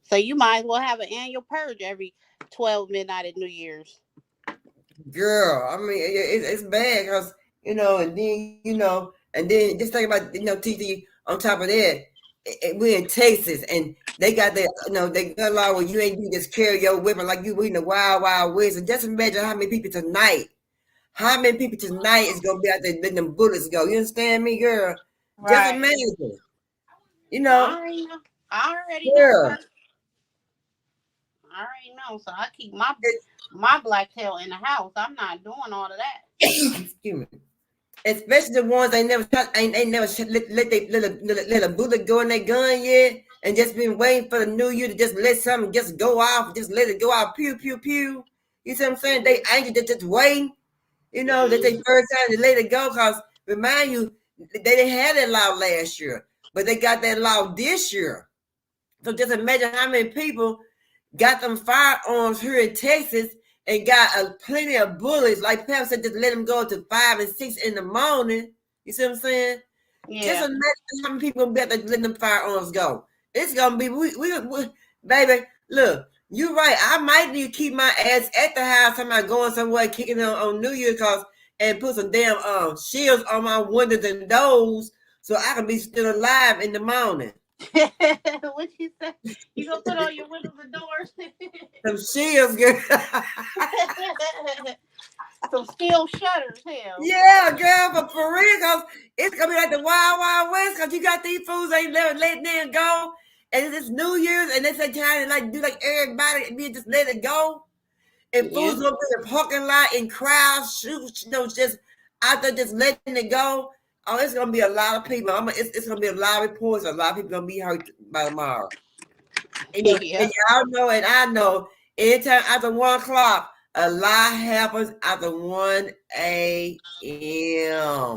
[SPEAKER 6] So you might as well have an annual purge every 12 midnight at New Year's.
[SPEAKER 3] Girl, I mean, it's bad because, and then just think about, TT, on top of that, we're in Texas and they got that, they got a law where you ain't you just carry your weapon like you in the wild, wild west. And just imagine how many people tonight is going to be out there letting them bullets go. You understand me, girl?
[SPEAKER 6] Right.
[SPEAKER 3] Just imagine.
[SPEAKER 6] I already know. I already know. So I keep my black tail in the house. I'm not doing all of that.
[SPEAKER 3] Excuse me. Especially the ones ain't never shot, ain't never let a bullet go in their gun yet, and just been waiting for the new year to just let something just go off, just let it go off, pew pew pew. You see what I'm saying? They anxious just waiting. That they first time to let it go. Cause remind you, they didn't have that law last year, but they got that law this year. So just imagine how many people got them firearms here in Texas and got plenty of bullets. Like Pam said, just let them go to 5 and 6 in the morning. You see what I'm saying? Yeah. Just imagine how many people gonna be out there letting them firearms go. It's gonna be we baby. Look, you're right. I might need to keep my ass at the house. I'm not going somewhere kicking on New Year and put some damn shields on my windows and doors so I can be still alive in the morning.
[SPEAKER 6] What you say? You gonna put on your windows and doors?
[SPEAKER 3] Some shields, girl.
[SPEAKER 6] Some steel shutters, hell.
[SPEAKER 3] Yeah, girl, but for real, cause it's gonna be like the Wild Wild West, cause you got these fools ain't never letting them go, and it's New Year's, and they say trying to do like everybody and be just let it go, and fools gonna be in the parking lot in crowds, just out there just letting it go. Oh, it's gonna be a lot of people. It's gonna be a lot of reports. A lot of people gonna be hurt by tomorrow. And y'all know, and I know, anytime after 1 o'clock, a lot happens after 1 a.m.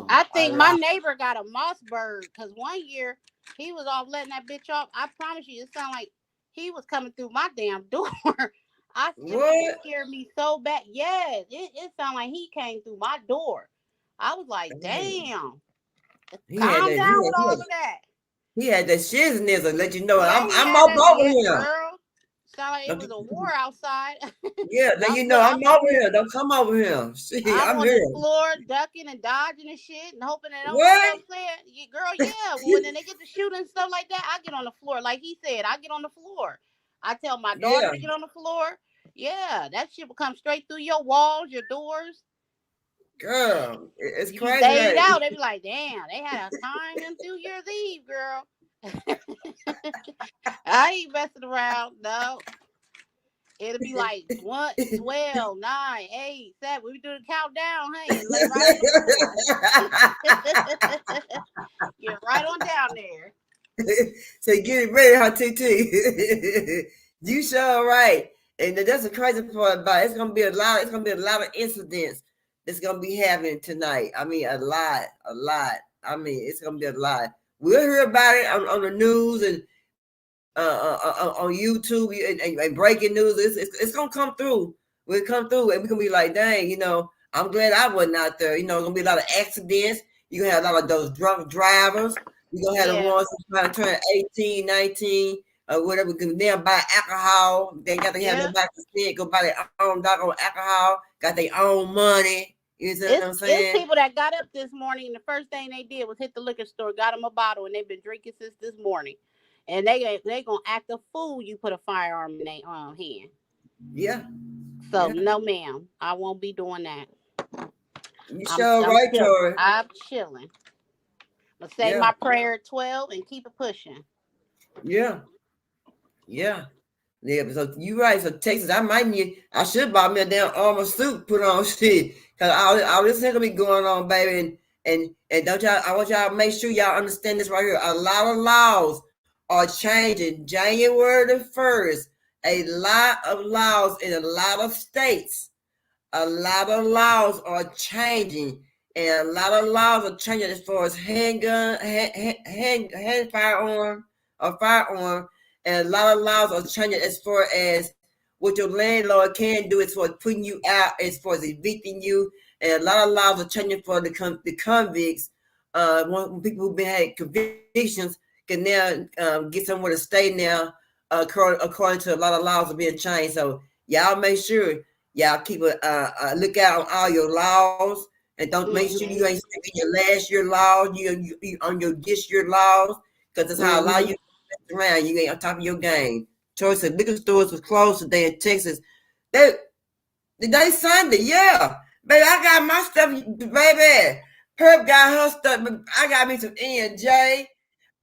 [SPEAKER 6] I think my neighbor got a Mossberg because one year he was off letting that bitch off. I promise you, it sounded like he was coming through my damn door. It scared me so bad. Yes, it sounded like he came through my door. I was like, damn. Calm down with all of that.
[SPEAKER 3] He had that shizness to let you know I'm up over here.
[SPEAKER 6] Sound like it was a war outside.
[SPEAKER 3] Yeah, then you know I'm over here. Don't come over here. See,
[SPEAKER 6] I'm on
[SPEAKER 3] here.
[SPEAKER 6] the floor, ducking and dodging and shit, and hoping that I'm saying, girl, yeah. When they get to shooting and stuff like that, I get on the floor. Like he said, I get on the floor. I tell my daughter to get on the floor. Yeah, that shit will come straight through your walls, your doors.
[SPEAKER 3] Girl, it's
[SPEAKER 6] you
[SPEAKER 3] crazy.
[SPEAKER 6] Stayed out. They be like, damn, they had a time into New Year's Eve, girl. I ain't messing around. No. It'll be like 1, 12, 9, 8, 7. We do the countdown, hey. Get right on down there.
[SPEAKER 3] So get it ready, huh, TT? You sure right. And that's the crazy part about it. It's gonna be a lot of incidents that's gonna be happening tonight. I mean, a lot. I mean, it's gonna be a lot. We'll hear about it on the news and on YouTube and breaking news. It's gonna come through. We'll come through and we're gonna be like, dang, I'm glad I wasn't out there. There's gonna be a lot of accidents. You're gonna have a lot of those drunk drivers. We're gonna have the ones who trying to turn 18, 19, or whatever, because they'll buy alcohol. They got to have their back to sit, go buy their own doggone alcohol, got their own money. You see what I'm saying?
[SPEAKER 6] It's people that got up this morning and the first thing they did was hit the liquor store, got them a bottle, and they've been drinking since this morning. And they gonna act a fool. You put a firearm in their hand.
[SPEAKER 3] Yeah.
[SPEAKER 6] So no, ma'am, I won't be doing that.
[SPEAKER 3] You sure right, Tori.
[SPEAKER 6] I'm chilling. I'll say my prayer at 12 and keep it pushing.
[SPEAKER 3] Yeah. So you right. So Texas, I should buy me a damn armor suit, put on shit. Cause all this is gonna be going on, baby. And don't y'all, I want y'all to make sure y'all understand this right here. A lot of laws are changing January the 1st. A lot of laws in a lot of states. A lot of laws are changing. And a lot of laws are changing as far as handgun, hand firearm, or firearm. And a lot of laws are changing as far as what your landlord can do as far as putting you out, as far as evicting you. And a lot of laws are changing for the convicts. When people who've been had convictions can now get somewhere to stay now, according to a lot of laws are being changed. So y'all make sure y'all keep a lookout on all your laws, and don't make sure you ain't skipping your last year laws, you on your this year laws, because that's how a lot of you around. You ain't on top of your game. Choice of liquor stores was closed today in Texas. They Sunday, yeah. Baby, I got my stuff, baby. Perp got her stuff. I got me some E&J.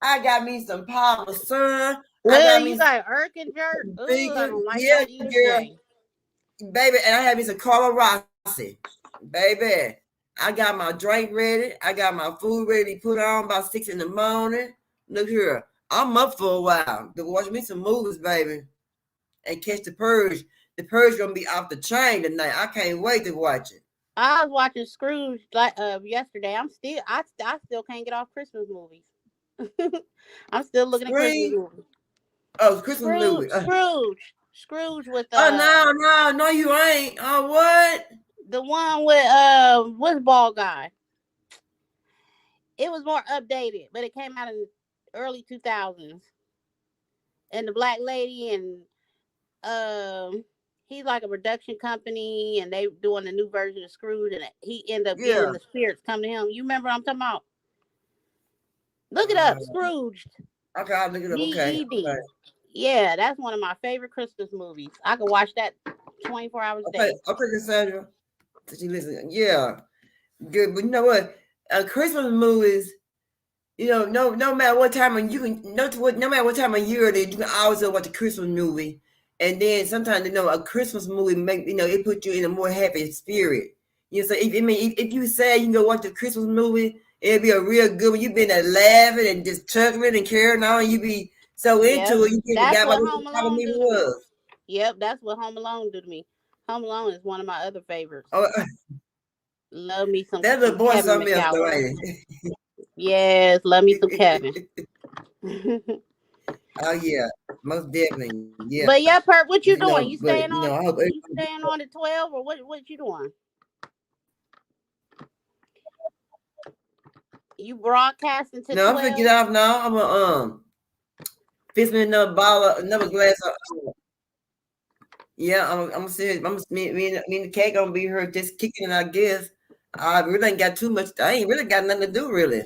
[SPEAKER 3] I got me some Parmesan.
[SPEAKER 6] Well, you got Irk and Jerk. Ooh, I don't like that
[SPEAKER 3] girl. Baby, and I had me some Carlo Rossi. Baby, I got my drink ready. I got my food ready to put on by 6 in the morning. Look here. I'm up for a while to watch me some movies, baby, and catch The Purge. The Purge gonna be off the chain tonight. I can't wait to watch it.
[SPEAKER 6] I was watching Scrooge yesterday. I still can't get off Christmas movies. I'm still looking at Christmas movies.
[SPEAKER 3] Oh, Christmas movie.
[SPEAKER 6] Scrooge with
[SPEAKER 3] no, you ain't. Oh, what?
[SPEAKER 6] The one with what's bald guy? It was more updated, but it came out in early 2000s. And the black lady and he's like a production company, and they doing a new version of Scrooge, and he ended up getting the spirits come to him. You remember what I'm talking about? Look it up, Scrooged.
[SPEAKER 3] Okay, I'll look it up. Okay.
[SPEAKER 6] Yeah, that's one of my favorite Christmas movies. I could watch that 24 hours a day.
[SPEAKER 3] Okay, Cassandra. Did you listen? Yeah, good. But you know what? Christmas movies. You know, no matter what time of no matter what time of year it is, you can always watch a Christmas movie. And then sometimes, a Christmas movie it put you in a more happy spirit. So if you say you can go watch a Christmas movie, it'll be a real good one. You've been there laughing and just chuckling and carrying on. You be so into it. You
[SPEAKER 6] that's what Home Alone do to me. Yep, that's what Home Alone do to me. Home Alone is one of my other favorites.
[SPEAKER 3] Oh,
[SPEAKER 6] love me some.
[SPEAKER 3] That little boy something else, right?
[SPEAKER 6] Yes, love me some Kevin.
[SPEAKER 3] Oh yeah, most definitely. Yeah.
[SPEAKER 6] But yeah, Perp, what you doing? You staying on? You staying on at 12, or what you doing? You broadcasting to 12?
[SPEAKER 3] No, I'm gonna get off now. I'm gonna fix me another glass of. Yeah, I'm gonna sit. Me and the cake gonna be here just kicking it, I guess. I really ain't got too much. I ain't really got nothing to do, really.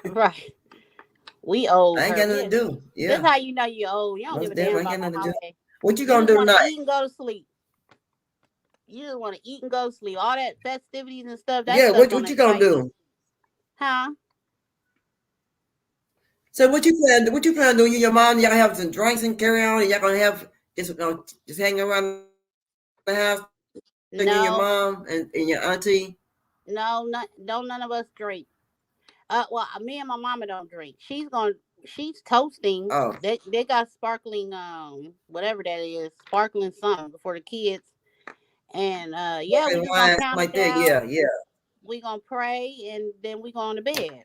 [SPEAKER 6] Right. We old.
[SPEAKER 3] I ain't got nothing to do. Yeah.
[SPEAKER 6] That's how you know you're old. You don't give a damn about the holiday.
[SPEAKER 3] What you gonna do tonight?
[SPEAKER 6] Eat and go to sleep. You just want to eat and go to sleep. All that festivities and stuff.
[SPEAKER 3] What you gonna do?
[SPEAKER 6] Huh?
[SPEAKER 3] So what you plan on doing? You and your mom, y'all have some drinks and carry on, and y'all gonna have just hang around the house? No. You and your mom and your auntie?
[SPEAKER 6] No, don't none of us drink. Well, me and my mama don't drink. She's toasting.
[SPEAKER 3] Oh.
[SPEAKER 6] They got sparkling whatever that is, sparkling something for the kids. And we just gonna count
[SPEAKER 3] like
[SPEAKER 6] down.
[SPEAKER 3] that. Yeah.
[SPEAKER 6] We gonna pray and then we going to bed.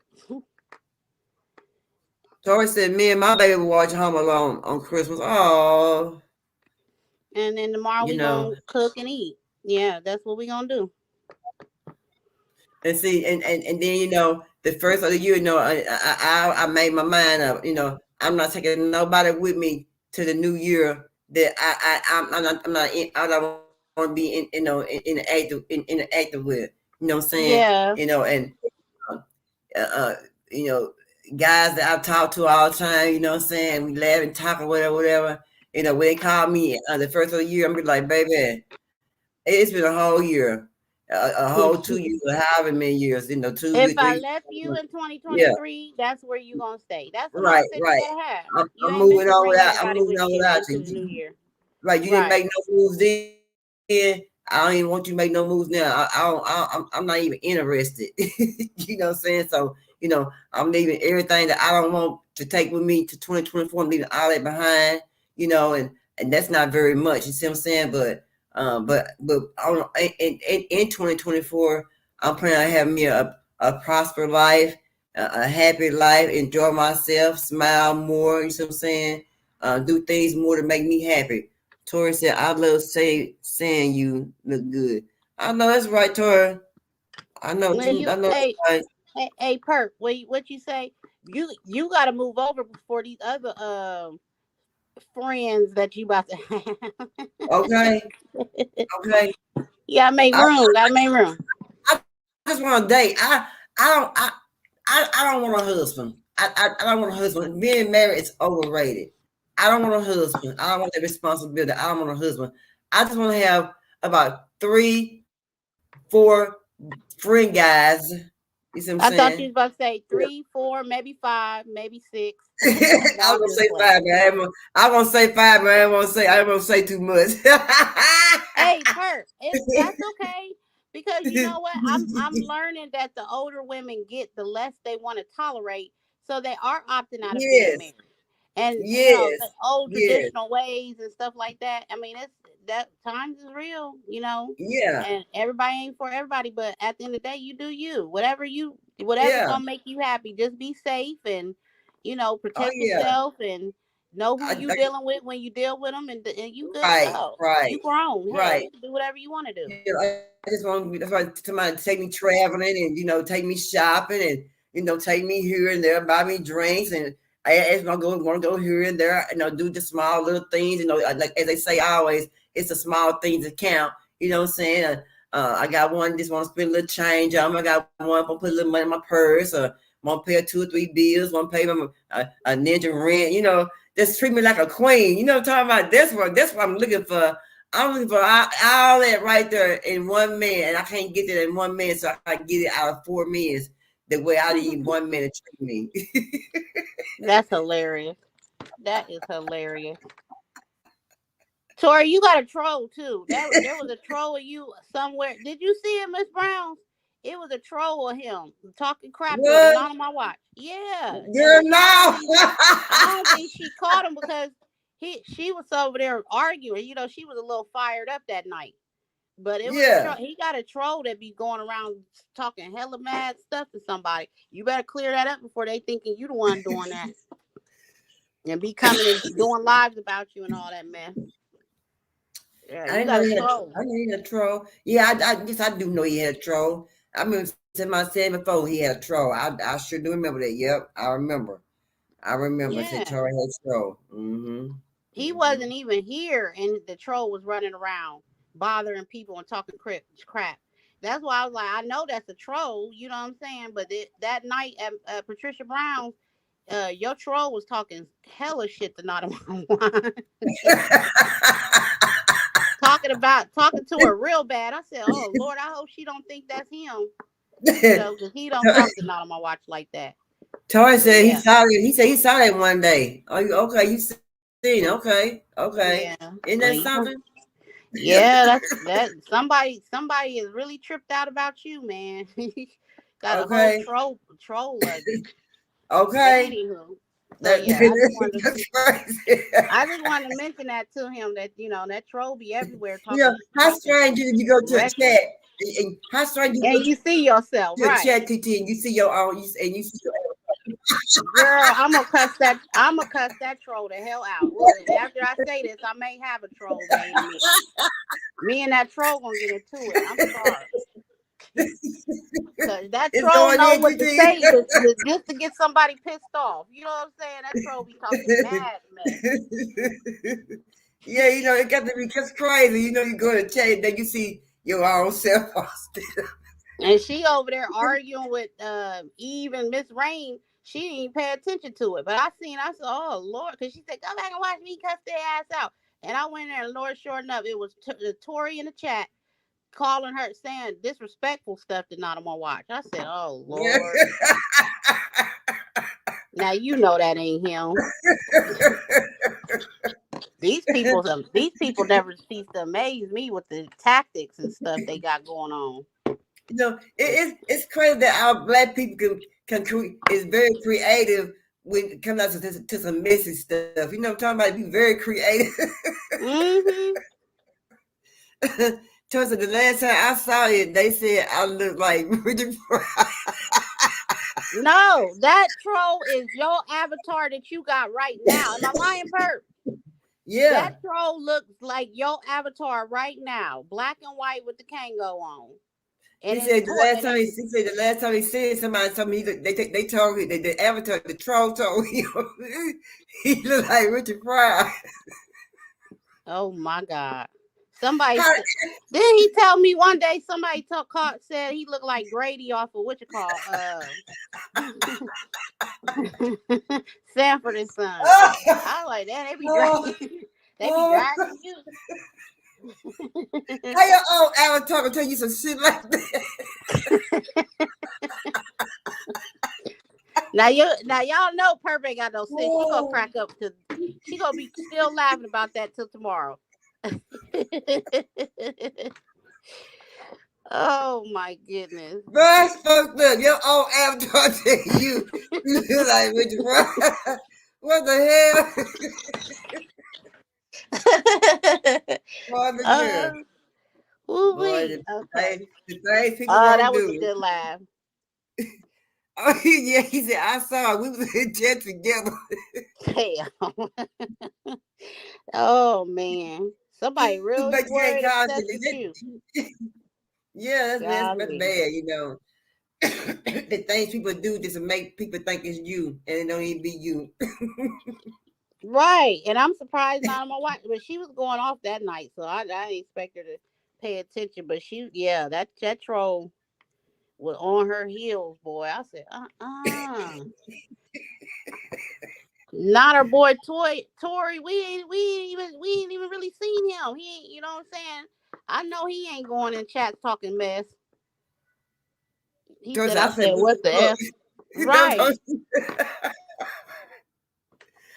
[SPEAKER 3] Tori said me and my baby will watch Home Alone on Christmas. Oh.
[SPEAKER 6] And then tomorrow we gonna cook and eat. Yeah, that's what we gonna do.
[SPEAKER 3] And see, and then the first of the year, I made my mind up. I'm not taking nobody with me to the new year that I'm not in, I don't want to be in the active with. You know what I'm saying?
[SPEAKER 6] Yeah.
[SPEAKER 3] And guys that I talk to all the time. You know what I'm saying? We laugh and talk or whatever. When they call me the first of the year, I'm be like, baby, it's been a whole year. A whole 2 years, or however many years, 2 years.
[SPEAKER 6] If I left you in 2023, that's where you gonna stay. That's the mindset you gotta have.
[SPEAKER 3] I'm moving on without you.
[SPEAKER 6] The new year.
[SPEAKER 3] Right, you didn't make no moves then. I don't even want you to make no moves now. I'm not even interested. You know what I'm saying? So, I'm leaving everything that I don't want to take with me to 2024. I'm leaving all that behind, and that's not very much. You see what I'm saying? But in 2024, I'm planning on having me a prosperous life, a happy life, enjoy myself, smile more. You see what I'm saying? Do things more to make me happy. Tori said, "I love saying you look good." I know that's right, Tori. I know.
[SPEAKER 6] Hey, Perk, what you say? You got to move over before these other friends that you about to have.
[SPEAKER 3] Okay.
[SPEAKER 6] Yeah, make room. Gotta make room.
[SPEAKER 3] I just want to date. I don't want a husband. I don't want a husband. Being married is overrated. I don't want a husband. I don't want that responsibility. I don't want a husband. I just want to have about 3, 4 friend guys. You see what I'm saying?
[SPEAKER 6] I thought you was about to say 3, 4, maybe 5, maybe 6.
[SPEAKER 3] I was gonna say 5, man. I'm gonna say 5, man. I don't want to say too much.
[SPEAKER 6] Hey, Kurt, that's okay, because you know what? I'm learning that the older women get, the less they want to tolerate, so they are opting out of being married. And the old traditional ways and stuff like that. I mean, it's that times is real,
[SPEAKER 3] Yeah.
[SPEAKER 6] And everybody ain't for everybody, but at the end of the day, you do you. Whatever's gonna make you happy. Just be safe and protect yourself and know who you dealing with when you deal with them, and you good.
[SPEAKER 3] Right.
[SPEAKER 6] You grown.
[SPEAKER 3] Right.
[SPEAKER 6] You can do whatever you want to do.
[SPEAKER 3] I just want somebody to take me traveling and take me shopping and take me here and there, buy me drinks, and I want to go here and there, do the small little things, like as they say always, it's the small things that count. You know what I'm saying? I got one just want to spend a little change on. I got one for put a little money in my purse, or want to pay 2 or 3 bills, want to pay them a ninja rent. Just treat me like a queen. You know what I'm talking about? That's what I'm looking for. I'm looking for all that right there in one man, and I can't get that in one man, so I can get it out of 4 men. The way I need one man to treat me.
[SPEAKER 6] That's hilarious. That is hilarious. Tori, you got a troll too. There was a troll of you somewhere. Did you see it, Miss Brown? It was a troll of him talking crap on my watch. Yeah.
[SPEAKER 3] Girl, no.
[SPEAKER 6] I don't think she caught him because she was over there arguing. She was a little fired up that night. But it was he got a troll that be going around talking hella mad stuff to somebody. You better clear that up before they thinking you the one doing that. And be coming and doing lives about you and all that mess. Yeah,
[SPEAKER 3] I know he had a troll. Yeah, I guess I do know he had a troll. I remember saying before he had a troll. I sure do remember that. Yep, I remember.
[SPEAKER 6] Yeah.
[SPEAKER 3] Said Troll had a troll. Mm-hmm.
[SPEAKER 6] He wasn't even here, and the troll was running around bothering people and talking crap. That's why I was like, I know that's a troll, you know what I'm saying? But that night at Patricia Brown's, your troll was talking hella shit to Nada One. talking to her real bad. I said, oh Lord, I hope she don't think that's him. Because he don't talk to Nada on watch like that.
[SPEAKER 3] Tori said he saw it. He said he saw that one day. Oh, okay, you seen? Okay.
[SPEAKER 6] Yeah.
[SPEAKER 3] Isn't that something?
[SPEAKER 6] Yeah, that somebody is really tripped out about you, man. Got a whole troll of you.
[SPEAKER 3] Okay.
[SPEAKER 6] Anywho, I just wanted to mention that to him, that that troll be everywhere talking.
[SPEAKER 3] How strange if you go to a chat and how strange
[SPEAKER 6] you see yourself,
[SPEAKER 3] to
[SPEAKER 6] right?
[SPEAKER 3] A chat TT and you see your own and you see your
[SPEAKER 6] girl, I'm gonna cuss that troll the hell out. Look, after I say this, I may have a troll. Me and that troll gonna get into it. I'm sorry. Cause that
[SPEAKER 3] It's
[SPEAKER 6] troll
[SPEAKER 3] going
[SPEAKER 6] know
[SPEAKER 3] in,
[SPEAKER 6] what to
[SPEAKER 3] TT.
[SPEAKER 6] say just to get somebody pissed off. You know what I'm saying? That troll be talking mad mess.
[SPEAKER 3] Yeah, you know, it got to be just crazy. You know, you go to chat, then you see your own self.
[SPEAKER 6] And she over there arguing with Eve and Miss Rain. She didn't pay attention to it. But I said, oh, Lord. Because she said, come back and watch me cuss their ass out. And I went in there, and Lord, sure enough, it was Tori in the chat calling her, saying disrespectful stuff that not on my watch. I said, oh, Lord. Now, you know that ain't him. These people never cease to amaze me with the tactics and stuff they got going on.
[SPEAKER 3] You know, it's crazy that our black people is very creative when it comes out to some messy stuff. You know what I'm talking about? Be very creative.
[SPEAKER 6] Mm-hmm.
[SPEAKER 3] Towards the last time I saw it, they said I look like Richard Pryor.
[SPEAKER 6] No, that troll is your avatar that you got right now. Am I lying, Perp?
[SPEAKER 3] Yeah.
[SPEAKER 6] That troll looks like your avatar right now, black and white with the Kango on. And
[SPEAKER 3] he said the last time he said somebody told me they told me the avatar, the troll told him he looked like Richard Pryor.
[SPEAKER 6] Oh my God. Didn't he tell me one day somebody said he looked like Grady off of what you call Sanford and Son. I was like that. They be dragging you.
[SPEAKER 3] How your own avatar gonna tell you some shit like that?
[SPEAKER 6] Now y'all know Perfect got no sense. She gonna crack up she gonna be still laughing about that till tomorrow. Oh my goodness.
[SPEAKER 3] That's fucked up. Your own avatar tell you look like Richard Pryor. What the hell?
[SPEAKER 6] That was a good laugh.
[SPEAKER 3] Oh yeah, he said I saw it. We was in jet together.
[SPEAKER 6] Damn. Oh man. Somebody really worried obsessed with you.
[SPEAKER 3] Yeah, that's bad, you know. The things people do just to make people think it's you, and it don't even be you.
[SPEAKER 6] Right, and I'm surprised not on my watch, but she was going off that night, so I didn't expect her to pay attention. But that troll was on her heels, boy. I said, not our boy Tory. We ain't even really seen him. He ain't, you know what I'm saying? I know he ain't going in chats talking mess. He said, I said, what the F? Right.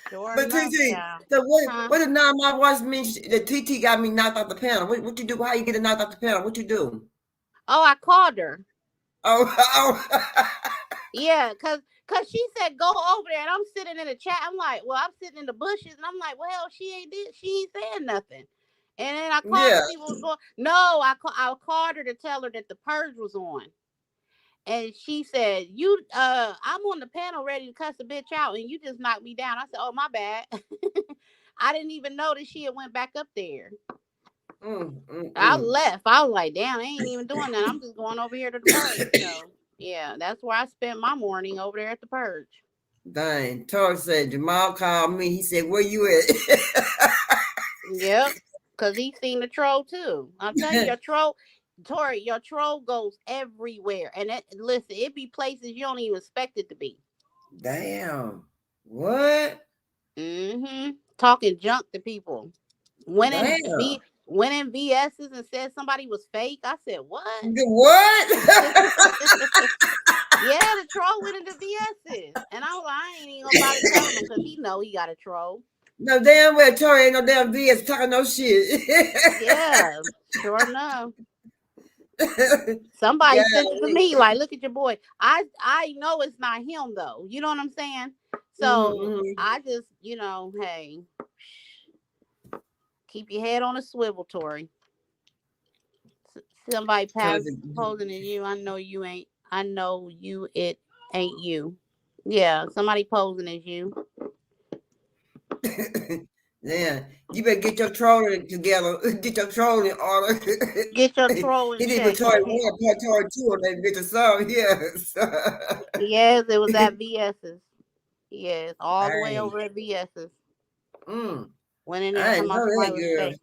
[SPEAKER 6] Sure
[SPEAKER 3] but
[SPEAKER 6] enough,
[SPEAKER 3] TT, so what did not my watch mean that TT got me knocked off the panel? What you do? How you get knocked off the panel? What you do?
[SPEAKER 6] Oh, I called her.
[SPEAKER 3] Oh.
[SPEAKER 6] Yeah, cause she said go over there, and I'm sitting in the chat. I'm like, well, I'm sitting in the bushes, and I'm like, well, hell, she ain't saying nothing. And then I called her to see what was going. No, I called her to tell her that the purge was on. And she said, I'm on the panel ready to cuss a bitch out, and you just knocked me down. I said, oh, my bad. I didn't even know that she had went back up there. I left. I was like, damn, I ain't even doing that. I'm just going over here to the purge. So, yeah, that's where I spent my morning, over there at the purge.
[SPEAKER 3] Dang. Tori said, Jamal called me. He said, where you at?
[SPEAKER 6] Yep, because he seen the troll, too. I'm telling you, your troll... Tori, your troll goes everywhere, and listen, it be places you don't even expect it to be.
[SPEAKER 3] Damn, what?
[SPEAKER 6] Talking junk to people. Went in VS's and said somebody was fake. I said, what?
[SPEAKER 3] What?
[SPEAKER 6] Yeah, the troll went into VS's, and I was like, I ain't even gonna bother telling him because he know he got a troll.
[SPEAKER 3] No damn well, Tori ain't no damn VS talking no shit.
[SPEAKER 6] Yeah, sure enough. Somebody said to me, like, look at your boy. I know it's not him though. You know what I'm saying? So I just, hey, keep your head on a swivel, Tori. Somebody posing as you. I know you ain't. I know you. It ain't you. Yeah, somebody posing as you.
[SPEAKER 3] Yeah, you better get your trolling together. Get your trolling order.
[SPEAKER 6] Get your trolling
[SPEAKER 3] He didn't
[SPEAKER 6] check.
[SPEAKER 3] even toy 1, toy 2 on that bitch or something. Yes.
[SPEAKER 6] Yes, it was at VS's. Yes, all the way
[SPEAKER 3] Dang.
[SPEAKER 6] over at VS's.
[SPEAKER 3] Mm.
[SPEAKER 6] Went in
[SPEAKER 3] I
[SPEAKER 6] there
[SPEAKER 3] didn't
[SPEAKER 6] talking about
[SPEAKER 3] know that,
[SPEAKER 6] somebody was
[SPEAKER 3] girl.
[SPEAKER 6] fake.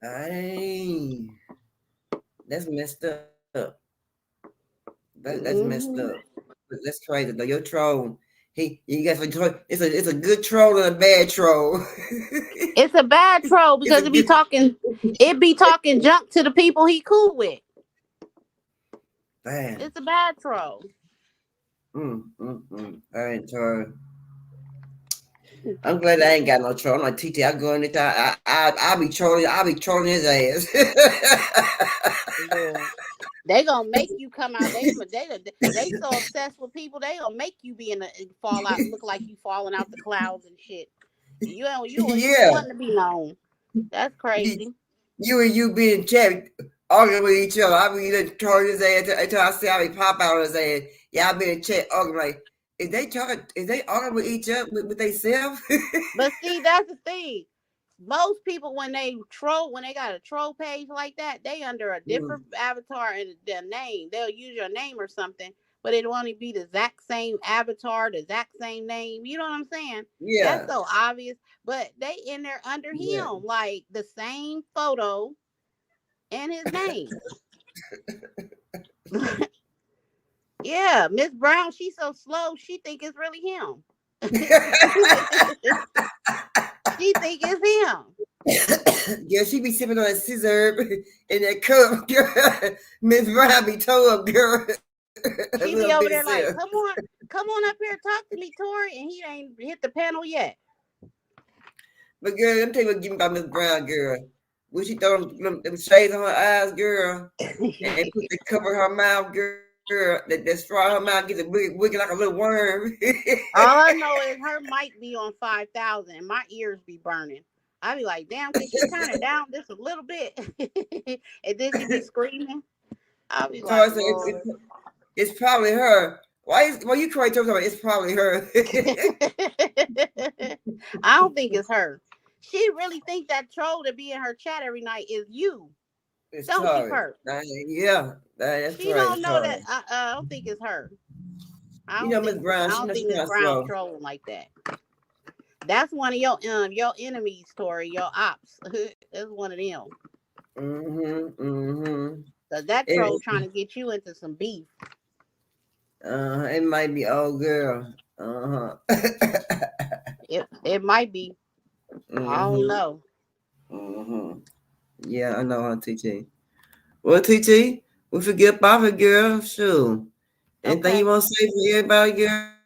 [SPEAKER 3] Dang. That's messed up. That's messed up. That's crazy though. Your troll. You got some troll. It's a good troll and a bad troll.
[SPEAKER 6] It's a bad troll because it be talking junk to the people he cool with.
[SPEAKER 3] Man.
[SPEAKER 6] It's a bad troll.
[SPEAKER 3] I ain't troll. I'm glad I ain't got no troll. I'm like TT. I go in there. I'll be trolling. I'll be trolling his ass.
[SPEAKER 6] Yeah. They gonna make you come out. They so obsessed with people. They gonna make you fall out, look like you falling out the clouds and shit. You want to be known. That's crazy.
[SPEAKER 3] You being chat arguing with each other. I be trolling his ass until I see how he pop out of his ass. Yeah, I be in chat arguing like, is they arguing with each other with themselves?
[SPEAKER 6] But see, that's the thing. Most people, when they got a troll page like that, they under a different avatar and their name. They'll use your name or something, but it'll only be the exact same avatar, the exact same name. You know what I'm saying?
[SPEAKER 3] Yeah.
[SPEAKER 6] That's so obvious. But they in there under him, like the same photo and his name. Yeah, Miss Brown, she's so slow, she think it's really him. She think it's him.
[SPEAKER 3] Yeah, she be sipping on that scissor in that cup, girl. Miss Brown be told up, girl.
[SPEAKER 6] She be over there like, come on up here, talk to me, Tori, and he ain't hit the panel yet.
[SPEAKER 3] But girl, let me tell you what give me about Miss Brown, girl. When she throw them shades on her eyes, girl, and they put the cover her mouth, girl. That straw her mouth gets wigging like a little worm.
[SPEAKER 6] All I know is her mic be on 5,000 and my ears be burning. I be like, damn, can she turn it down just a little bit? And then she be screaming. I'll be like,
[SPEAKER 3] it's probably her. Why you crying to me? It's probably her.
[SPEAKER 6] I don't think it's her. She really think that troll to be in her chat every night is you. Don't keep her.
[SPEAKER 3] Yeah. That's
[SPEAKER 6] she don't know that. I don't think it's her.
[SPEAKER 3] Miss Brown.
[SPEAKER 6] I don't think Miss Brown trolling like that. That's one of your enemies, Tori. Your ops. That's one of them. So that troll trying to get you into some beef.
[SPEAKER 3] It might be old girl.
[SPEAKER 6] It might be. I don't know.
[SPEAKER 3] Yeah, I know, huh, TT. Well, TT, we forget about it, girl. Shoot. Anything you want to say for everybody,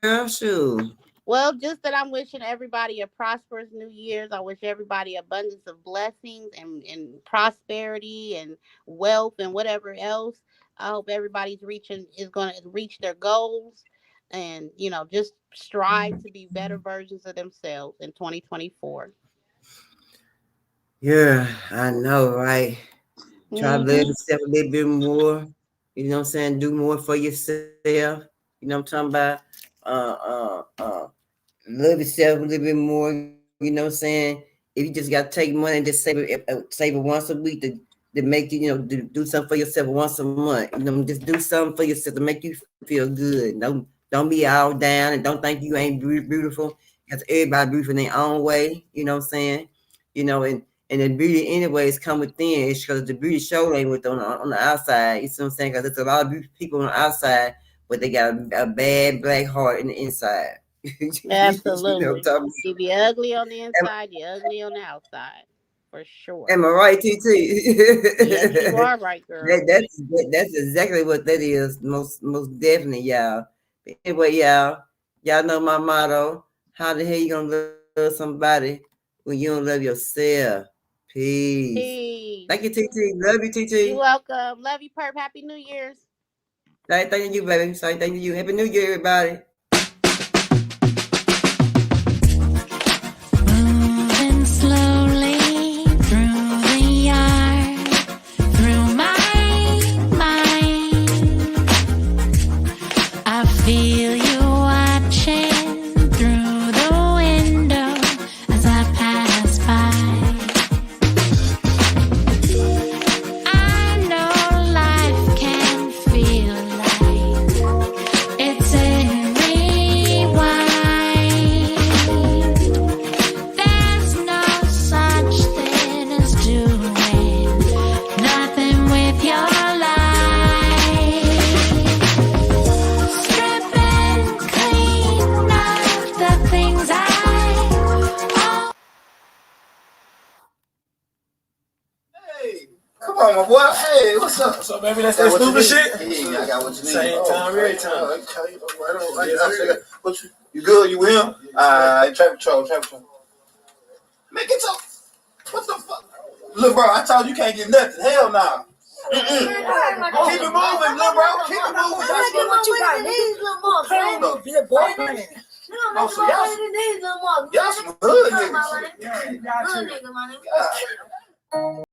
[SPEAKER 3] girl? Shoot.
[SPEAKER 6] Well, just that I'm wishing everybody a prosperous New Year's. I wish everybody abundance of blessings and prosperity and wealth and whatever else. I hope everybody's is going to reach their goals and, just strive to be better versions of themselves in 2024.
[SPEAKER 3] Yeah, I know, right? Try to live yourself a little bit more. You know what I'm saying? Do more for yourself. You know what I'm talking about? Love yourself a little bit more. You know what I'm saying? If you just got to take money and just save it once a week to make you, do something for yourself once a month. Just do something for yourself to make you feel good. Don't be all down and don't think you ain't beautiful. Because everybody beautiful in their own way. You know what I'm saying? And the beauty anyways come within. It's because the beauty show ain't with on the outside. You see what I'm saying? Because there's a lot of beautiful people on the outside, but they got a bad black heart in the inside.
[SPEAKER 6] Absolutely. You be ugly on the inside, you're ugly on the outside. For sure.
[SPEAKER 3] Am I right, TT?
[SPEAKER 6] Yes, you are right, girl.
[SPEAKER 3] That's exactly what that is. Most definitely, y'all. But anyway, y'all know my motto. How the hell you gonna love somebody when you don't love yourself? Peace. Thank you, TT. Love you, TT.
[SPEAKER 6] You're welcome. Love you, Perp. Happy New Year's.
[SPEAKER 3] Thank you, baby. Thank you. Happy New Year, everybody.
[SPEAKER 10] Moving slowly through the yard, through my mind. I feel you watching through the window as I pass
[SPEAKER 11] on, my boy? Hey, what's up?
[SPEAKER 2] So baby, that's that stupid shit.
[SPEAKER 11] Yeah, I got what you need.
[SPEAKER 2] Same time, every time.
[SPEAKER 11] Okay, right on. What you good? You with him? Traffic control. Man, get your. What the fuck? Look, bro, I told you can't get nothing. Hell nah. Keep it moving, little bro. Keep it moving.
[SPEAKER 4] That's what you got. These little motherfuckers.
[SPEAKER 11] Oh, so y'all some hood niggas.
[SPEAKER 4] Hood nigga, my nigga.